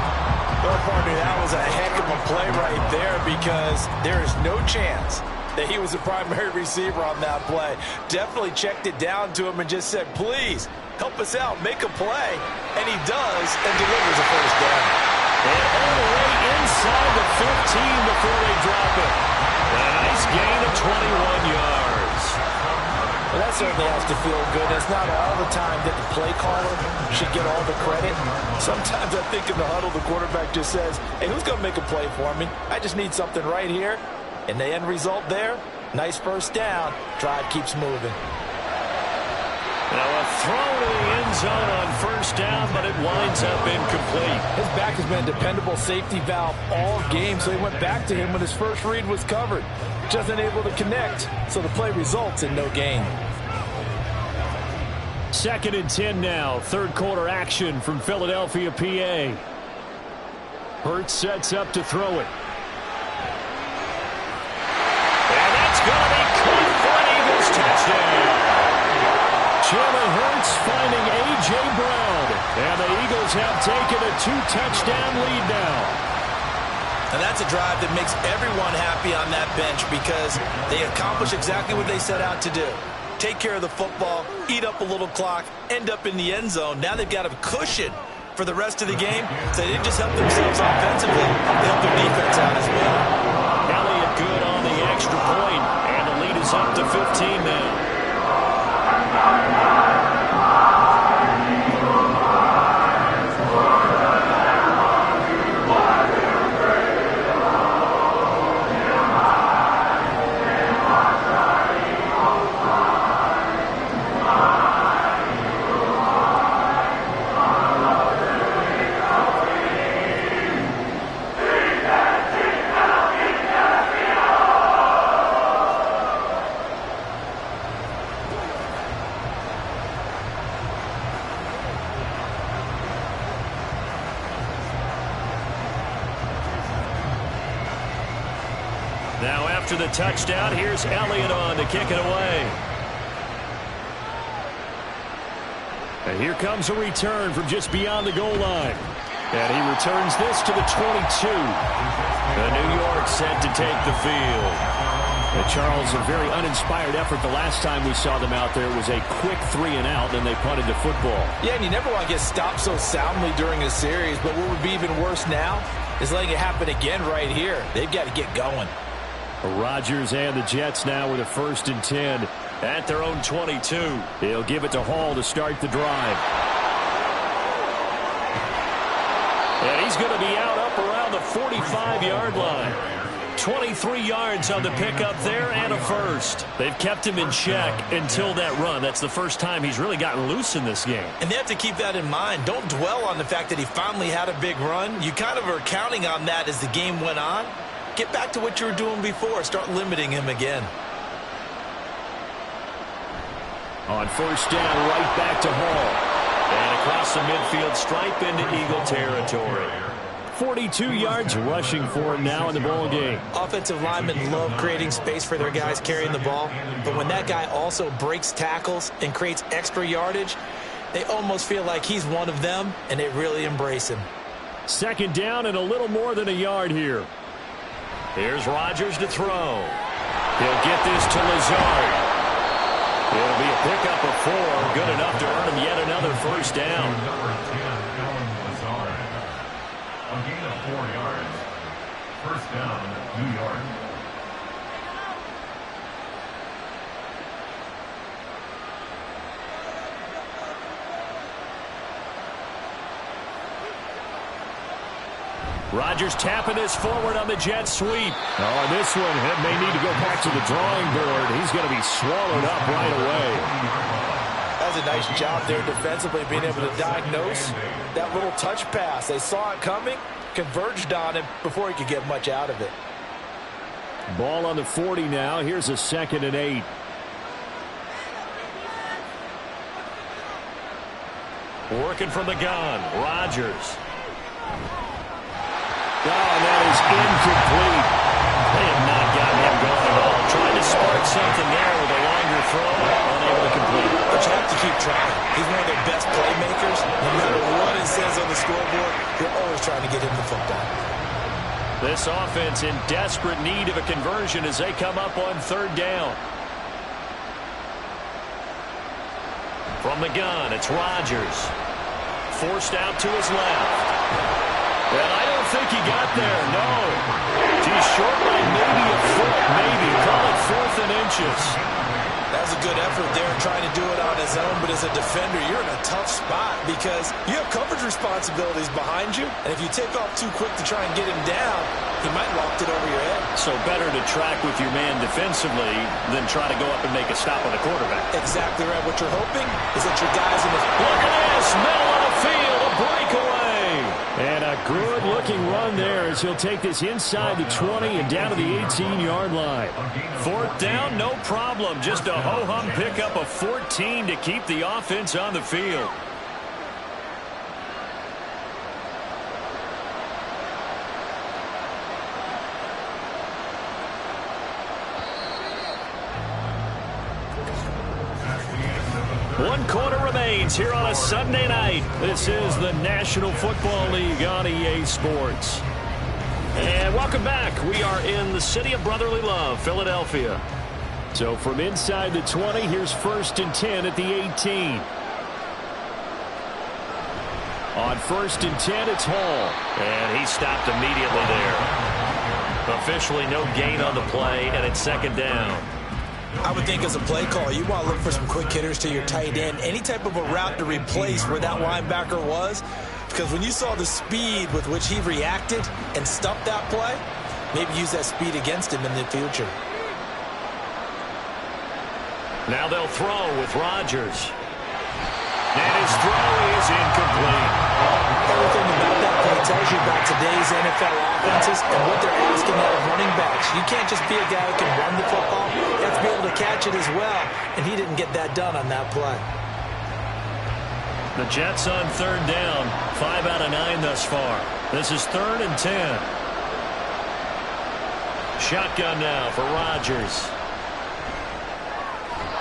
Well, partner, that was a heck of a play right there because there is no chance that he was the primary receiver on that play. Definitely checked it down to him and just said, please, help us out, make a play. And he does and delivers a 1st down. And all the way inside the 15 before they drop it. A nice gain of 21 yards. Well, that certainly has to feel good. It's not all the time that the play caller should get all the credit. Sometimes I think in the huddle, the quarterback just says, hey, who's going to make a play for me? I just need something right here. And the end result there, nice 1st down. Drive keeps moving. Now a throw to the end zone on 1st down, but it winds up incomplete. His back has been a dependable safety valve all game, so he went back to him when his first read was covered. Just unable to connect, so the play results in no gain. 2nd and 10 now. 3rd quarter action from Philadelphia, PA. Hurts sets up to throw it. And that's going to be caught for an Eagles touchdown. Jalen Hurts finding A.J. Brown. And the Eagles have taken a 2-touchdown lead now. And that's a drive that makes everyone happy on that bench because they accomplish exactly what they set out to do. Take care of the football, eat up a little clock, end up in the end zone. Now they've got a cushion for the rest of the game. So they didn't just help themselves offensively, they helped their defense out as well. Elliott good on the extra point, and the lead is It's up to 15 now. Now after the touchdown, here's Elliott on to kick it away. And here comes a return from just beyond the goal line. And he returns this to the 22. The New York set to take the field. And Charles, a very uninspired effort the last time we saw them out there. It was a quick 3-and-out, and they punted the football. Yeah, and you never want to get stopped so soundly during a series, but what would be even worse now is letting it happen again right here. They've got to get going. Rodgers and the Jets now with a 1st and 10 at their own 22. He'll give it to Hall to start the drive. And he's going to be out up around the 45-yard line. 23 yards on the pickup there and a first. They've kept him in check until that run. That's the first time he's really gotten loose in this game. And they have to keep that in mind. Don't dwell on the fact that he finally had a big run. You kind of are counting on that as the game went on. Get back to what you were doing before. Start limiting him again. On 1st down, right back to Hall. And across the midfield stripe into Eagle territory. 42 yards rushing for him now in the ball game. Offensive linemen love creating space for their guys carrying the ball. But when that guy also breaks tackles and creates extra yardage, they almost feel like he's one of them, and they really embrace him. 2nd down and a little more than a yard here. Here's Rodgers to throw. He'll get this to Lazard. It'll be a pickup of 4. Good enough to earn him yet another 1st down. Number 10, Allen Lazard. A gain of 4 yards. 1st down, New York. Rodgers tapping this forward on the jet sweep. Oh, this one may need to go back to the drawing board. He's going to be swallowed up right away. That was a nice job there defensively, being able to diagnose that little touch pass. They saw it coming, converged on him before he could get much out of it. Ball on the 40 now. Here's a 2nd and 8. Working from the gun, Rodgers. Oh, that is incomplete. They have not gotten him going at all. Trying to spark something there with a longer throw, unable to complete it. But you have to keep trying. He's one of their best playmakers. No matter what it says on the scoreboard, you're always trying to get him the football. This offense in desperate need of a conversion as they come up on 3rd down. From the gun, it's Rodgers. Forced out to his left. And I don't think he got there, no. He's short by maybe a foot, maybe. Call it 4th and inches. That was a good effort there trying to do it on his own, but as a defender, you're in a tough spot because you have coverage responsibilities behind you, and if you take off too quick to try and get him down, he might loft it over your head. So better to track with your man defensively than try to go up and make a stop on the quarterback. Exactly right. What you're hoping is that your guys in the... Look at this, middle of the field, a breakaway. And a good-looking run there as he'll take this inside the 20 and down to the 18-yard line. 4th down, no problem. Just a ho-hum pickup of 14 to keep the offense on the field. One quarter remains here on a Sunday night. This is the National Football League on EA Sports. And welcome back. We are in the city of brotherly love, Philadelphia. So from inside the 20, here's 1st and 10 at the 18. On 1st and 10, it's Hall. And he stopped immediately there. Officially no gain on the play, and it's 2nd down. I would think as a play call, you want to look for some quick hitters to your tight end, any type of a route to replace where that linebacker was, because when you saw the speed with which he reacted and stuffed that play, maybe use that speed against him in the future. Now they'll throw with Rodgers. And his throw is incomplete. Everything about that play tells you about today's NFL offenses and what they're asking out of running backs. You can't just be a guy who can run the football. You have to be able to catch it as well, and he didn't get that done on that play. The Jets on third down, 5 out of 9 thus far. This is 3rd and 10. Shotgun now for Rodgers.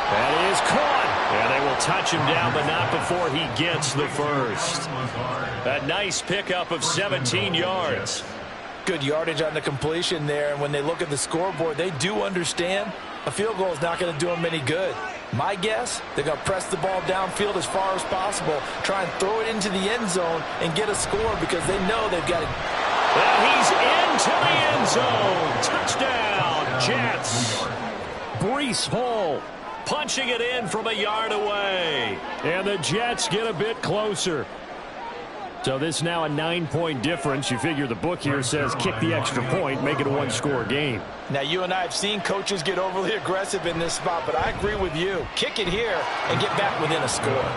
That is caught. Yeah, they will touch him down, but not before he gets the first. A nice pickup of 17 yards. Good yardage on the completion there, and when they look at the scoreboard, they do understand a field goal is not going to do them any good. My guess, they're going to press the ball downfield as far as possible, try and throw it into the end zone and get a score because they know they've got to. And he's into the end zone. Touchdown, Jets. Breece Hall punching it in from a yard away. And the Jets get a bit closer. So this is now a 9-point difference. You figure the book here says kick the extra point, make it a one-score game. Now, you and I have seen coaches get overly aggressive in this spot, but I agree with you. Kick it here and get back within a score.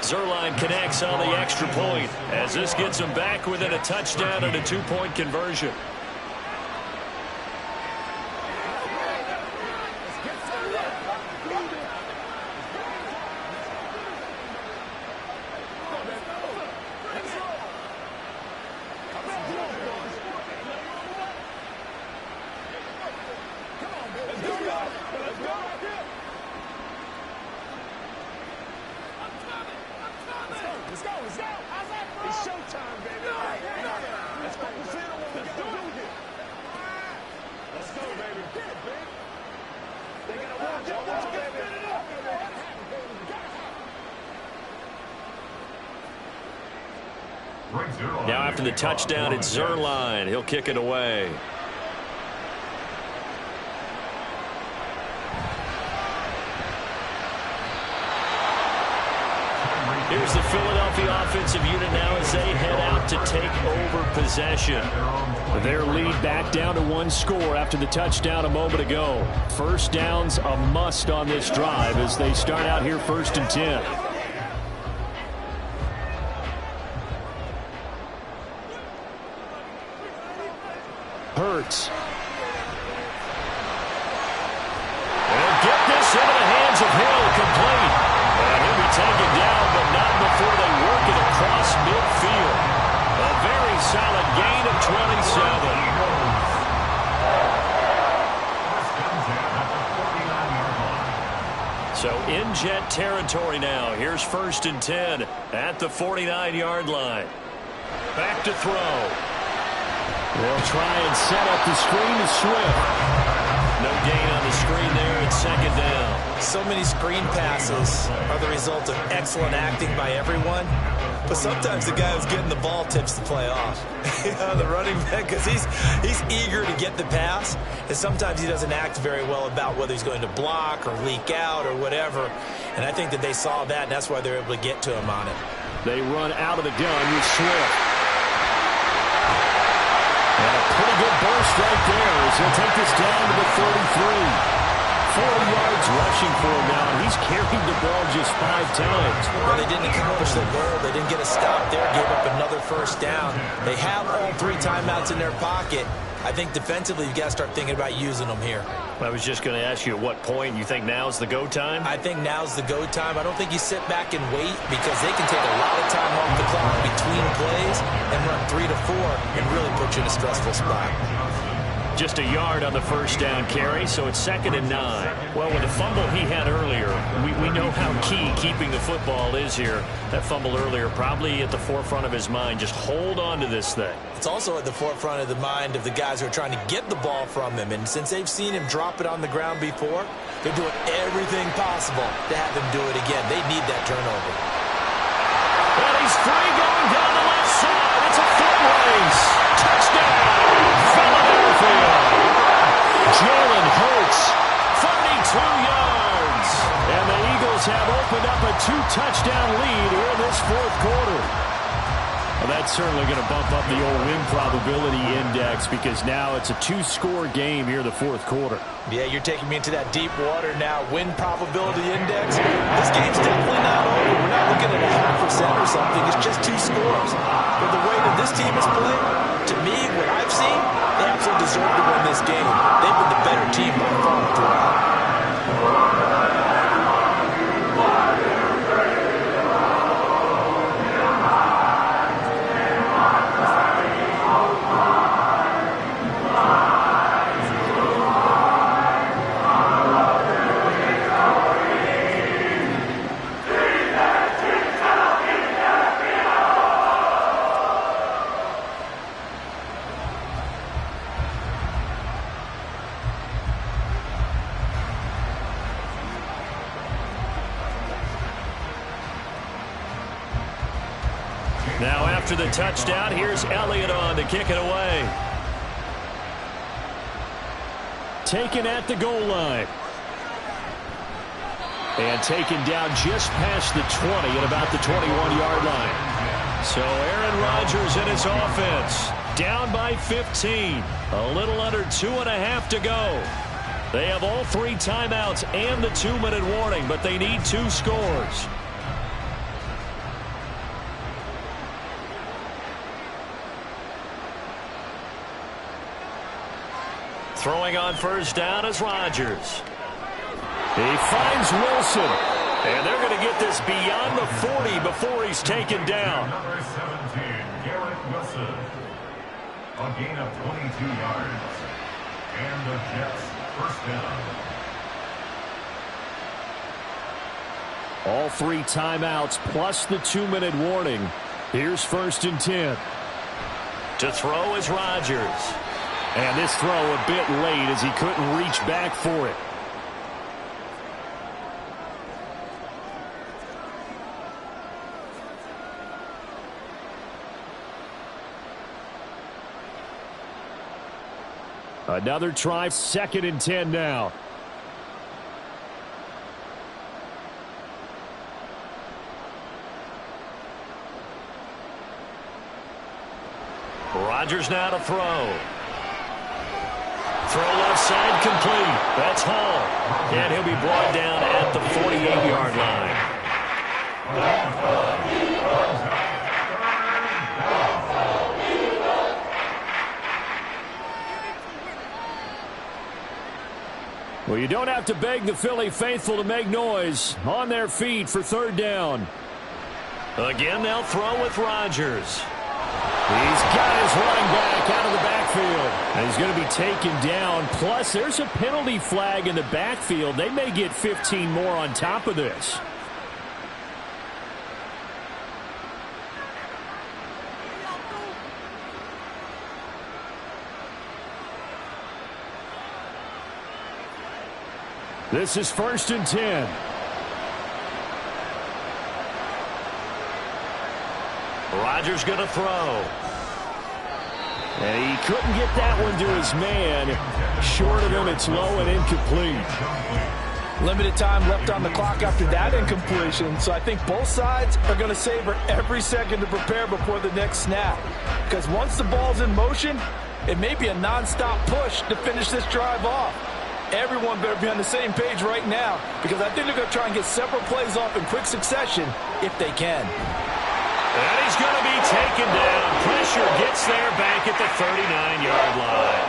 Zuerlein connects on the extra point as this gets him back within a touchdown and a 2-point conversion. Now after the touchdown, it's Zuerlein. He'll kick it away. Here's the Philadelphia offensive unit now as they head out to take over possession. Their lead back down to 1 score after the touchdown a moment ago. First down's a must on this drive as they start out here 1st and 10. Hurts. And get this into the hands of Hill, complete. And he'll be taken down, but not before they work it across midfield. A very solid gain of 27. So in Jet territory now. Here's 1st and 10 at the 49-yard line. Back to throw. They'll try and set up the screen to Swift. No gain on the screen there at 2nd down. So many screen passes are the result of excellent acting by everyone. But sometimes the guy who's getting the ball tips the play off. The running back, because he's eager to get the pass. And sometimes he doesn't act very well about whether he's going to block or leak out or whatever. And I think that they saw that, and that's why they're able to get to him on it. They run out of the gun with Swift. And a pretty good burst right there as he'll take this down to the 33. 40 yards rushing for him now, and he's carried the ball just 5 times. Well, they didn't accomplish their goal. They didn't get a stop there, gave up another 1st down. They have all 3 timeouts in their pocket. I think defensively you've got to start thinking about using them here. I was just going to ask you at what point you think now's the go time? I think now's the go time. I don't think you sit back and wait because they can take a lot of time off the clock between plays and run 3 to 4 and really put you in a stressful spot. Just a yard on the 1st down carry, so it's 2nd and 9. Well, with the fumble he had earlier, we know how key keeping the football is here. That fumble earlier probably at the forefront of his mind. Just hold on to this thing. It's also at the forefront of the mind of the guys who are trying to get the ball from him. And since they've seen him drop it on the ground before, they're doing everything possible to have him do it again. They need that turnover. And he's free going down the left side. It's a foot race. Touchdown, Philadelphia. Jalen Hurts, 32 2-touchdown lead here in this fourth quarter. Well, that's certainly going to bump up the old win probability index because now it's a 2-score game here in the fourth quarter. Yeah, you're taking me into that deep water now. Win probability index. This game's definitely not over. We're not looking at a 0.5% or something. It's just 2 scores. But the way that this team is playing, to me, what I've seen, they absolutely deserve to win this game. They've been the better team by far throughout. Now after the touchdown, here's Elliott on to kick it away. Taken at the goal line. And taken down just past the 20 at about the 21-yard line. So Aaron Rodgers and his offense down by 15. A little under 2.5 to go. They have all 3 timeouts and the 2-minute warning, but they need 2 scores. Throwing on first down is Rodgers. He finds Wilson. And they're going to get this beyond the 40 before he's taken down. Number 17, Garrett Wilson. A gain of 22 yards. And the Jets first down. All 3 timeouts plus the 2-minute warning. Here's 1st and 10. To throw is Rodgers. And this throw a bit late as he couldn't reach back for it. Another try, 2nd and 10 now. Rodgers now to throw. Throw left side complete. That's Hall. And he'll be brought down at the 48-yard line. Well, you don't have to beg the Philly faithful to make noise. On their feet for 3rd down. Again, they'll throw with Rodgers. He's got his running back out of the backfield. And he's going to be taken down. Plus, there's a penalty flag in the backfield. They may get 15 more on top of this. This is 1st and 10. Rodgers going to throw. And he couldn't get that one to his man. Short of him, it's low and incomplete. Limited time left on the clock after that incompletion, so I think both sides are going to savor every second to prepare before the next snap. Because once the ball's in motion, it may be a non-stop push to finish this drive off. Everyone better be on the same page right now, because I think they're going to try and get several plays off in quick succession if they can. And he's going to be taken down. Pressure gets there back at the 39-yard line.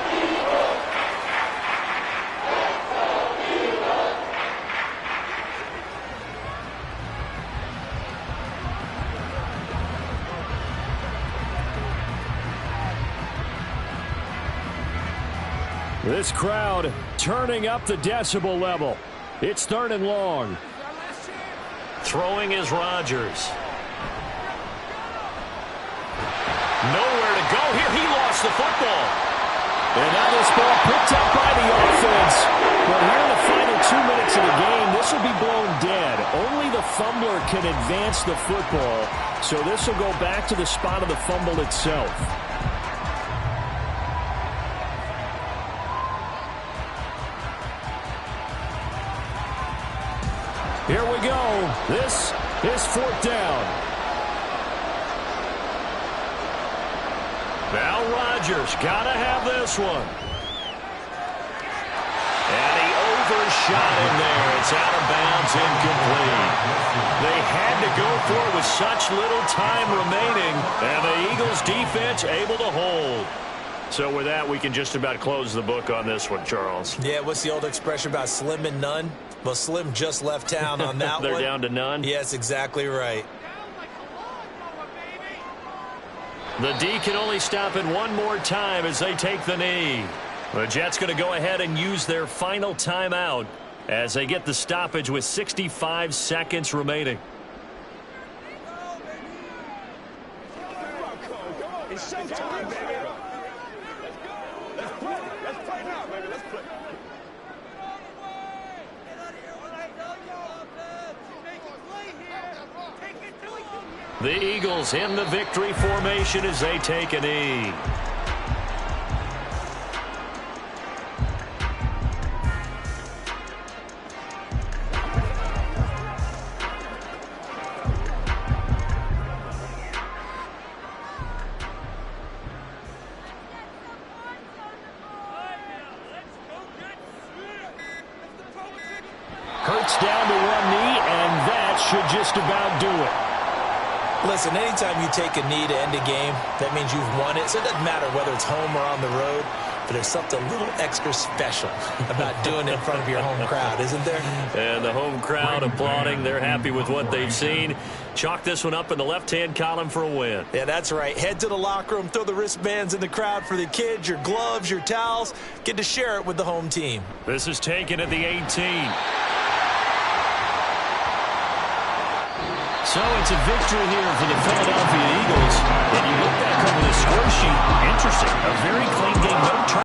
This crowd turning up the decibel level. It's 3rd and long. Throwing is Rodgers. Nowhere to go here. He lost the football. And now this ball picked up by the offense. But here in the final 2 minutes of the game, this will be blown dead. Only the fumbler can advance the football. So this will go back to the spot of the fumble itself. Here we go. This It's 4th down. Now Rodgers got to have this one. And he overshot him there. It's out of bounds, incomplete. They had to go for it with such little time remaining, and the Eagles defense able to hold. So with that, we can just about close the book on this one, Charles. Yeah, what's the old expression about slim and none? Well, Slim just left town on that They're one. They're down to none? Yes, exactly right. The D can only stop it one more time as they take the knee. The Jets going to go ahead and use their final timeout as they get the stoppage with 65 seconds remaining. It's showtime, baby. Let's play. Let's play now, baby. Let's play. The Eagles in the victory formation as they take a knee. Hurts down to one knee, and that should just about do it. Listen, anytime you take a knee to end a game, that means you've won it. So it doesn't matter whether it's home or on the road, but there's something a little extra special about doing it in front of your home crowd, isn't there? And the home crowd applauding. They're happy with what they've seen. Chalk this one up in the left-hand column for a win. Yeah, that's right. Head to the locker room, throw the wristbands in the crowd for the kids, your gloves, your towels. Get to share it with the home team. This is taken at the 18. So it's a victory here for the Philadelphia Eagles. And you look back over the score sheet, interesting. A very clean game. No